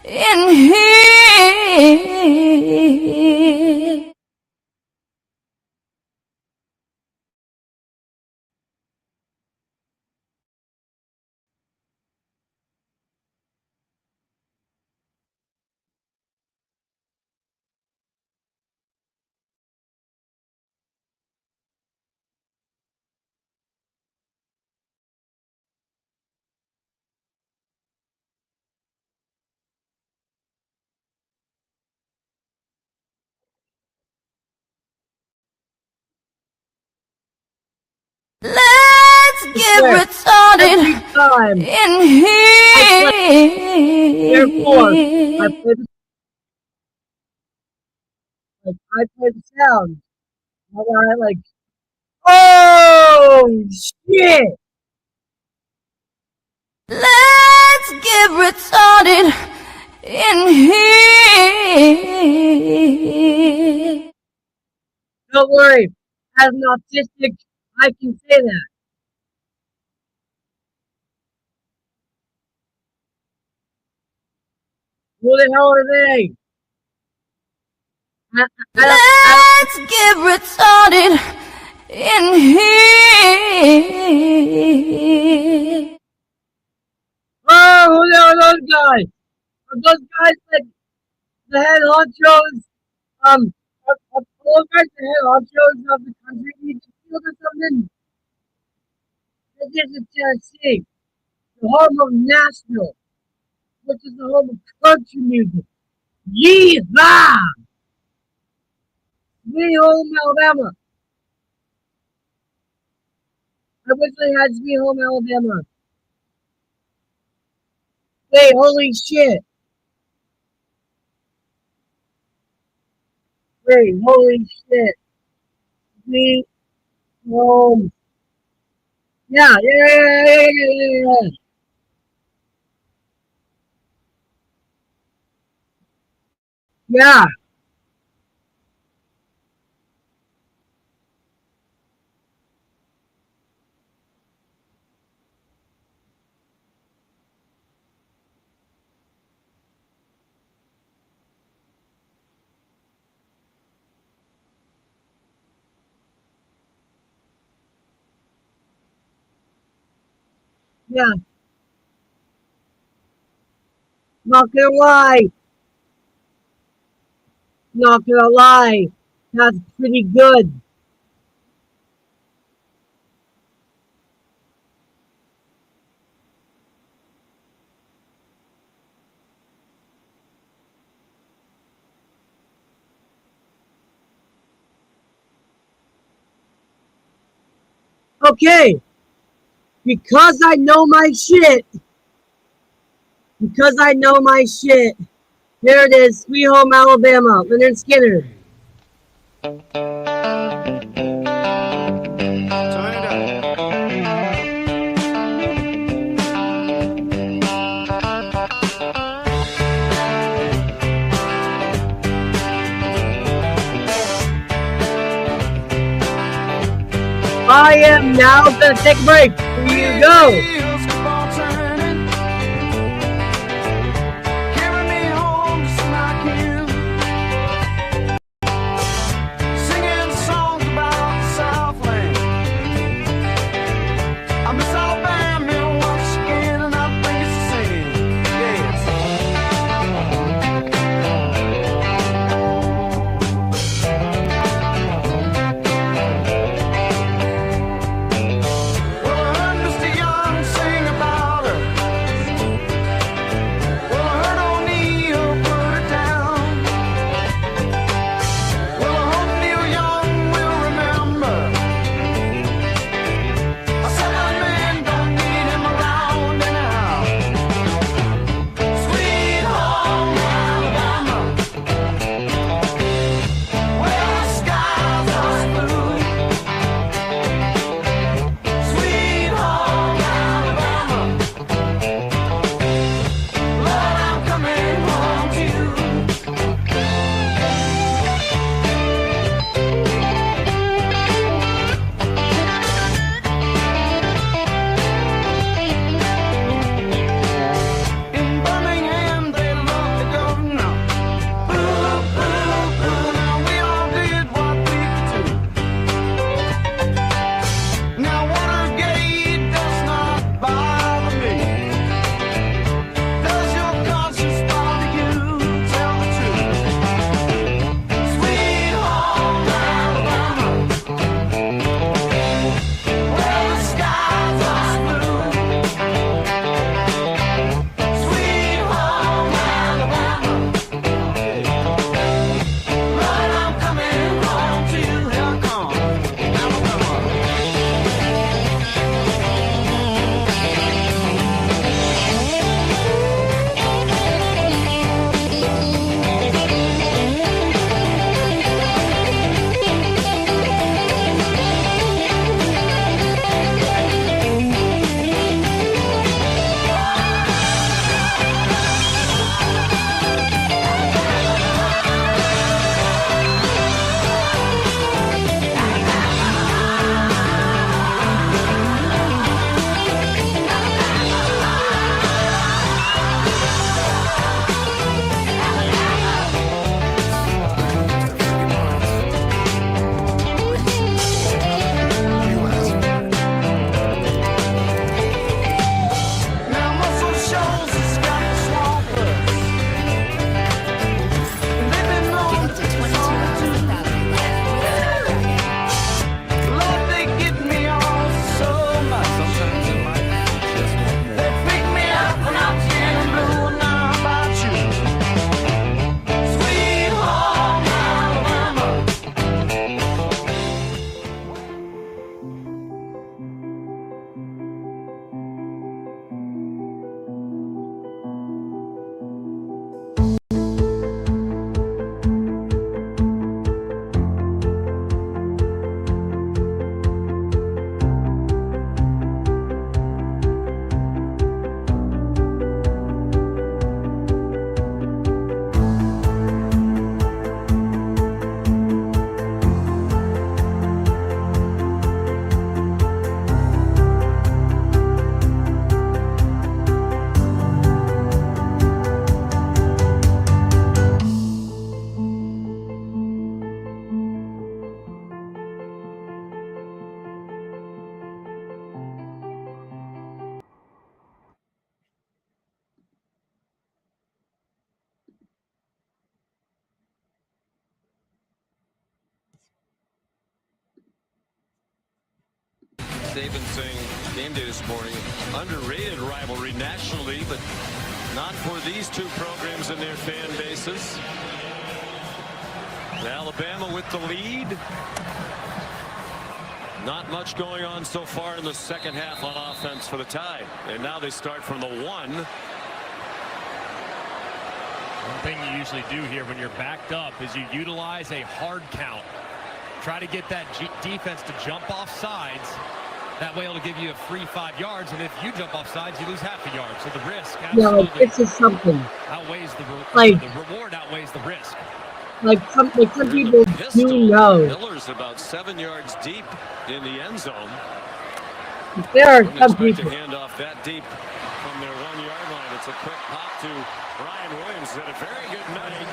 in here. Let's get retarded in here. Therefore, I play the sound. How about I like, oh shit! Let's get retarded in here. Don't worry, as an autistic, I can say that. Who the hell are they? Let's get retarded in here. Oh, who the hell are those guys? Are those guys like the head honchos? Are those guys the head honchos of the country music field or something? This is Tennessee, the home of Nashville, which is the home of country music. Yeehaw! Sweet home Alabama. I wish they had Sweet Home Alabama. Wait, holy shit. Wait, holy shit. Sweet Home. Yeah. Yeah. Yeah. Not gonna lie. Not gonna lie. That's pretty good. Okay. Because I know my shit. Because I know my shit. There it is. Sweet Home Alabama. Leonard Skinner. I am now gonna take a break. Here you go. Saban saying game day this morning, underrated rivalry nationally, but not for these two programs and their fan bases. Alabama with the lead. Not much going on so far in the second half on offense for the Tide. And now they start from the 1. One thing you usually do here when you're backed up is you utilize a hard count. Try to get that defense to jump off sides. That way it'll give you a free 5 yards, and if you jump off sides, you lose half a yard. So the risk absolutely it's just something. Outweighs the reward outweighs the risk. Like some people do know. Miller's about 7 yards deep in the end zone. There are Wouldn't some expect people. to hand off that deep from their 1 yard line. It's a quick pop to Ryan Williams. Had a very good night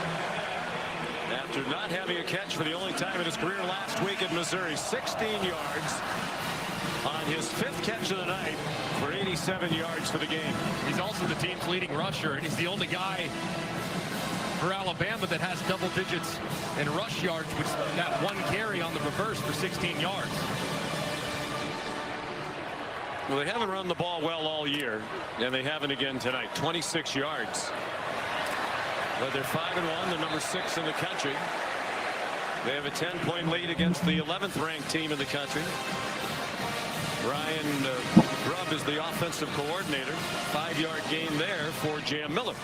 after not having a catch for the only time in his career last week at Missouri. 16 yards on his 5th catch of the night for 87 yards for the game. He's also the team's leading rusher, and he's the only guy for Alabama that has double digits in rush yards, which that 1 carry on the reverse for 16 yards. Well, they haven't run the ball well all year, and they haven't again tonight. 26 yards. But they're 5-1, the number 6 in the country. They have a 10-point lead against the 11th ranked team in the country. Ryan Grubb is the offensive coordinator. 5-yard gain there for Jam Miller.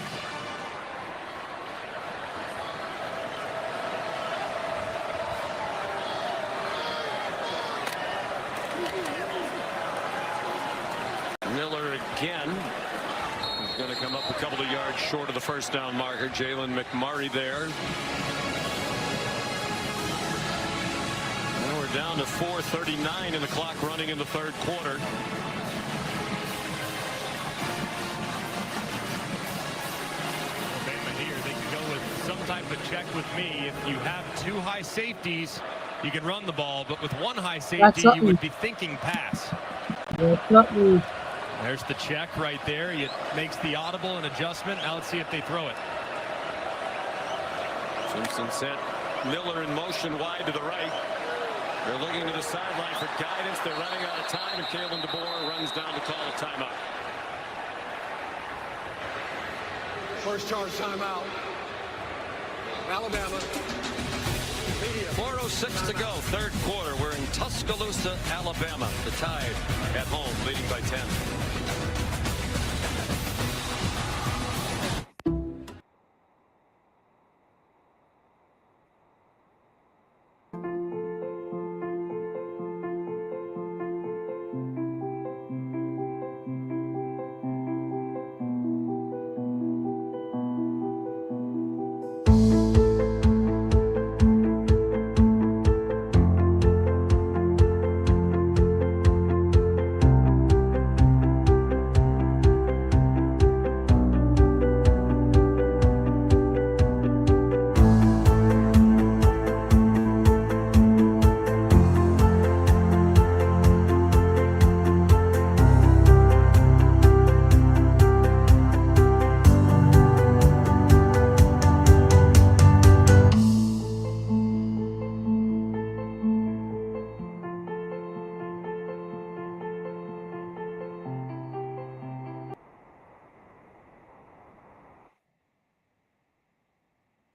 Miller again. He's going to come up a couple of yards short of the first down marker. Jalen McMurray there. Now we're down to 4:39 in the clock running in the 3rd quarter. Alabama here, they can go with some type of check with me. If you have 2 high safeties, you can run the ball, but with 1 high safety, you would be thinking pass. There's the check right there. It makes the audible an adjustment. Now let's see if they throw it. Simpson sent Miller in motion wide to the right. They're looking to the sideline for guidance. They're running out of time, and Kalen DeBoer runs down to call a timeout. First charge timeout. Alabama. 4:06 to go, 3rd quarter. We're in Tuscaloosa, Alabama. The Tide at home, leading by 10.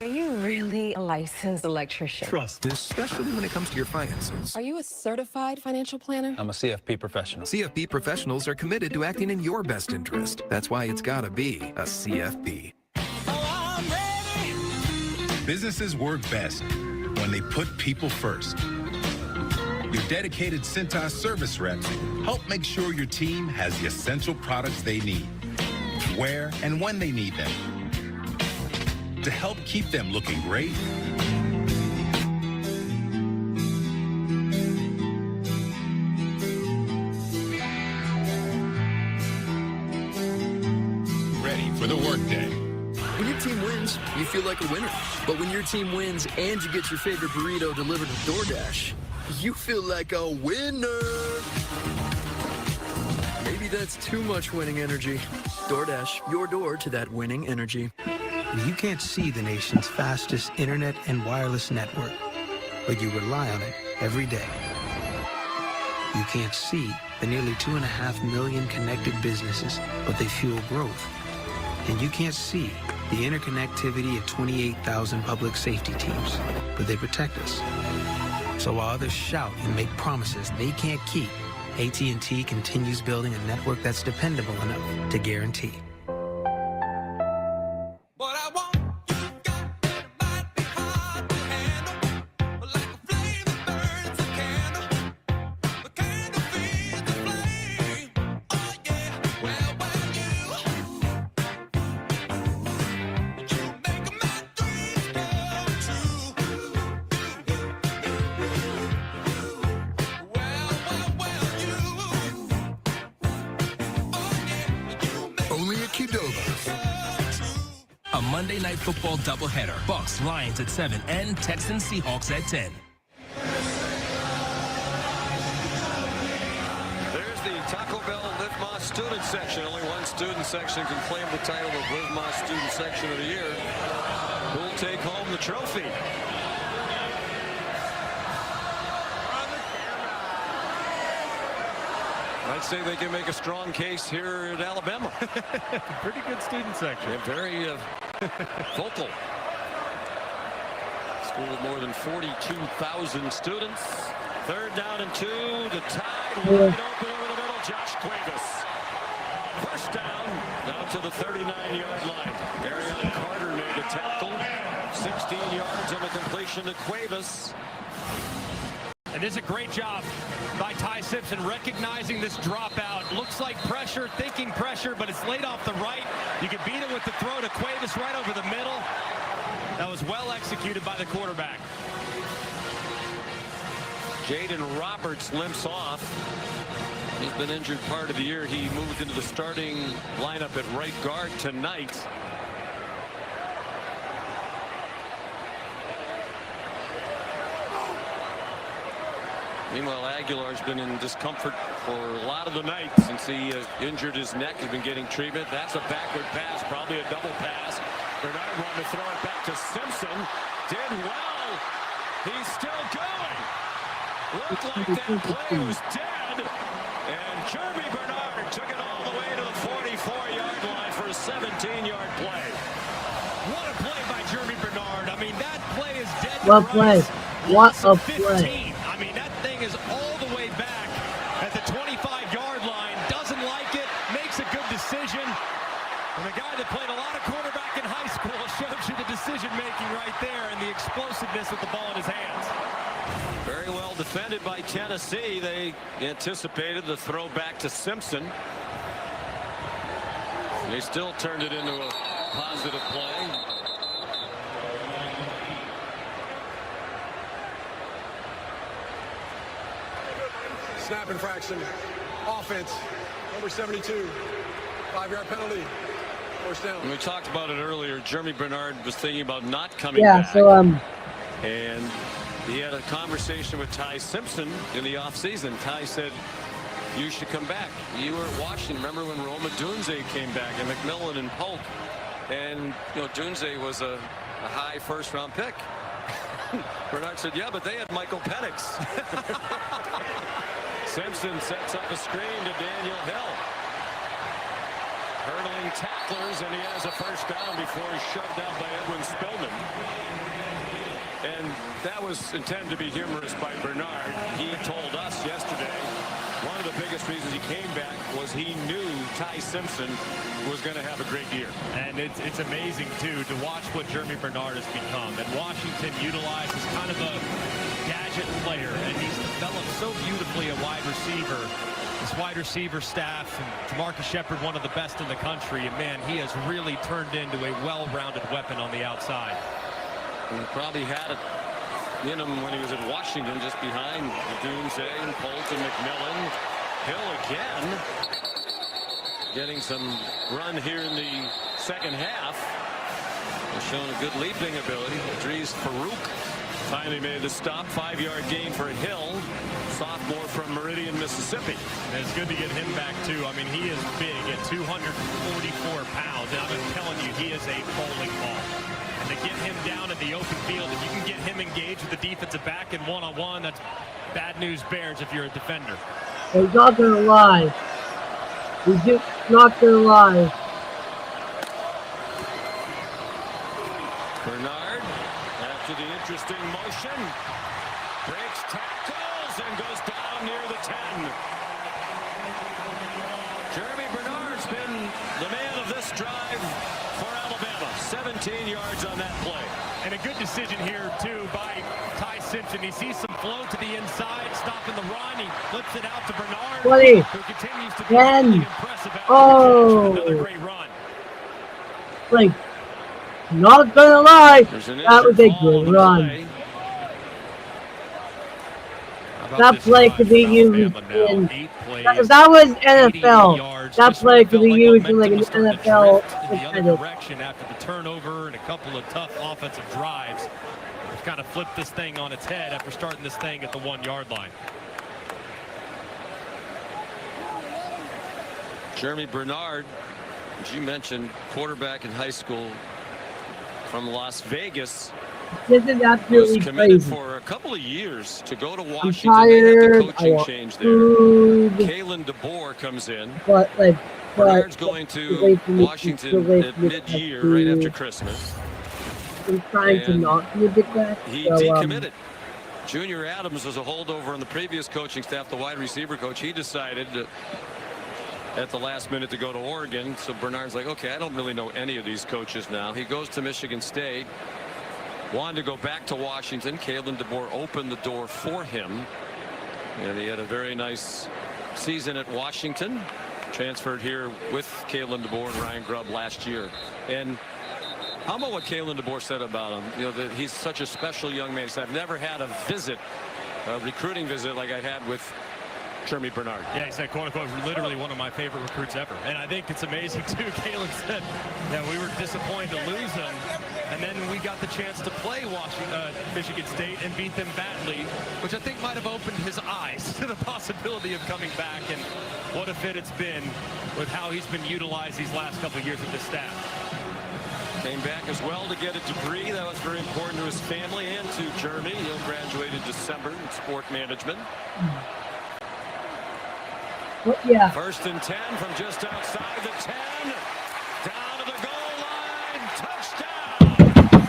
Are you really a licensed electrician? Trust, especially when it comes to your finances. Are you a certified financial planner? I'm a CFP professional. CFP professionals are committed to acting in your best interest. That's why it's gotta be a CFP. Businesses work best when they put people first. Your dedicated Cintas service reps help make sure your team has the essential products they need, where and when they need them, to help keep them looking great. Ready for the workday. When your team wins, you feel like a winner. But when your team wins and you get your favorite burrito delivered with DoorDash, you feel like a winner. Maybe that's too much winning energy. DoorDash, your door to that winning energy. You can't see the nation's fastest internet and wireless network, but you rely on it every day. You can't see the nearly 2.5 million connected businesses, but they fuel growth. And you can't see the interconnectivity of 28,000 public safety teams, but they protect us. So while others shout and make promises they can't keep, AT&T continues building a network that's dependable enough to guarantee. A Monday Night Football doubleheader. Bucks, Lions at 7 and Texans, Seahawks at 10. There's the Taco Bell Live Más student section. Only one student section can claim the title of Live Más Student Section of the Year. Who'll take home the trophy? I'd say they can make a strong case here at Alabama. Pretty good student section. Yeah, very vocal. School with more than 42,000 students. 3rd down and 2. The tide wide open over the middle. Josh Cuevas. 1st down to the 39-yard line. Ariana Carter made a tackle. 16 yards on the completion to Cuevas. And this is a great job by Ty Simpson recognizing this dropout. Looks like pressure, thinking pressure, but it's laid off the right. You can beat it with the throw to Cuevas right over the middle. That was well executed by the quarterback. Jaden Roberts limps off. He's been injured part of the year. He moved into the starting lineup at right guard tonight. Meanwhile, Aguilar's been in discomfort for a lot of the night since he injured his neck. He's been getting treatment. That's a backward pass, probably a double pass. Bernard wanted to throw it back to Simpson. Did well. He's still going. Looked like that play was dead. And Jeremy Bernard took it all the way to the 44-yard line for a 17-yard play. What a play by Jeremy Bernard. I mean, that play is dead. What play? What a play. I mean, that thing is all the way back at the 25-yard line. Doesn't like it. Makes a good decision. And the guy that played a lot of quarterback in high school shows you the decision-making right there and the explosiveness with the ball in his hands. Very well defended by Tennessee. They anticipated the throw back to Simpson. They still turned it into a positive play. Snap infraction. Offense. Number 72. 5-yard penalty. 1st down. And we talked about it earlier. Jeremy Bernard was thinking about not coming back. So and he had a conversation with Ty Simpson in the offseason. Ty said, you should come back. You were at Washington. Remember when Roma Dunze came back and McMillan and Polk? And, you know, Dunze was a high 1st-round pick. Bernard said, yeah, but they had Michael Penix. Simpson sets up a screen to Daniel Hill. Hurdling tacklers, and he has a 1st down before he's shoved out by Edwin Spillman. And that was intended to be humorous by Bernard. He told us yesterday one of the biggest reasons he came back was he knew Ty Simpson was going to have a great year. And it's amazing, too, to watch what Jeremy Bernard has become. And Washington utilizes kind of a gadget player, and he's developed so beautifully a wide receiver. This wide receiver staff, and Jamarcus Shepard, one of the best in the country, and man, he has really turned into a well-rounded weapon on the outside. And he probably had it in him when he was at Washington, just behind Dunze and Polk and McMillan. Hill again, getting some run here in the 2nd half. He's shown a good leaping ability. Idris Farouk finally made the stop. 5-yard gain for Hill, sophomore from Meridian, Mississippi. And it's good to get him back, too. I mean, he is big at 244 pounds. And I'm telling you, he is a bowling ball. And to get him down in the open field, if you can get him engaged with the defensive back in one-on-one, that's bad news Bears if you're a defender. He's not gonna lie. He's just not gonna lie. Bernard, after the interesting motion, breaks tackles and goes down near the 10. Jeremy Bernard's been the man of this drive for Alabama. 17 yards on that play. And a good decision here, too, by Ty Simpson. He sees some flow to the inside, stopping the run. He flips it out to Bernard, 20, who continues to be 10. really impressive. Another great run. Like, not gonna lie, that was a good run. That play could be used in, if that was NFL, that play could be used in like an NFL. In the other direction after the turnover and a couple of tough offensive drives. They've kind of flipped this thing on its head after starting this thing at the 1-yard line. Jeremy Bernard, as you mentioned, quarterback in high school from Las Vegas. This is absolutely was committed crazy. for a couple of years to go to I'm Washington. tired. They had the I coaching want change there. food. Kalen DeBoer comes in. But like, Bernard's going to Washington at mid-year, right after Christmas. I'm trying to not be a big guy. He So, decommitted. Junior Adams was a holdover on the previous coaching staff, the wide receiver coach. He decided at the last minute to go to Oregon. So Bernard's like, okay, I don't really know any of these coaches now. He goes to Michigan State. Wanted to go back to Washington. Kalen DeBoer opened the door for him. And he had a very nice season at Washington. Transferred here with Kalen DeBoer and Ryan Grubb last year. And how about what Kalen DeBoer said about him? You know, that he's such a special young man. He said, I've never had a visit, a recruiting visit like I had with Jeremy Bernard. Yeah, he said, quote unquote, literally one of my favorite recruits ever. And I think it's amazing, too. Kalen said that we were disappointed to lose him. And then we got the chance to play Michigan State and beat them badly, which I think might have opened his eyes to the possibility of coming back. And what a fit it's been with how he's been utilized these last couple of years with this staff. Came back as well to get a degree. That was very important to his family and to Jeremy. He'll graduate in December in sport management. Yeah. First and 10 from just outside the 10. Down to the goal line. Touchdown.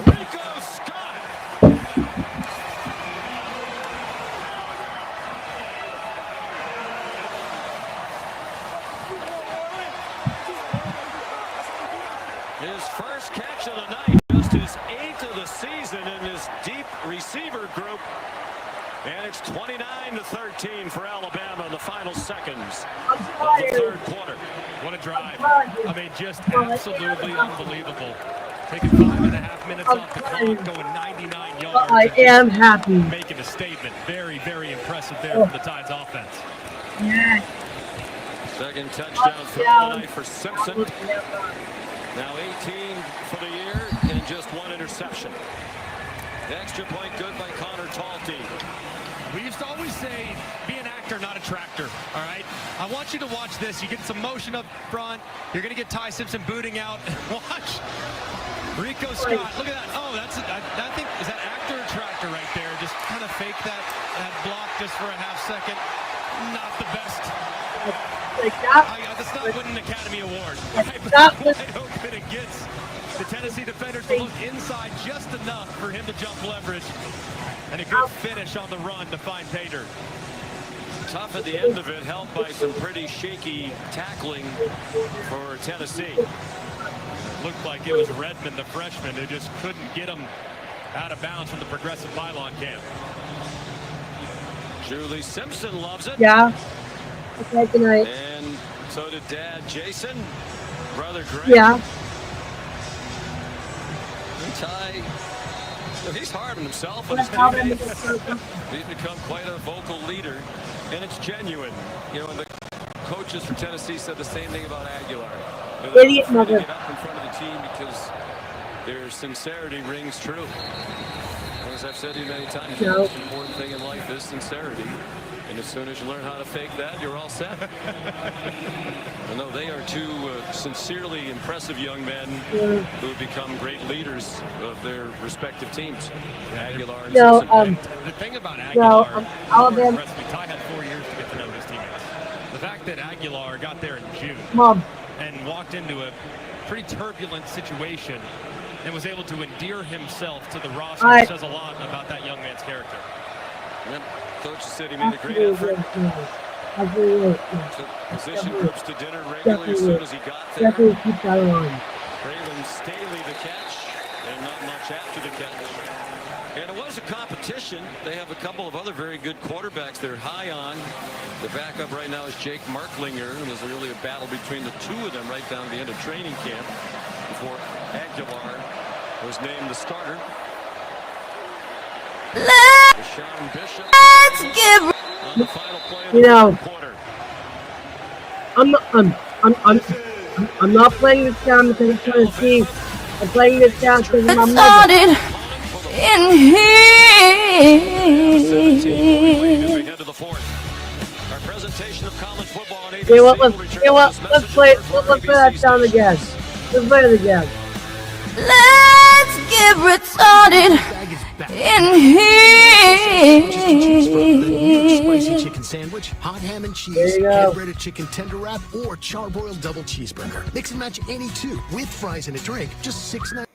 Rico Scott. His first catch of the night. Just his 8th of the season in this deep receiver group. And it's 29-13 for Alabama in the final seconds of the third quarter. What a drive. I mean, just absolutely unbelievable. Taking 5.5 minutes off the clock, going 99 yards. I am happy. Making a statement. Very, very impressive there from the Tides offense. Yes. Second touchdown throw of the night for Simpson. Now 18 for the year and just one interception. The extra point good by Connor Talty. We used to always say, be an actor, not a tractor, all right? I want you to watch this. You get some motion up front. You're going to get Ty Simpson booting out. Watch. Rico Scott. Look at that. Oh, that's, I think, is that actor or tractor right there? Just kind of fake that block just for a half second. Not the best. That's not winning an Academy Award. Wide open and gets the Tennessee defenders to look inside just enough for him to jump leverage. And a good finish on the run to find Pater. Tough at the end of it, helped by some pretty shaky tackling for Tennessee. Looked like it was Redmond, the freshman, who just couldn't get him out of bounds from the progressive pylon camp. Julie Simpson loves it. Yeah. Okay, good night. And so did Dad Jason, brother Greg. Yeah. And Ty. He's hard on himself and his teammates. He's become quite a vocal leader, and it's genuine. You know, and the coaches for Tennessee said the same thing about Aguilar. Idiot mother. Get up in front of the team because their sincerity rings true. As I've said to you many times, the most important thing in life is sincerity. And as soon as you learn how to fake that, you're all set. I know they are two sincerely impressive young men who have become great leaders of their respective teams. Aguilar and Simpson. The thing about Aguilar, Alabama. Ty had 4 years to get to know his teammates. The fact that Aguilar got there in June and walked into a pretty turbulent situation and was able to endear himself to the roster says a lot about that young man's character. Yep. Coach said he made a great effort. Took position groups to dinner regularly as soon as he got there. Braylon Staley the catch, and not much after the catch. And it was a competition. They have a couple of other very good quarterbacks they're high on. The backup right now is Jake Marklinger. It was really a battle between the two of them right down to the end of training camp before Aguilar was named the starter. Let's give. On the final play of You know, the quarter. I'm not playing this down because I'm trying to see. I'm playing this down because of my mother. Started in here. Ahead to the fourth. Our presentation of college football on ABC. You know what? Let's play that down again. Let's play it again. Let's get retarded in here. Spicy chicken sandwich, hot ham and cheese, hand-breaded chicken tender wrap, or charbroiled double cheeseburger. Mix and match any two with fries and a drink. Just $6.99.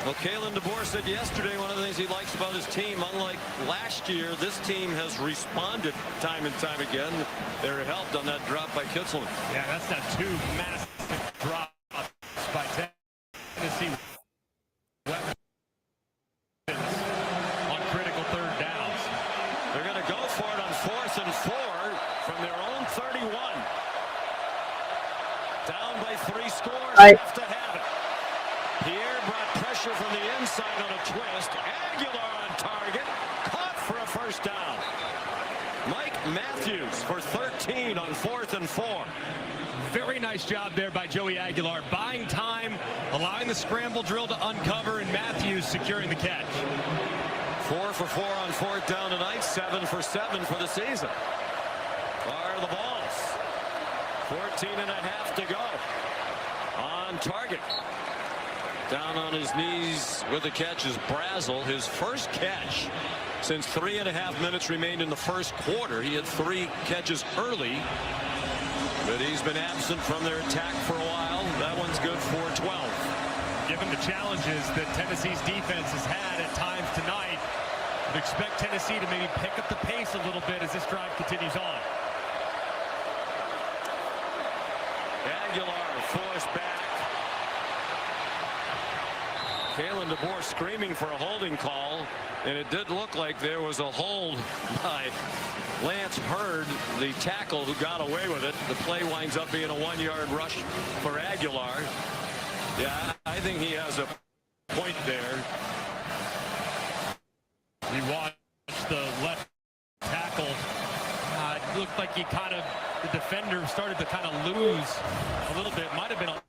Well, Kalen DeBoer said yesterday one of the things he likes about his team, unlike last year, this team has responded time and time again. They were helped on that drop by Kitzelman. Yeah, that's not two massive drops by Tennessee weapons on critical third downs. They're going to go for it on 4th and 4 from their own 31. Down by 3 scores. Have to have it. Pierre brought pressure from the inside on a twist. Aguilar on target. Caught for a first down. Mike Matthews for 13 on 4th and 4. Very nice job there by Joey Aguilar. Buying time, allowing the scramble drill to uncover, and Matthews securing the catch. 4 for 4 on 4th down tonight. 7 for 7 for the season. Are the balls. 14 and a half to go. On target. Down on his knees with the catch is Brazel. His first catch since 3.5 minutes remained in the first quarter. He had 3 catches early, but he's been absent from their attack for a while. That one's good for 12. Given the challenges that Tennessee's defense has had at times tonight, I'd expect Tennessee to maybe pick up the pace a little bit as this drive continues on. Aguilar forced back. Kalen DeBoer screaming for a holding call, and it did look like there was a hold by Lance Hurd, the tackle who got away with it. The play winds up being a 1-yard rush for Aguilar. Yeah, I think he has a point there. You watch the left tackle. It looked like the defender started to kind of lose a little bit. Might have been a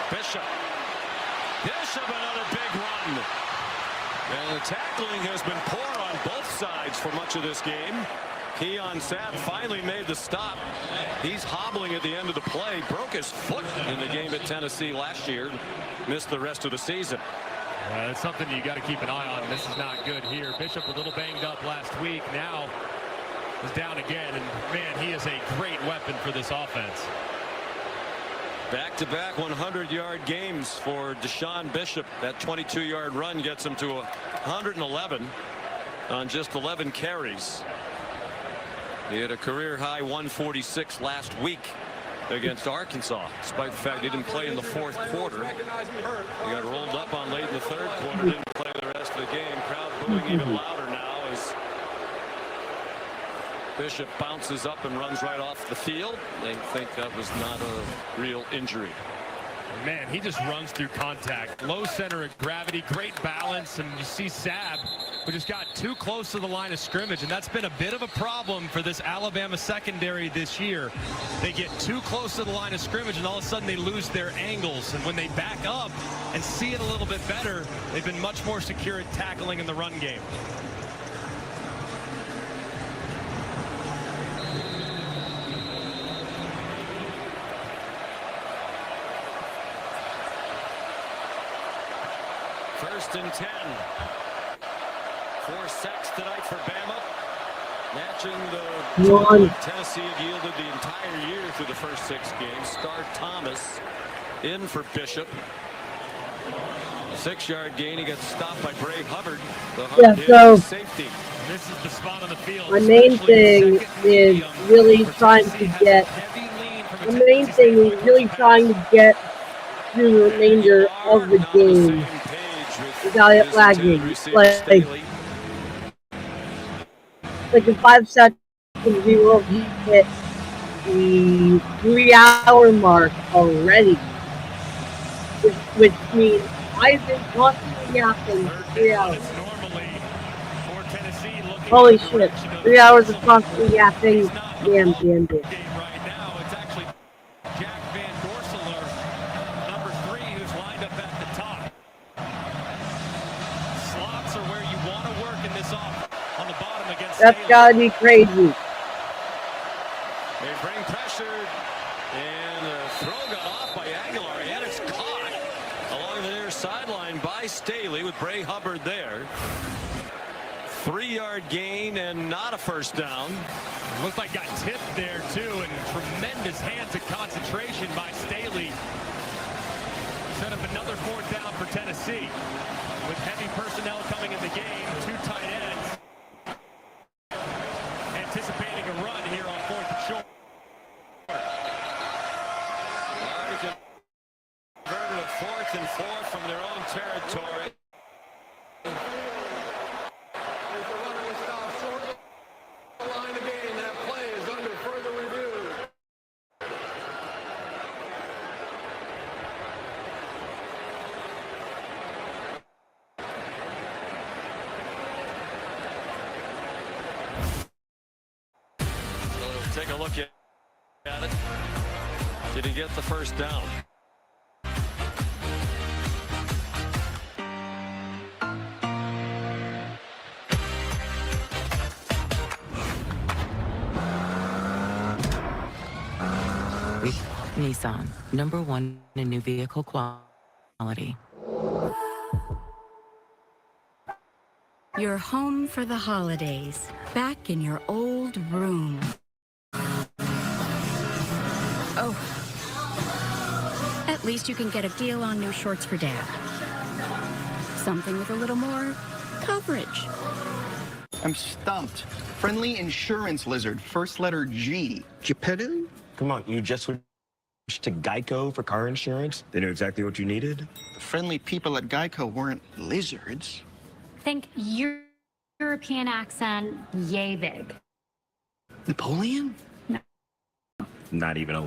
Bishop, another big run. And the tackling has been poor on both sides for much of this game. Keon Sapp finally made the stop. He's hobbling at the end of the play. Broke his foot in the game at Tennessee last year. Missed the rest of the season. That's something you got to keep an eye on. This is not good here. Bishop a little banged up last week. Now is down again. And, man, he is a great weapon for this offense. Back-to-back 100-yard games for Deshaun Bishop. That 22-yard run gets him to 111 on just 11 carries. He had a career-high 146 last week against Arkansas, despite the fact he didn't play in the 4th quarter. He got rolled up on late in the 3rd quarter, didn't play the rest of the game. Crowd booing even louder now as Bishop bounces up and runs right off the field. They think that was not a real injury. Man, he just runs through contact. Low center of gravity, great balance, and you see Sapp, who just got too close to the line of scrimmage, and that's been a bit of a problem for this Alabama secondary this year. They get too close to the line of scrimmage, and all of a sudden they lose their angles, and when they back up and see it a little bit better, they've been much more secure at tackling in the run game. First and 10. 4 sacks tonight for Bama. Matching the total Tennessee had yielded the entire year through the first 6 games. Scar Thomas in for Bishop. 6-yard gain. He gets stopped by Bray Hubbard. The hard safety. This is the spot on the field. My main thing is really trying to get. The main thing is really trying to get through the remainder of the game without it lagging. Like in 5 seconds, we will hit the 3-hour mark already, which means I've been constantly yapping for 3 hours. Holy shit! 3 hours of constantly yapping. Damn. That's gotta be crazy. They bring pressure, and the throw got off by Aguilar, and it's caught along the near sideline by Staley with Bray Hubbard there. 3-yard gain and not a first down. Looked like got tipped there too, and tremendous hands of concentration by Staley. set up another fourth down for Tennessee. With heavy personnel coming in the game, 2 tight ends. Anticipating a run here on 4th and short. Converted a 4th and 4 from their own territory. Line again. That play is under further review. So we'll take a look at it. Did he get the first down? Nissan, #1 in new vehicle quality. You're home for the holidays, back in your old room. Oh. At least you can get a deal on new shorts for Dad. Something with a little more coverage. I'm stumped. Friendly Insurance Lizard, first letter G. Geppetto? Come on, you just switched to Geico for car insurance? They knew exactly what you needed? The friendly people at Geico weren't lizards. Think European accent, yay big. Napoleon? No. Not even a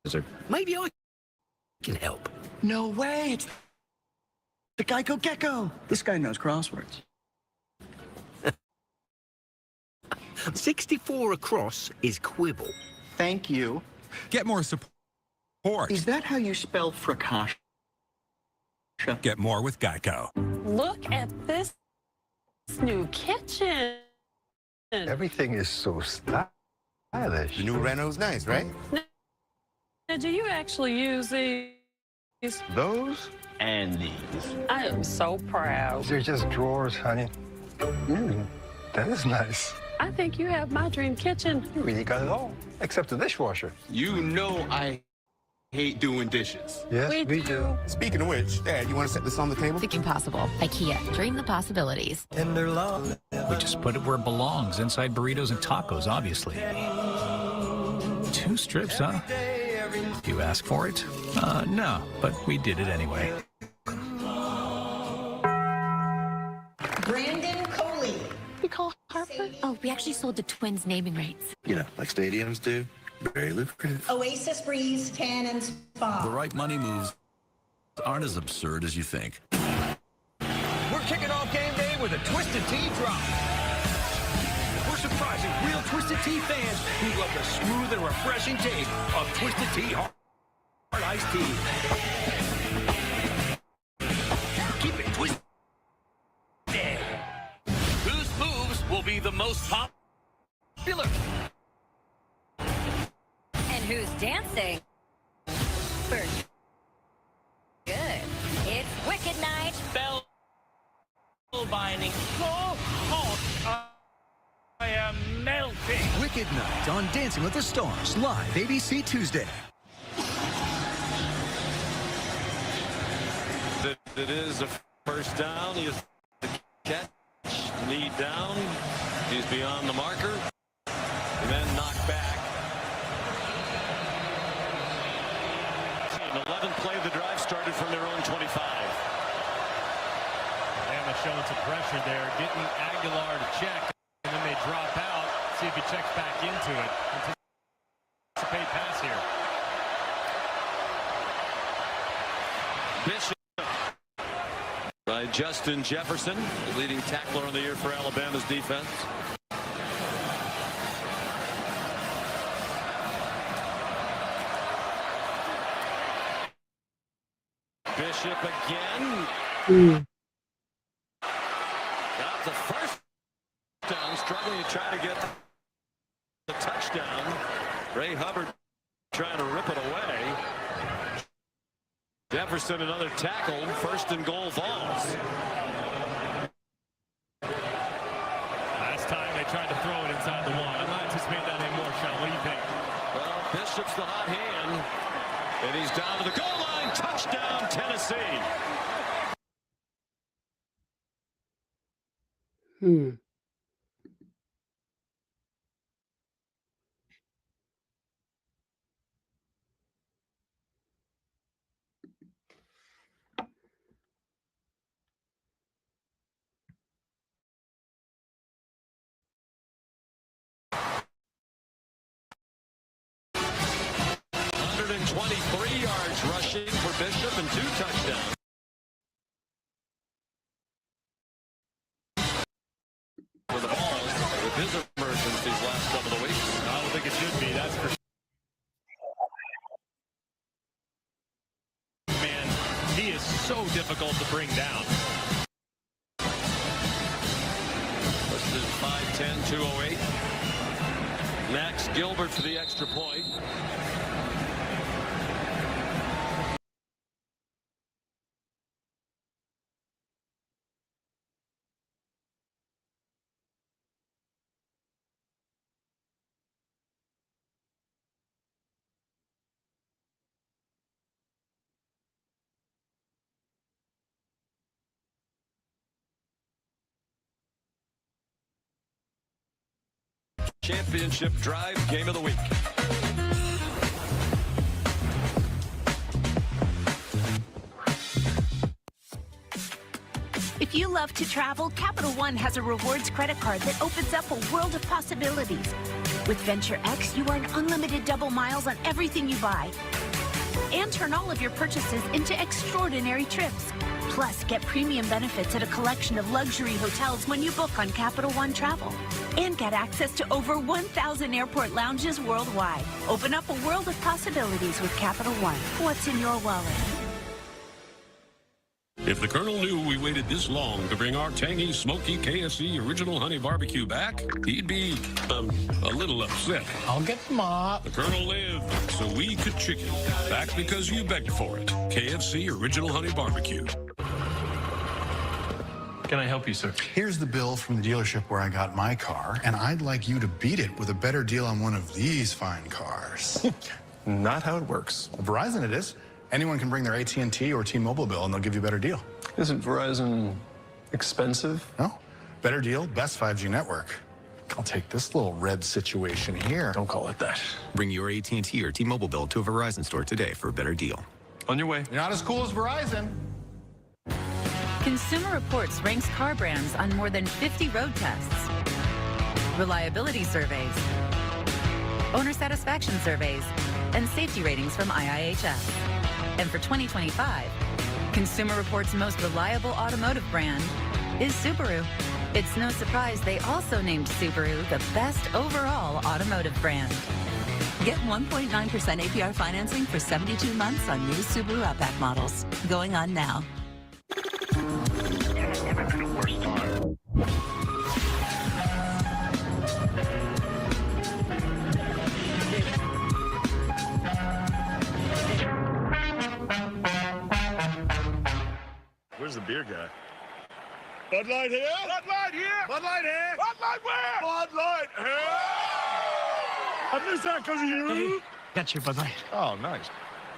lizard. Maybe I can help. No way! It's the Geico Gecko! This guy knows crosswords. 64 across is quibble. Thank you. Get more support. Is that how you spell fracascia? Get more with Geico. Look at this new kitchen. Everything is so stylish. The new Renault's nice, right? Now, do you actually use these? Those and these. I am so proud. They're just drawers, honey. That is nice. I think you have my dream kitchen. You really got it all, except the dishwasher. You know I hate doing dishes. Yes, we do. Speaking of which, Dad, you want to set this on the table? Think impossible. IKEA. Dream the possibilities. Tender love. We just put it where it belongs, inside burritos and tacos, obviously. 2 strips, huh? You asked for it? No, but we did it anyway. Brandon Coley. We call Harper? Oh, we actually sold the Twins naming rights. You know, like stadiums do. Very lucrative. Oasis Breeze, Tan and Spa. The right money moves aren't as absurd as you think. We're kicking off game day with a Twisted Tea drop. We're surprising real Twisted Tea fans who love the smooth and refreshing taste of Twisted Tea Hard Iced Tea. Keep it twisted. Whose moves will be the most popular? And who's dancing? First. Good. It's Wicked Night. Spellbinding. So hot. I am melting. Wicked Night on Dancing with the Stars, live ABC Tuesday. It is a first down. He is the catch, knee down. He's beyond the marker, and then knocked back. An 11th play of the drive started from their own 25. Bama showing some pressure there, getting Aguilar to check, and then they drop out. See if he checks back into it. Anticipate pass here. Bishop by Justin Jefferson, the leading tackler on the year for Alabama's defense. Bishop again. Got the first down, struggling to try to get the touchdown. Ray Hubbard trying to rip it away. Jefferson another tackle, 1st and goal Vols. Last time they tried to throw it inside the wall. I'm not anticipating that anymore, Sean. What do you think? Well, Bishop's the hot hand, and he's down to the goal line. Touchdown, Tennessee. Hmm. $123 yards rushing for Bishop and 2 touchdowns. For the Balls with his emergence these last couple of weeks. I don't think it should be. That's for sure. Man, he is so difficult to bring down. This is 5'10", 208. Max Gilbert for the extra point. Championship drive game of the week. If you love to travel, Capital One has a rewards credit card that opens up a world of possibilities. With Venture X, you earn unlimited double miles on everything you buy. And turn all of your purchases into extraordinary trips. Plus, get premium benefits at a collection of luxury hotels when you book on Capital One Travel. And get access to over 1,000 airport lounges worldwide. Open up a world of possibilities with Capital One. What's in your wallet? If the Colonel knew we waited this long to bring our tangy, smoky KFC Original Honey Barbecue back, he'd be, a little upset. I'll get the mop. The Colonel lived so we could chicken. Back because you begged for it. KFC Original Honey Barbecue. Can I help you, sir? Here's the bill from the dealership where I got my car, and I'd like you to beat it with a better deal on one of these fine cars. Not how it works. Verizon it is. Anyone can bring their AT&T or T-Mobile bill, and they'll give you a better deal. Isn't Verizon expensive? No. Better deal, best 5G network. I'll take this little red situation here. Don't call it that. Bring your AT&T or T-Mobile bill to a Verizon store today for a better deal. On your way. You're not as cool as Verizon. Consumer Reports ranks car brands on more than 50 road tests, reliability surveys, owner satisfaction surveys, and safety ratings from IIHS. And for 2025, Consumer Reports' most reliable automotive brand is Subaru. It's no surprise they also named Subaru the best overall automotive brand. Get 1.9% APR financing for 72 months on new Subaru Outback models. Going on now. Where's the beer guy? Bud Light here? Bud Light here? Bud Light here? Bud Light where? Bud Light here? I missed that because of you. Hey, got your Bud Light. Oh, nice.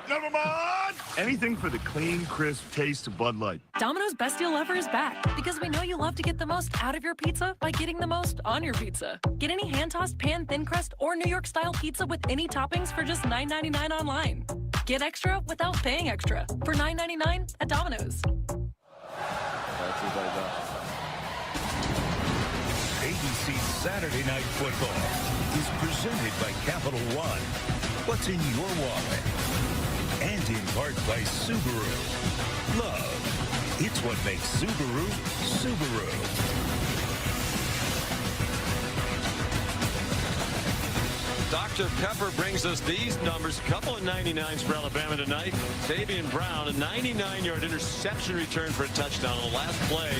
Never mind. Anything for the clean, crisp taste of Bud Light. Domino's Best Deal Ever is back because we know you love to get the most out of your pizza by getting the most on your pizza. Get any hand-tossed pan thin crust or New York-style pizza with any toppings for just $9.99 online. Get extra without paying extra for $9.99 at Domino's. ABC Saturday Night Football is presented by Capital One. What's in your wallet? And in part by Subaru. Love. It's what makes Subaru, Subaru. Dr. Pepper brings us these numbers. A couple of 99s for Alabama tonight. Fabian Brown, a 99-yard interception return for a touchdown on the last play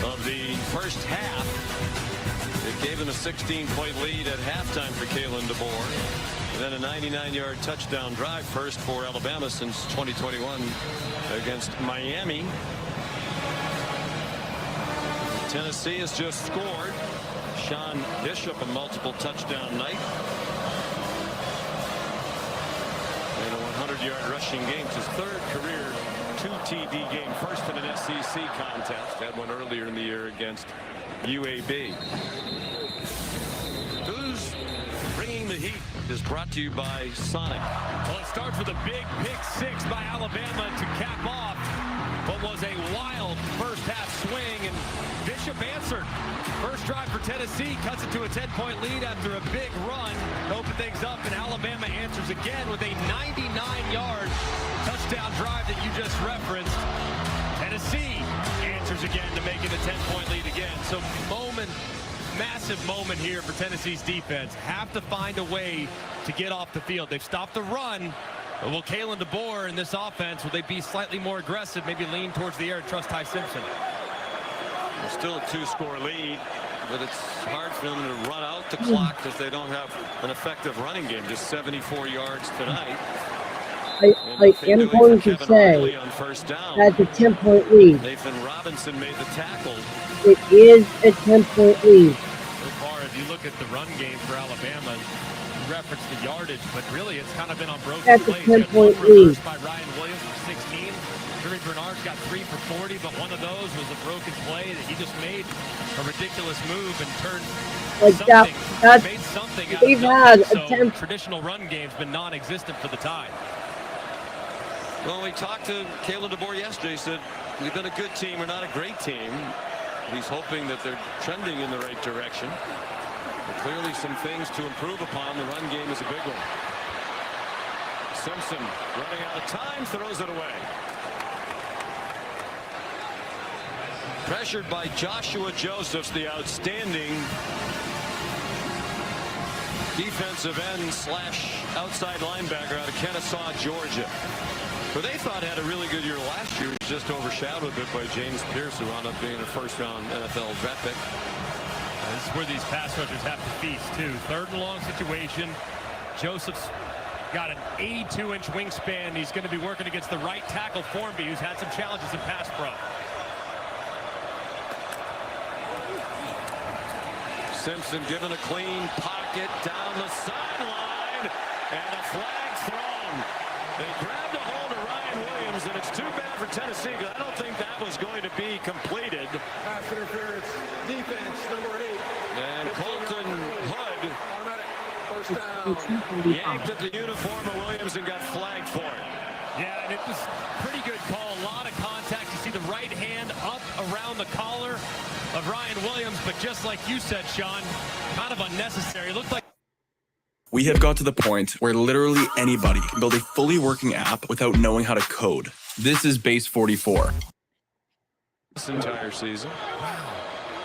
of the first half. It gave them a 16-point lead at halftime for Kalen DeBoer. And then a 99-yard touchdown drive, first for Alabama since 2021 against Miami. Tennessee has just scored. Sean Bishop, a multiple touchdown night. And a 100-yard rushing game. It's his third career 2 TD game, first in an SEC contest. Had one earlier in the year against UAB. Who's bringing the heat is brought to you by Sonic. Well, it starts with a big pick 6 by Alabama to cap off what was a wild first half swing, and Bishop answered. First drive for Tennessee, cuts it to a 10-point lead after a big run to open things up, and Alabama answers again with a 99-yard touchdown drive that you just referenced. Tennessee answers again to make it a 10-point lead again. So massive moment here for Tennessee's defense. Have to find a way to get off the field. They've stopped the run. But will Kalen DeBoer in this offense, will they be slightly more aggressive, maybe lean towards the air and trust Ty Simpson? There's still a 2-score lead, but it's hard for them to run out the clock because they don't have an effective running game. Just 74 yards tonight. I am going to say that's a 10-point lead. Nathan Robinson made the tackle. It is a 10-point lead. So far, if you look at the run game for Alabama, you reference the yardage, but really it's kind of been on broken That's plays. a 10-point lead. By Ryan Williams for 16. Jerry Bernard's got 3 for 40, but one of those was a broken play that he just made a ridiculous move and turned made something out they've of had nothing. So traditional run game's been non-existent for the Tide. Well, we talked to Kalen DeBoer yesterday. He said, we've been a good team. We're not a great team. He's hoping that they're trending in the right direction. But clearly some things to improve upon. The run game is a big one. Simpson running out of time, throws it away. Pressured by Joshua Josephs, the outstanding defensive end / outside linebacker out of Kennesaw, Georgia. Who they thought had a really good year last year, was just overshadowed a bit by James Pierce, who wound up being a first-round NFL draft pick. This is where these pass rushers have to feast, too. 3rd and long situation. Joseph's got an 82-inch wingspan. He's going to be working against the right tackle, Formby, who's had some challenges in pass pro. Simpson given a clean pocket down the sideline, and a flag thrown. They grabbed a hold of Ryan Williams, and it's too bad for Tennessee because I don't think that was going to be completed. Pass interference, defense, number 8. And Colton Hood yanked at the uniform of Williams and got flagged for it. Yeah, and it was a pretty good call. A lot of contact. You see the right hand up around the collar of Ryan Williams, but just like you said, Sean, kind of unnecessary. It looked like we have got to the point where literally anybody can build a fully working app without knowing how to code. This is Base 44. This entire season.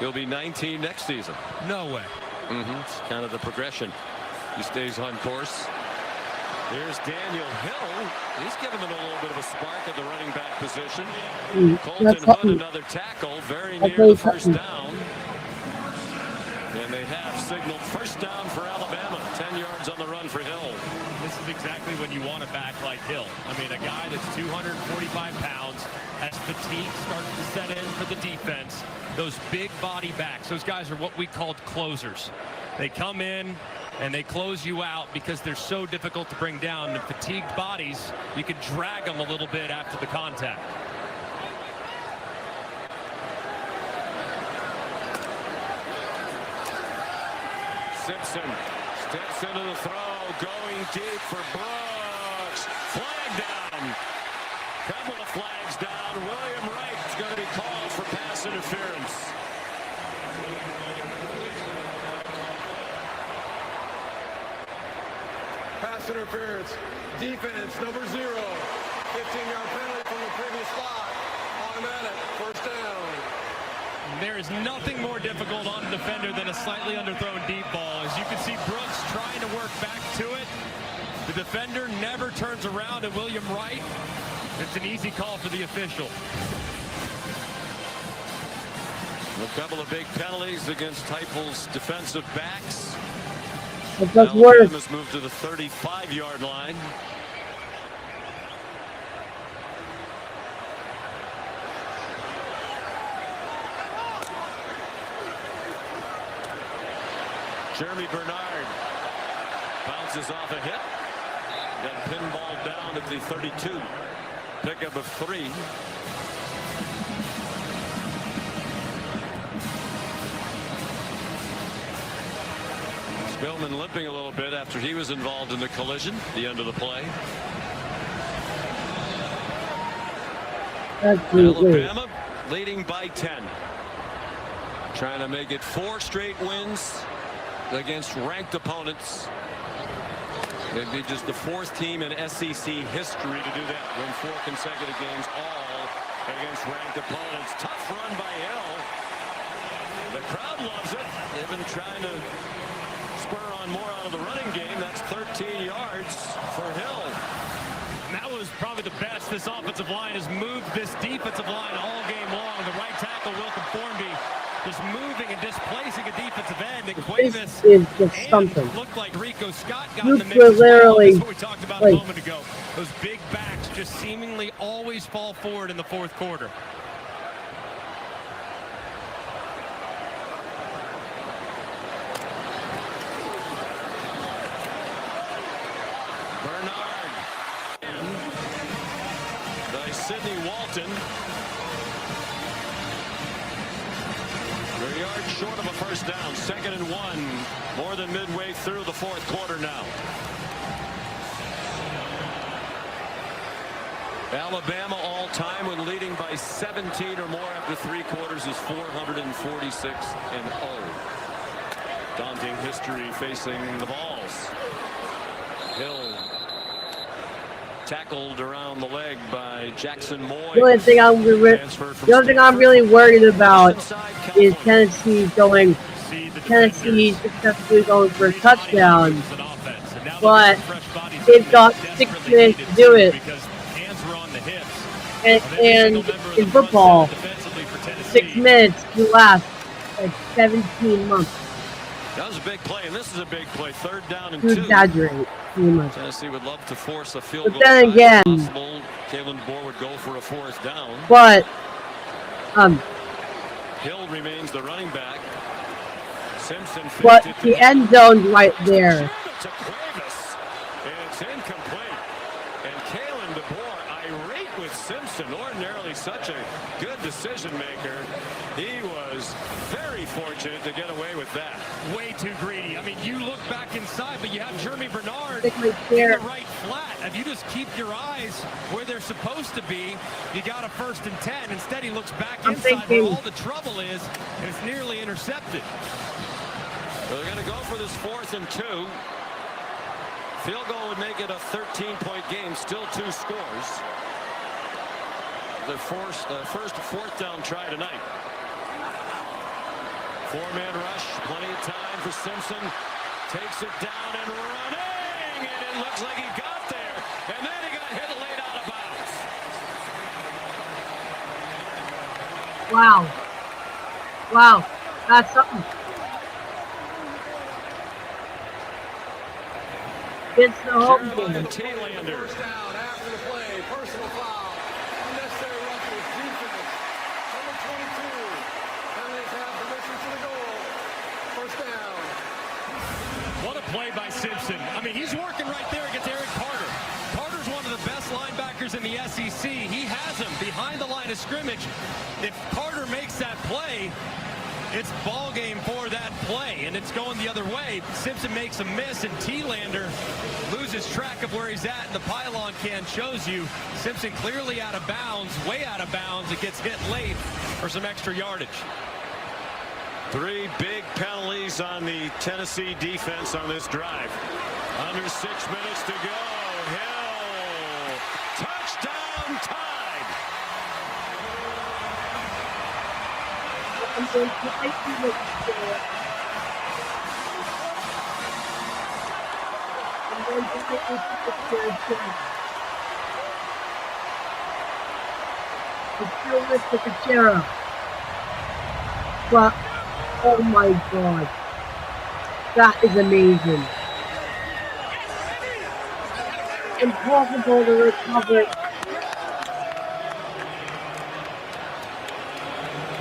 He'll be 19 next season. No way. It's kind of the progression. He stays on course. Here's Daniel Hill. He's given them a little bit of a spark at the running back position. Colton Hood, another tackle, very near the first down. And they have signaled first down for Alabama. 10 yards on the run for Hill. This is exactly when you want a back like Hill. I mean, a guy that's 245 pounds, has fatigue starting to set in for the defense. Those big body backs, those guys are what we called closers. They come in and they close you out because they're so difficult to bring down. And fatigued bodies, you can drag them a little bit after the contact. Simpson steps into the throw, going deep for Brooks. Flag down. Couple of flags down. William Wright is going to be called for pass interference. Pass interference, defense, number 0. 15-yard penalty from the previous spot. Automatic, first down. There is nothing more difficult on a defender than a slightly underthrown deep ball. As you can see, Brooks trying to work back to it. The defender never turns around, and William Wright, it's an easy call for the official. A couple of big penalties against Heupel's defensive backs. It does work. Alabama's moved to the 35-yard line. Jeremy Bernard bounces off a hit. Got pinballed down at the 32. pickup of 3. Spillman limping a little bit after he was involved in the collision at the end of the play. Alabama leading by 10. Trying to make it 4 straight wins against ranked opponents. They'd be just the 4th team in SEC history to do that. Win 4 consecutive games all against ranked opponents. Tough run by Hill. The crowd loves it. They've been trying to spur on more out of the running game. That's 13 yards for Hill. And that was probably the best this offensive line has moved this defensive line all game long. The right tackle, Wilkin Formby, just moving and displacing a defensive end. And This is just something. Looked like Rico Scott got You in the mix. could literally, That's what we talked about a moment ago. Those big backs just seemingly always fall forward in the 4th quarter. Sidney Walton. They're yards short of a first down. 2nd and 1. More than midway through the 4th quarter now. Alabama all time when leading by 17 or more after 3 quarters is 446-0. Daunting history facing the Vols. Hill tackled around the leg by Jackson Moy. The only thing I'm really worried about is Tennessee successfully going for a touchdown, but they've got 6 minutes to do it. And in football, 6 minutes can last like 17 months. That was a big play, and this is a big play. 3rd down and 2. To exaggerate too much. Tennessee would love to force a field goal. But then again, Kalen DeBoer would go for a 4th down. But Hill remains the running back. Simpson. But the end zone's right there. To Cuevas, and it's incomplete. And Kalen DeBoer irate with Simpson. Ordinarily such a good decision maker. He was very fortunate to get away with that. Way too greedy. I mean, you look back inside, but you have Jeremy Bernard in the right flat. If you just keep your eyes where they're supposed to be, you got a 1st and 10. Instead, he looks back inside where all the trouble is, and it's nearly intercepted. They're going to go for this 4th and 2. Field goal would make it a 13-point game. Still 2 scores. The first 4th down try tonight. 4-man rush, plenty of time for Simpson. Takes it down and running, and it looks like he got there. And then he got hit late out of bounds. Wow. Wow. That's something. It's the home game. First down after the play. Personal foul. Unnecessary roughness. Defense. Number 22. Penalties have permission to the goal. First down. What a play by Simpson. I mean, he's working right there against Eric Carter. Carter's one of the best linebackers in the SEC. He has him behind the line of scrimmage. If Carter makes that play, it's ball game for that play, and it's going the other way. Simpson makes a miss, and T-Lander loses track of where he's at, and the pylon can shows you Simpson clearly out of bounds, way out of bounds. It gets hit late for some extra yardage. 3 big penalties on the Tennessee defense on this drive. Under 6 minutes to go. Hill. Touchdown tied. I'm going to take the but oh my god, that is amazing. Impossible to recover.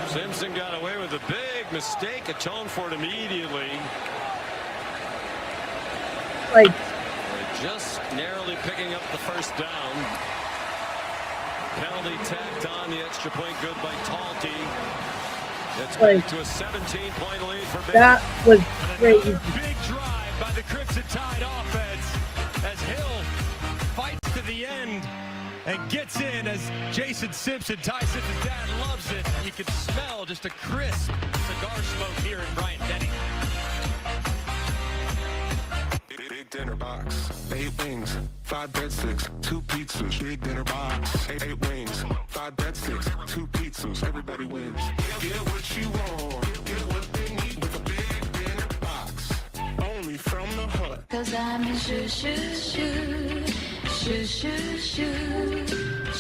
Simpson got away with a big mistake, atoned for it immediately. Like, just narrowly picking up the first down. Penalty tacked on, the extra point good by Talty. It's Like, back to a 17-point lead for Big. that was crazy. Big drive by the Crimson Tide offense as Hill fights to the end and gets in as Jason Simpson, Ty Simpson's dad, loves it. You can smell just a crisp cigar smoke here in Bryant-Denny. Big dinner box, 8 wings, 5 breadsticks, 2 pizzas. Big dinner box, 8 wings, 5 breadsticks, 2 pizzas. Everybody wins. Get what you want, get what they need with a big dinner box. Only from the hut. 'Cause I'm a shoo shoo shoo, shoo shoo shoo.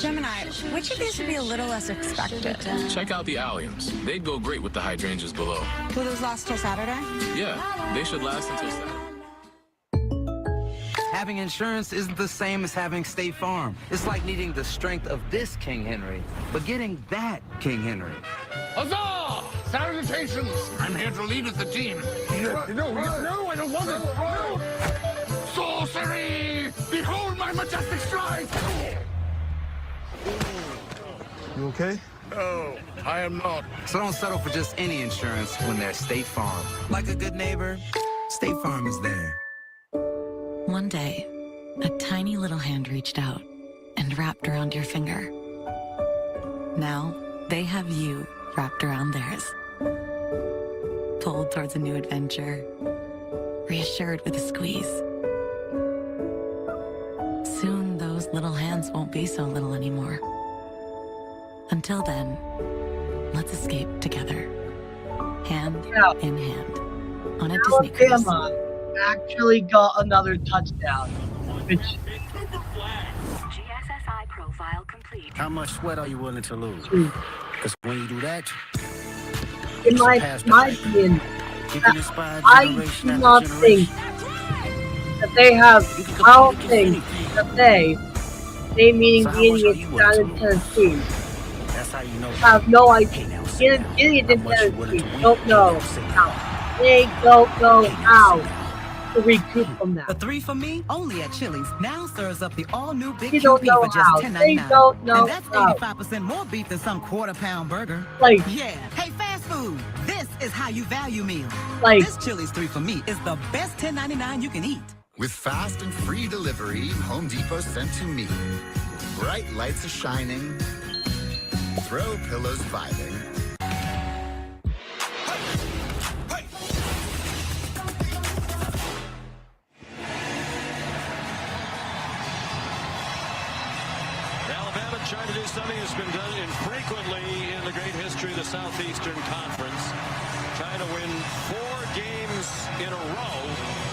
Gemini, which of these would be a little less expected? Check out the alliums. They'd go great with the hydrangeas below. Will those last till Saturday? Yeah, they should last until Saturday. Having insurance isn't the same as having State Farm. It's like needing the strength of this King Henry, but getting that King Henry. Huzzah! Salutations! I'm here to lead the team. No, I don't want it. No! Sorcery! Behold my majestic stride! You okay? No, I am not. So don't settle for just any insurance when there's State Farm. Like a good neighbor, State Farm is there. One day, a tiny little hand reached out and wrapped around your finger. Now, they have you wrapped around theirs. Pulled towards a new adventure, reassured with a squeeze. Soon, those little hands won't be so little anymore. Until then, let's escape together, hand in hand, on a Disney cruise. Alabama actually got another touchdown, which GSSI profile complete. How much sweat are you willing to lose? Because when you do that, in my opinion, I do not think that they have. I don't think that they meaning the Indians down in Tennessee, have no idea. Indians in Tennessee don't know how. They don't know how to recoup from that. The 3 for me, only at Chili's, now serves up the all-new Big They QP don't know for just how. $10.99. They don't know and that's how. 85% more beef than some quarter-pound burger. Like, yeah. Hey, fast food, this is how you value meals. Like, this Chili's 3 for me is the best $10.99 you can eat. With fast and free delivery, Home Depot sent to me. Bright lights are shining, throw pillows vibing. Alabama trying to do something that's been done infrequently in the great history of the Southeastern Conference. Trying to win 4 games in a row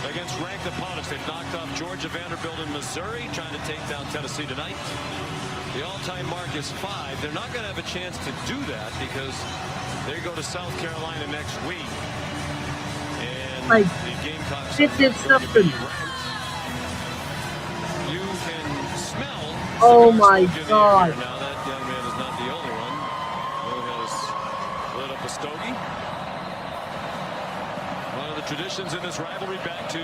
against ranked opponents. They've knocked off Georgia, Vanderbilt, and Missouri, trying to take down Tennessee tonight. The all-time mark is 5. They're not going to have a chance to do that because they go to South Carolina next week. And like, the Gamecocks this is something. You can smell. Oh my God. Now that young man is not the only one who has lit up a stogie. One of the traditions in this rivalry back to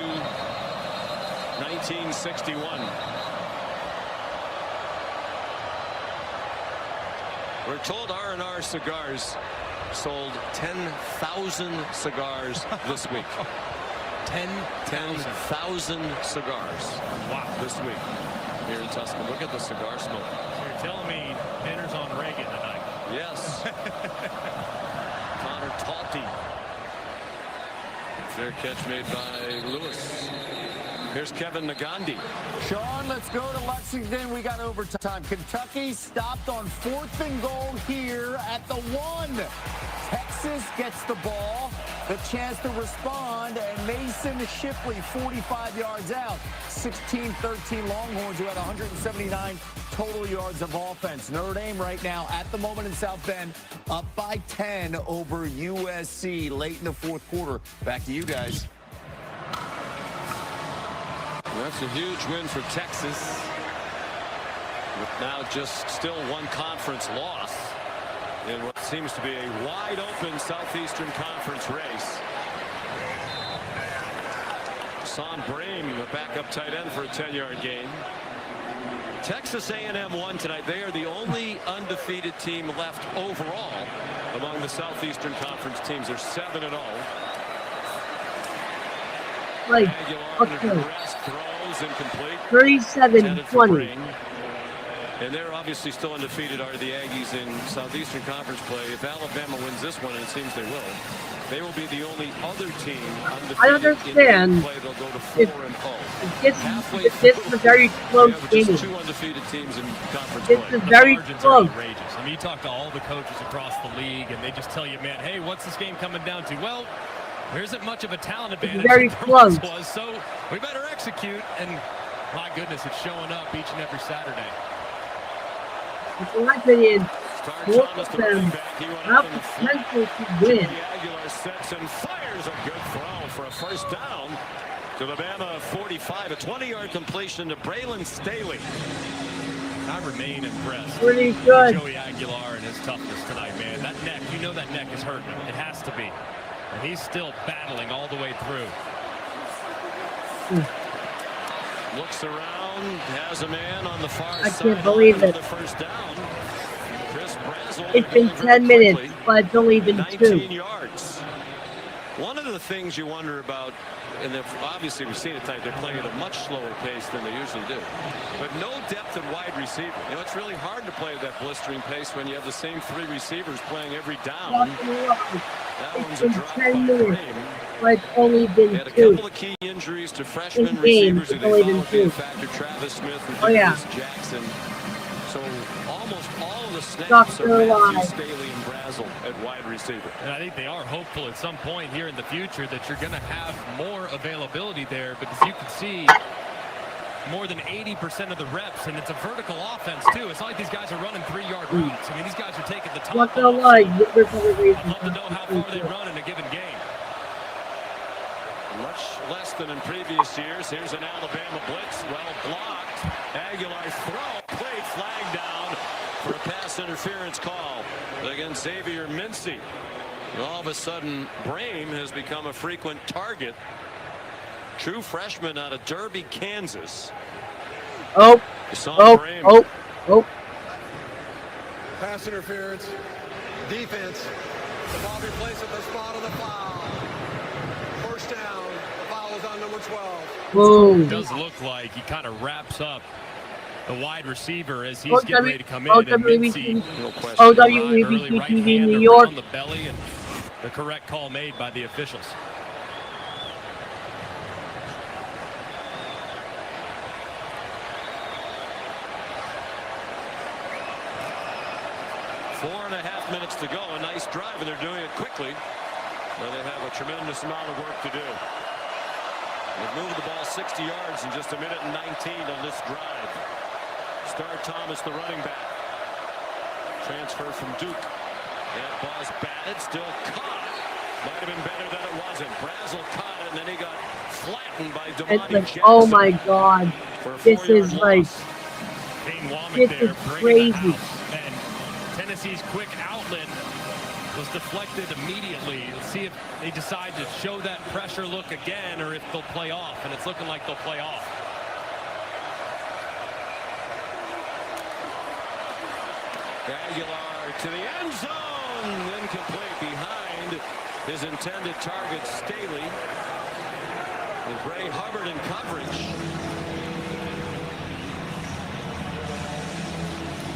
1961. We're told R&R Cigars sold 10,000 cigars this week. 10,000 cigars. Wow. This week here in Tuscany. Look at the cigar smoke. You're telling me dinner's on Reagan tonight. Yes. Connor Talty. Fair catch made by Lewis. Here's Kevin Nagandi. Sean, let's go to Lexington. We got overtime. Kentucky stopped on 4th and goal here at the 1. Texas gets the ball, the chance to respond, and Mason Shipley 45 yards out. 16-13 Longhorns, who had 179 total yards of offense. Notre Dame right now at the moment in South Bend up by 10 over USC late in the 4th quarter. Back to you guys. That's a huge win for Texas. With now just still one conference loss in what seems to be a wide open Southeastern Conference race. Son Brame, the backup tight end for a 10-yard gain. Texas A&M won tonight. They are the only undefeated team left overall among the Southeastern Conference teams. They're 7-0. Like, okay. 37-20. And they're obviously still undefeated, are the Aggies in Southeastern Conference play. If Alabama wins this one, and it seems they will be the only other team undefeated. I understand. In play. They'll go to 4-0. This is a very close game. Just 2 undefeated teams in conference This play. is very close. Outrageous. I mean, you talk to all the coaches across the league, and they just tell you, man, hey, what's this game coming down to? Well, there isn't much of a talent advantage. Very close. So we better execute, and my goodness, it's showing up each and every Saturday. In my opinion, both of them have potential to win. Aguilar sets and fires a good throw for a first down to the Bama 45. A 20-yard completion to Braylon Staley. I remain impressed. Pretty good. Joey Aguilar and his toughness tonight, man. That neck, you know that neck is hurting him. It has to be. And he's still battling all the way through. Looks around, has a man on the far side. I can't believe it. The first down. It's been 10 minutes, but it's only been 19 2. yards. One of the things you wonder about, and obviously we've seen it tonight, they're playing at a much slower pace than they usually do. But no depth at wide receiver. You know, it's really hard to play at that blistering pace when you have the same 3 receivers playing every down. That one's a drop by 10 minutes, Graham. but it's only been Had a 2. couple of key injuries to freshman In game, receivers who it's they only been thought would be a 2. factor. Travis Smith and Oh, yeah. Nicholas Jackson. So almost all of the snaps Dr. are Matthew Lie. Staley and Brazel at wide receiver. And I think they are hopeful at some point here in the future that you're going to have more availability there, because you can see more than 80% of the reps, and it's a vertical offense too. It's not like these guys are running 3-yard routes. I mean, these guys are taking the top off. Dr. Lie, I'd love to know how far they run in a given game. Much less than in previous years. Here's an Alabama blitz. Well blocked. Aguilar throw. Play flag down for a pass interference call against Xavier Mincy. And all of a sudden, Brame has become a frequent target. True freshman out of Derby, Kansas. Oh. Pass interference. Defense. The ball be placed at the spot of the foul. First down. The foul is on number 12. Boom. It does look like he kind of wraps up the wide receiver as he's getting ready to come in. And Mincy, OWBC TV New York. on the belly, and the correct call made by the officials. Four and a half minutes to go. A nice drive, and they're doing it quickly. But they have a tremendous amount of work to do. They've moved the ball 60 yards in just 1:19 on this drive. Star Thomas, the running back. Transfer from Duke. That ball's batted, still caught. Might have been better than it wasn't. Brazel caught it, and then he got flattened by Damani Jackson. Oh my God. This is like, this is crazy. And Tennessee's quick outlet was deflected immediately. Let's see if they decide to show that pressure look again, or if they'll play off. And it's looking like they'll play off. Aguilar to the end zone. Incomplete behind his intended target, Staley. With Ray Hubbard in coverage.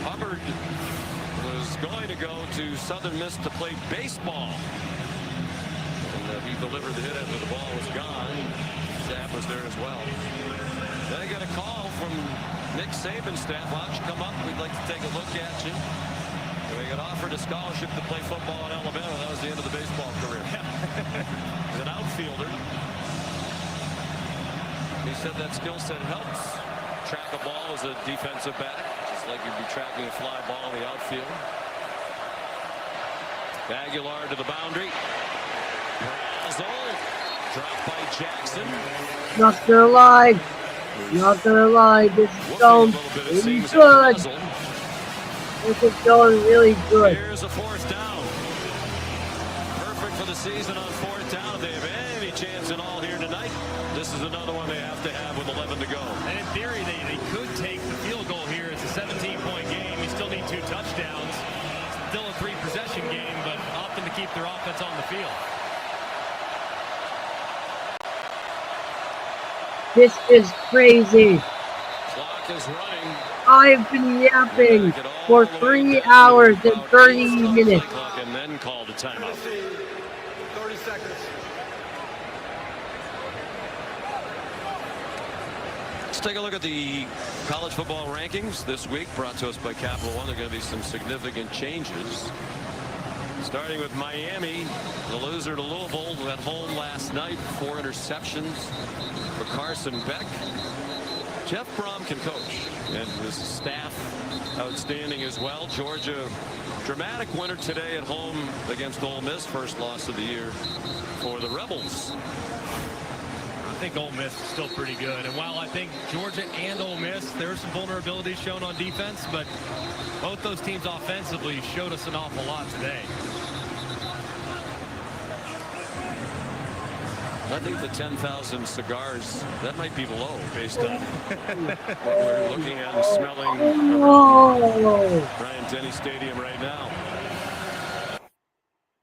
Hubbard was going to go to Southern Miss to play baseball. And he delivered the hit after the ball was gone. Staff was there as well. Then I got a call from Nick Saban's staff. Why don't you come up? We'd like to take a look at you. And we got offered a scholarship to play football in Alabama. That was the end of the baseball career. He's an outfielder. He said that skill set helps track a ball as a defensive back, just like you'd be tracking a fly ball in the outfield. Aguilar to the boundary. Brazel dropped by Jackson. Not gonna lie. Not gonna lie. This is going really good. This is going really good. Here's a fourth down. Perfect for the season on fourth down. If they have any chance at all here tonight, this is another one they have to have with 11 to go. go. And in theory, they could take the field goal here. It's a 17-point game. You still need 2 touchdowns. Still a 3-possession game, but opting to keep their offense on the field. This is crazy. Clock is running. I've been yapping for 3 hours and 30 minutes. And then called a timeout. 30 seconds. Let's take a look at the college football rankings this week, brought to us by Capital One. There are going to be some significant changes. Starting with Miami, the loser to Louisville at home last night. 4 interceptions for Carson Beck. Jeff Brom can coach, and his staff outstanding as well. Georgia, dramatic winner today at home against Ole Miss. First loss of the year for the Rebels. I think Ole Miss is still pretty good. And while I think Georgia and Ole Miss, there are some vulnerabilities shown on defense, but both those teams offensively showed us an awful lot today. I think the 10,000 cigars, that might be low based on what we're looking at and smelling around Bryant-Denny Stadium right now.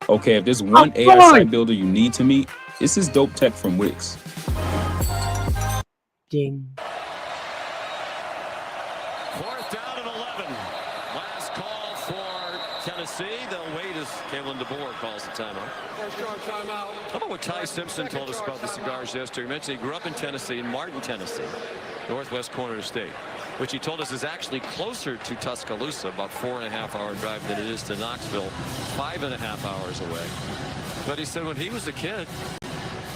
Okay, if there's one AI site builder you need to meet, it's this dope tech from Wix. Ding. 4th down and 11. Last call for Tennessee. They'll wait as Kalen DeBoer calls the timeout. First yard timeout. How about what Ty Simpson told us about the cigars yesterday? He mentioned he grew up in Tennessee, in Martin, Tennessee, northwest corner of the state, which he told us is actually closer to Tuscaloosa, about 4.5-hour drive, than it is to Knoxville, 5.5 hours away. But he said when he was a kid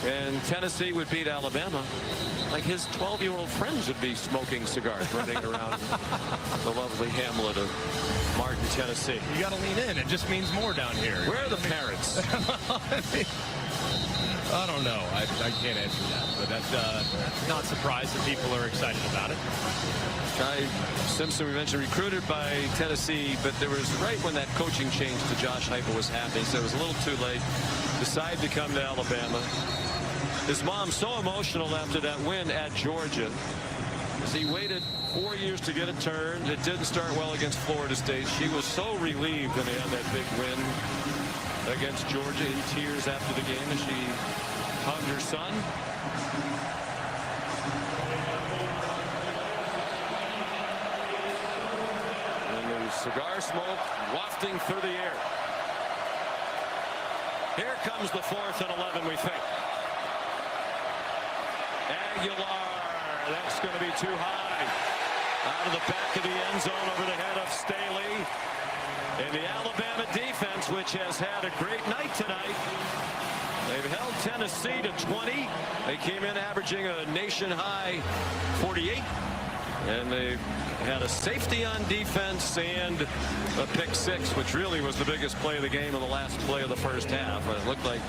and Tennessee would beat Alabama, like his 12-year-old friends would be smoking cigars running around the lovely hamlet of Martin, Tennessee. You got to lean in. It just means more down here. Where are the parents? I don't know. I can't answer that, but that's not surprised that people are excited about it. Ty Simpson, we mentioned, recruited by Tennessee, but there was right when that coaching change to Josh Heupel was happening, so it was a little too late. Decided to come to Alabama. His mom so emotional after that win at Georgia, as he waited 4 years to get a turn. It didn't start well against Florida State. She was so relieved when they had that big win against Georgia, in tears after the game as she hugged her son. And the cigar smoke wafting through the air. Here comes the 4th and 11, we think. Aguilar, that's going to be too high. Out of the back of the end zone over the head of Staley. And the Alabama defense, which has had a great night tonight. They've held Tennessee to 20. They came in averaging a nation-high 48. And they had a safety on defense and a pick 6, which really was the biggest play of the game in the last play of the first half. It looked like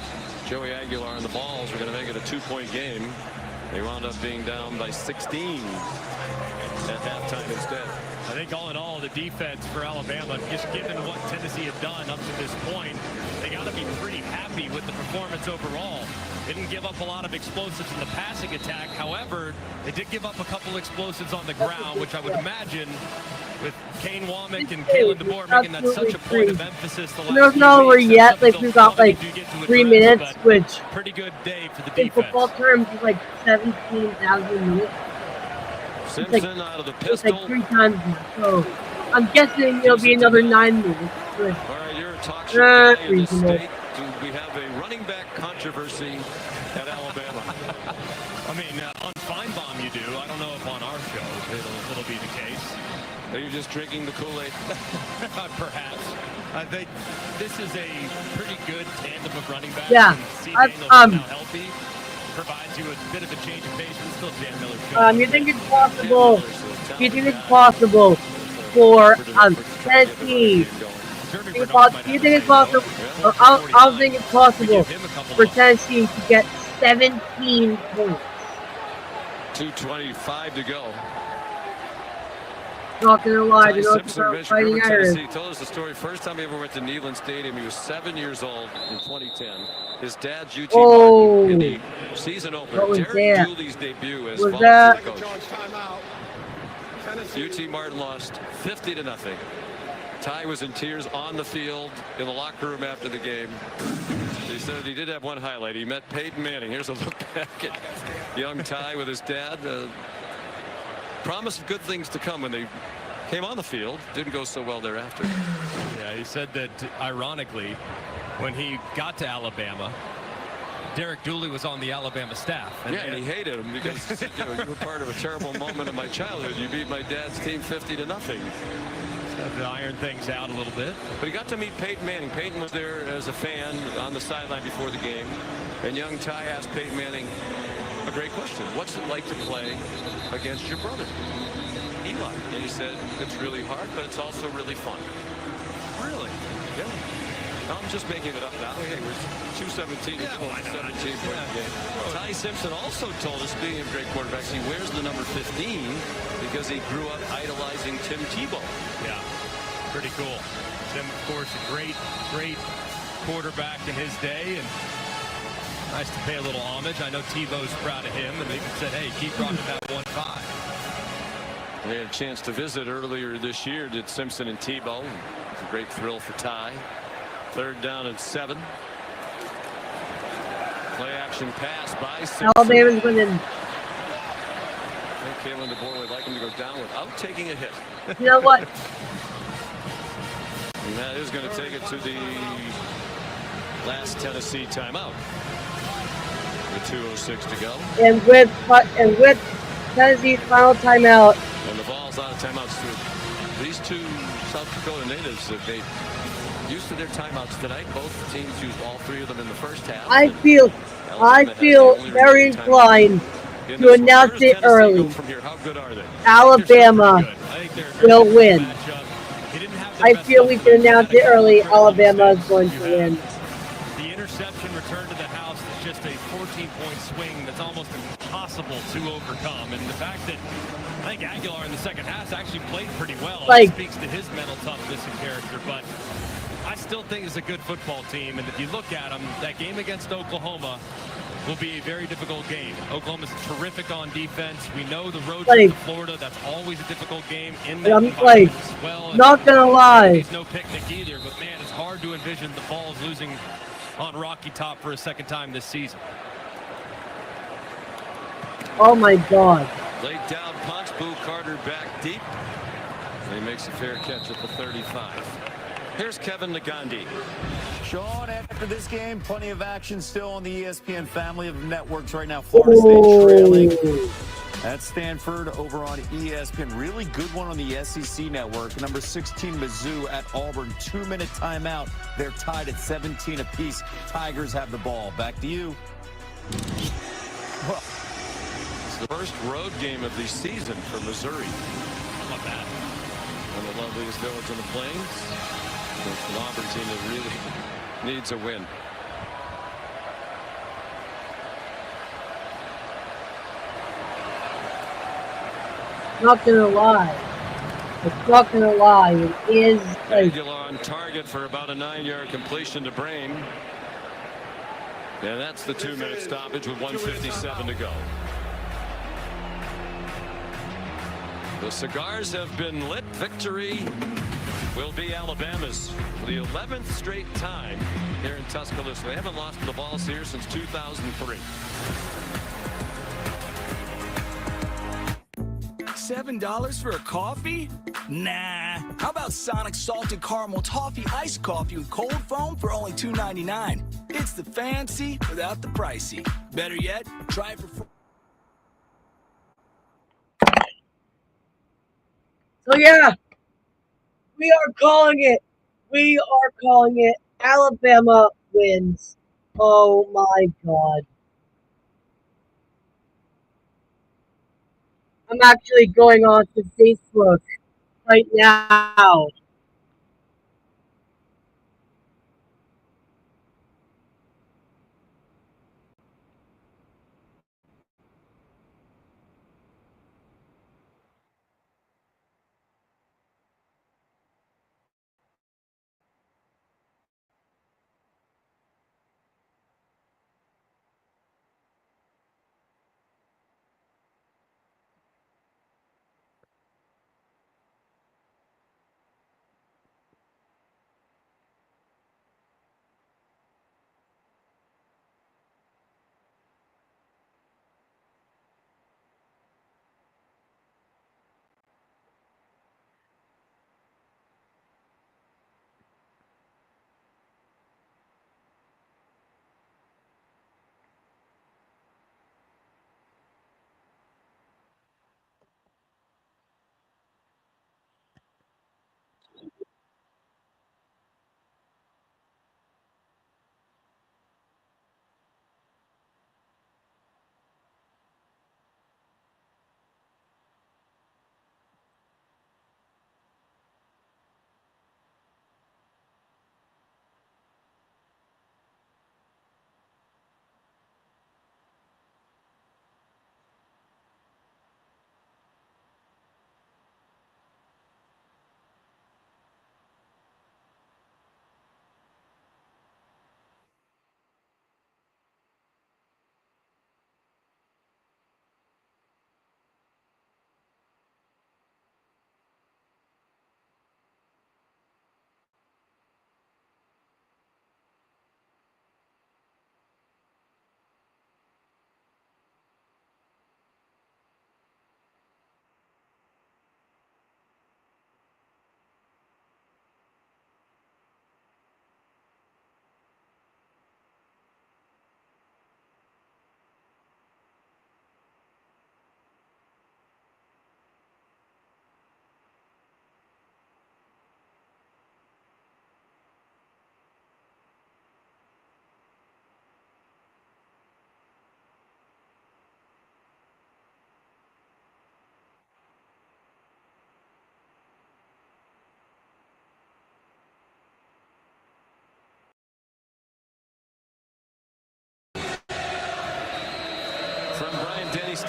Joey Aguilar and the Balls were going to make it a 2-point game. They wound up being down by 16 at halftime instead. I think all in all, the defense for Alabama, just given what Tennessee had done up to this point, they got to be pretty happy with the performance overall. Didn't give up a lot of explosives in the passing attack. However, they did give up a couple explosives on the ground, which I would imagine with Kane Womack and Kalen DeBoer making that such a point of emphasis the last It's not over yet. Like, we've got like 3 minutes, which pretty good day for the in defense. football terms is like 17,000 minutes. Simpson out of the pistol. It's like 3 times now. So I'm guessing it'll be another 9 minutes. All right, you're a talk show guy in this state. We have a running back controversy at Alabama. I mean, on Feinbaum you do. I don't know if on our show it'll be the case. Are you just drinking the Kool-Aid? Perhaps. I think this is a pretty good tandem of running backs. Yeah. Now healthy. Provides you a bit of a change of pace, but still Jan Miller. You think it's possible? You think it's possible for Tennessee? You think it's possible? I'll think it's possible for Tennessee to get 17 points. 2:25 to go. Not gonna lie, Ty they're not Simpson, about Bishop fighting River, Irish. Tennessee, told us the story. First time he ever went to Neyland Stadium, he was 7 years old in 2010. His dad's UT Martin in the season opener. What was Derek that? Dooley's debut as Was volunteer that? coach. UT Martin lost 50-0. Ty was in tears on the field in the locker room after the game. He said he did have one highlight. He met Peyton Manning. Here's a look back at young Ty with his dad. Promise of good things to come when they came on the field. Didn't go so well thereafter. Yeah, he said that ironically, when he got to Alabama, Derek Dooley was on the Alabama staff. And he hated him because you were part of a terrible moment in my childhood. You beat my dad's team 50-0. To iron things out a little bit. But he got to meet Peyton Manning. Peyton was there as a fan on the sideline before the game. And young Ty asked Peyton Manning a great question. What's it like to play against your brother, Eli? And he said, it's really hard, but it's also really fun. Really? Yeah. No, I'm just making it up now. Hey, we're 217 to 17 point game. Ty Simpson also told us, speaking of great quarterbacks, he wears the number 15 because he grew up idolizing Tim Tebow. Yeah, pretty cool. Tim, of course, a great quarterback in his day, and nice to pay a little homage. I know Tebow's proud of him, and they said, hey, keep rocking that 1-5. They had a chance to visit earlier this year, did Simpson and Tebow. It was a great thrill for Ty. 3rd down and 7. Play action pass by Simpson. Alabama's winning. I think Kalen DeBoer would like him to go down without taking a hit. You know what? And that is going to take it to the last Tennessee timeout. With 2:06 to go. And with Tennessee's final timeout. And the ball's out of timeouts too. These two South Dakota natives have made used to their timeouts tonight. Both teams used all 3 of them in the first half. I feel very inclined to announce it early. How good are they? Alabama will win. I feel we can announce it early. Alabama is going to win. The interception return to the house is just a 14-point swing that's almost impossible to overcome. And the fact that I think Aguilar in the second half actually played pretty well. It speaks to his mental toughness and character. But I still think it's a good football team. And if you look at them, that game against Oklahoma will be a very difficult game. Oklahoma's terrific on defense. We know the road trip to Florida, that's always a difficult game. I'm not gonna lie. It's no picnic either, but man, it's hard to envision the Vols losing on Rocky Top for a second time this season. Oh my God. Laid down punch, Boo Carter back deep. And he makes a fair catch at the 35. Here's Kevin Nagandi. Sean, after this game, plenty of action still on the ESPN family of networks right now. Florida State trailing at Stanford over on ESPN. Really good one on the SEC network. Number 16, Mizzou at Auburn. 2-minute timeout. They're tied at 17 apiece. Tigers have the ball. Back to you. Well, it's the first road game of the season for Missouri. How about that? One of the loveliest village on the plains. It's an Auburn team that really needs a win. Not gonna lie. It's not gonna lie. It is. Aguilar on target for about a 9-yard completion to Brain. And that's the 2-minute stoppage with 1:57 to go. The cigars have been lit. Victory will be Alabama's for the 11th straight time here in Tuscaloosa. They haven't lost the Vols here since 2003. $7 for a coffee? Nah. How about Sonic Salted Caramel Toffee Iced Coffee with cold foam for only $2.99? It's the fancy without the pricey. Better yet, try it for free. So yeah, we are calling it. We are calling it. Alabama wins. Oh my God. I'm actually going on to Facebook right now.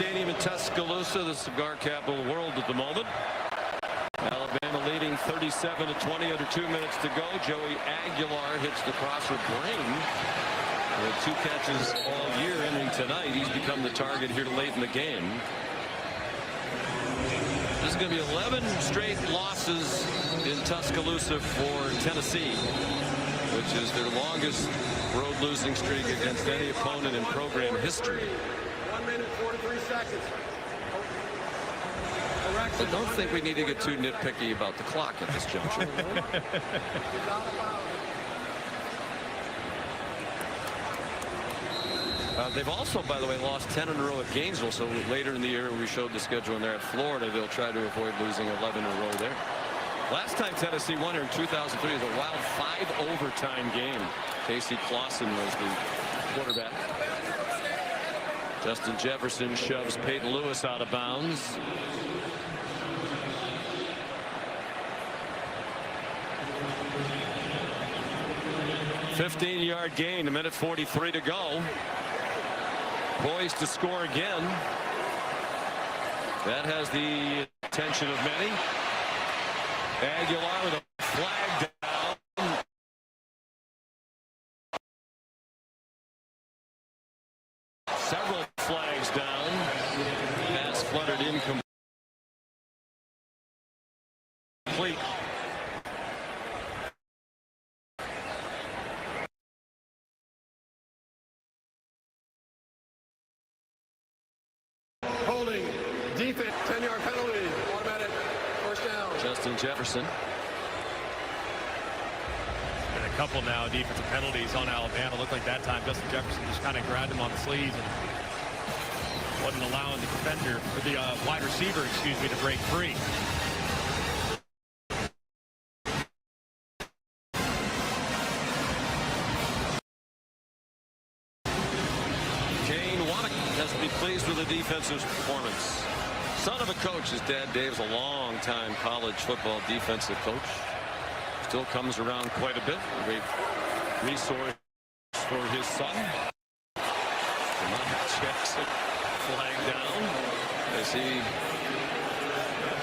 Stadium in Tuscaloosa, the cigar capital of the world at the moment. Alabama leading 37-20 under 2 minutes to go. Joey Aguilar hits the crosser brain. With 2 catches all year entering tonight. He's become the target here late in the game. This is going to be 11 straight losses in Tuscaloosa for Tennessee, which is their longest road losing streak against any opponent in program history. 1 minute, 43 seconds. I don't think we need to get too nitpicky about the clock at this juncture. They've also, by the way, lost 10 in a row at Gainesville. So later in the year, we showed the schedule, and they're at Florida. They'll try to avoid losing 11 in a row there. Last time Tennessee won here in 2003 was a wild 5 overtime game. Casey Clausen was the quarterback. Justin Jefferson shoves Peyton Lewis out of bounds. $15-yard gain, 1:43 to go. Poised to score again. That has the attention of many. Aguilar with a flag down. Several flags down. Pass fluttered incomplete. Holding, defense, 10-yard penalty, automatic, first down. Justin Jefferson. And a couple now defensive penalties on Alabama. Looked like that time Justin Jefferson just kind of grabbed him on the sleeves and wasn't allowing the defender, or the wide receiver, excuse me, to break free. Pleased with the defensive performance. Son of a coach, his dad Dave's a long-time college football defensive coach. Still comes around quite a bit. A great resource for his son. Jackson flag down as he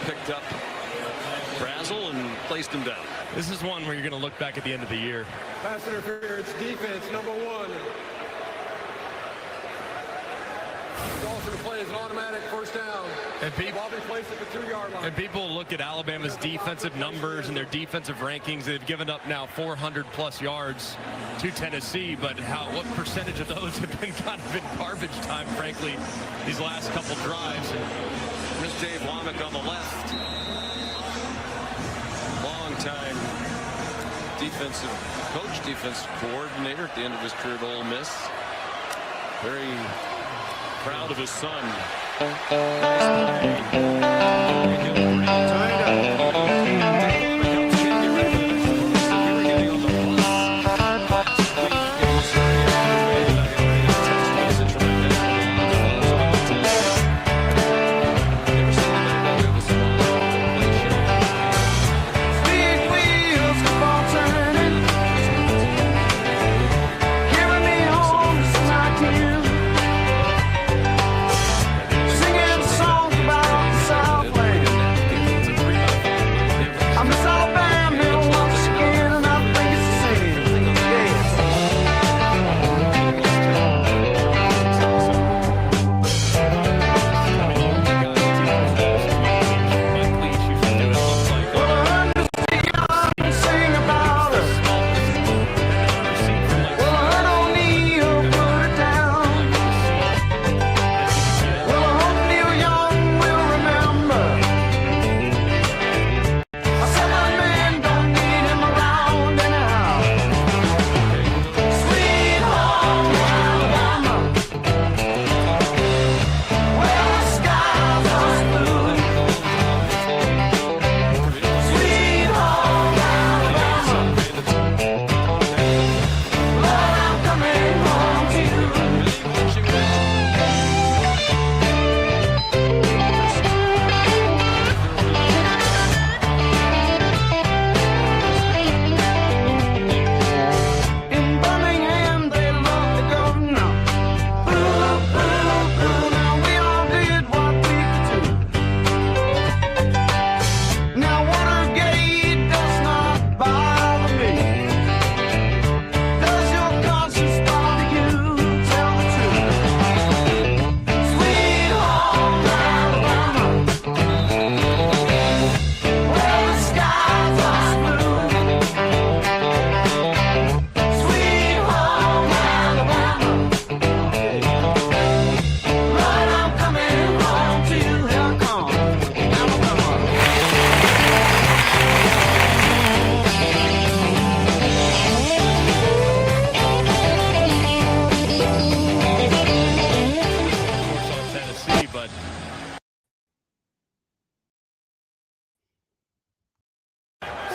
picked up Brazel and placed him down. This is one where you're going to look back at the end of the year. Pass interference, defense, number 1. Call for the play is an automatic first down. And people placed at the 2-yard line. And people look at Alabama's defensive numbers and their defensive rankings. They've given up now 400+ yards to Tennessee, but what percentage of those have been kind of in garbage time, frankly, these last couple drives? There's Dave Womack on the left. Long-time defensive coach, defensive coordinator at the end of his career at Ole Miss. Very proud of his son.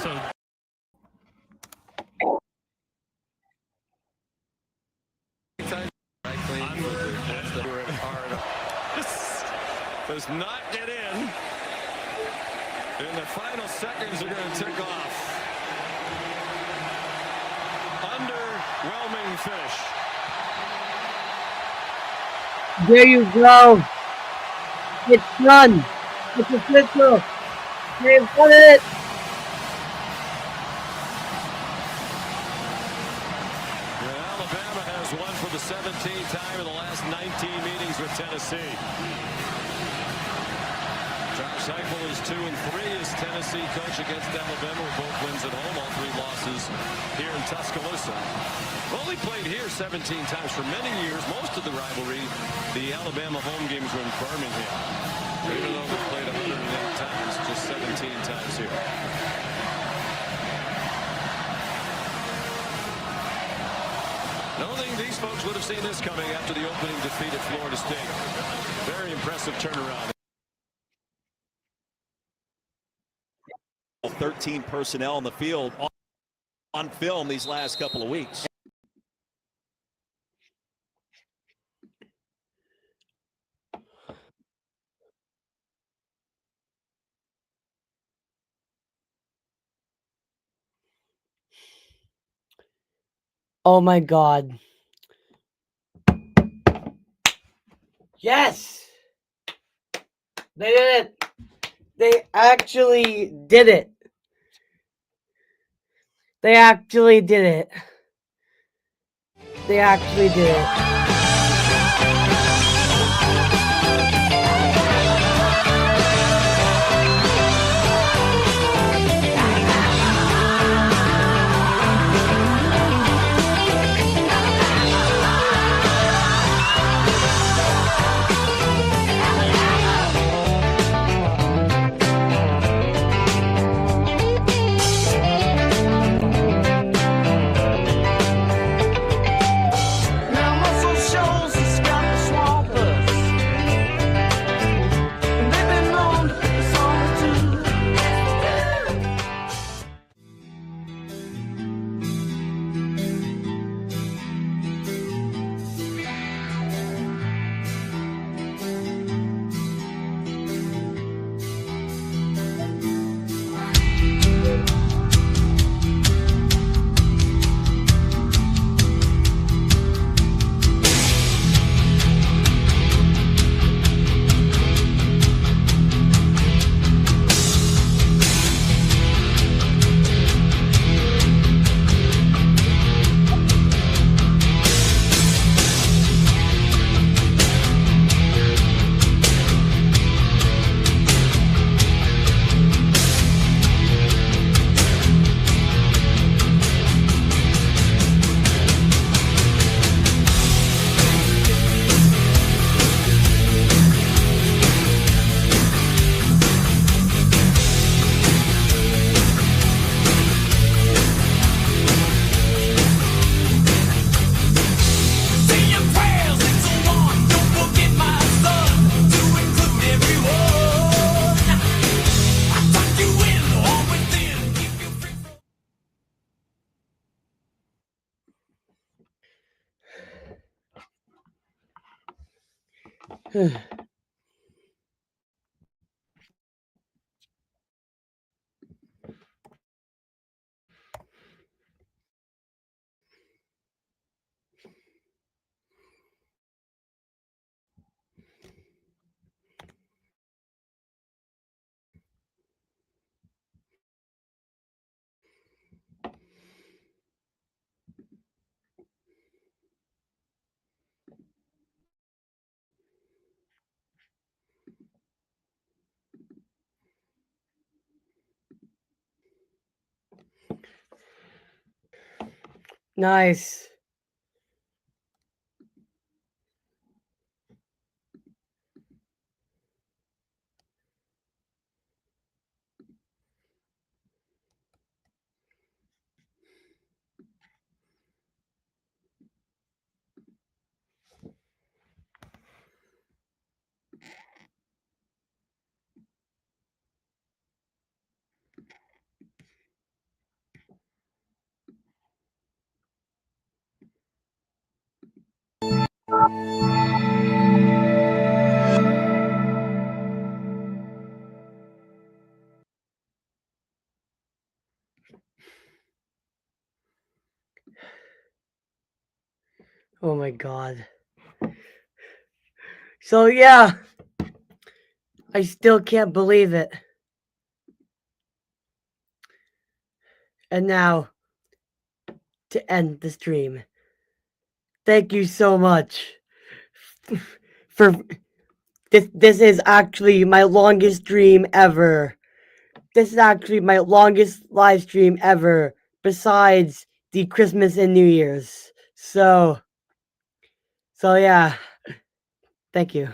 So Does not get in. And the final seconds are going to tick off. Underwhelming finish. There you go. It's done. It's official. They've done it. Alabama has won for the 17th time in the last 19 meetings with Tennessee. Josh Heupel is 2-3 as Tennessee coach against Alabama with both wins at home, all 3 losses here in Tuscaloosa. Only played here 17 times for many years. Most of the rivalry, the Alabama home games were in Birmingham. Even though they played 108 times, just 17 times here. I don't think these folks would have seen this coming after the opening defeat at Florida State. Very impressive turnaround. 13 personnel on the field on film these last couple of weeks. Oh my God. Yes! They did it. They actually did it. They actually did it. They actually did it. Nice. Oh my god. So yeah, I still can't believe it. And now, to end the stream, thank you so much for this. This is actually my longest stream ever. This is actually my longest live stream ever, besides the Christmas and New Year's. So yeah, thank you.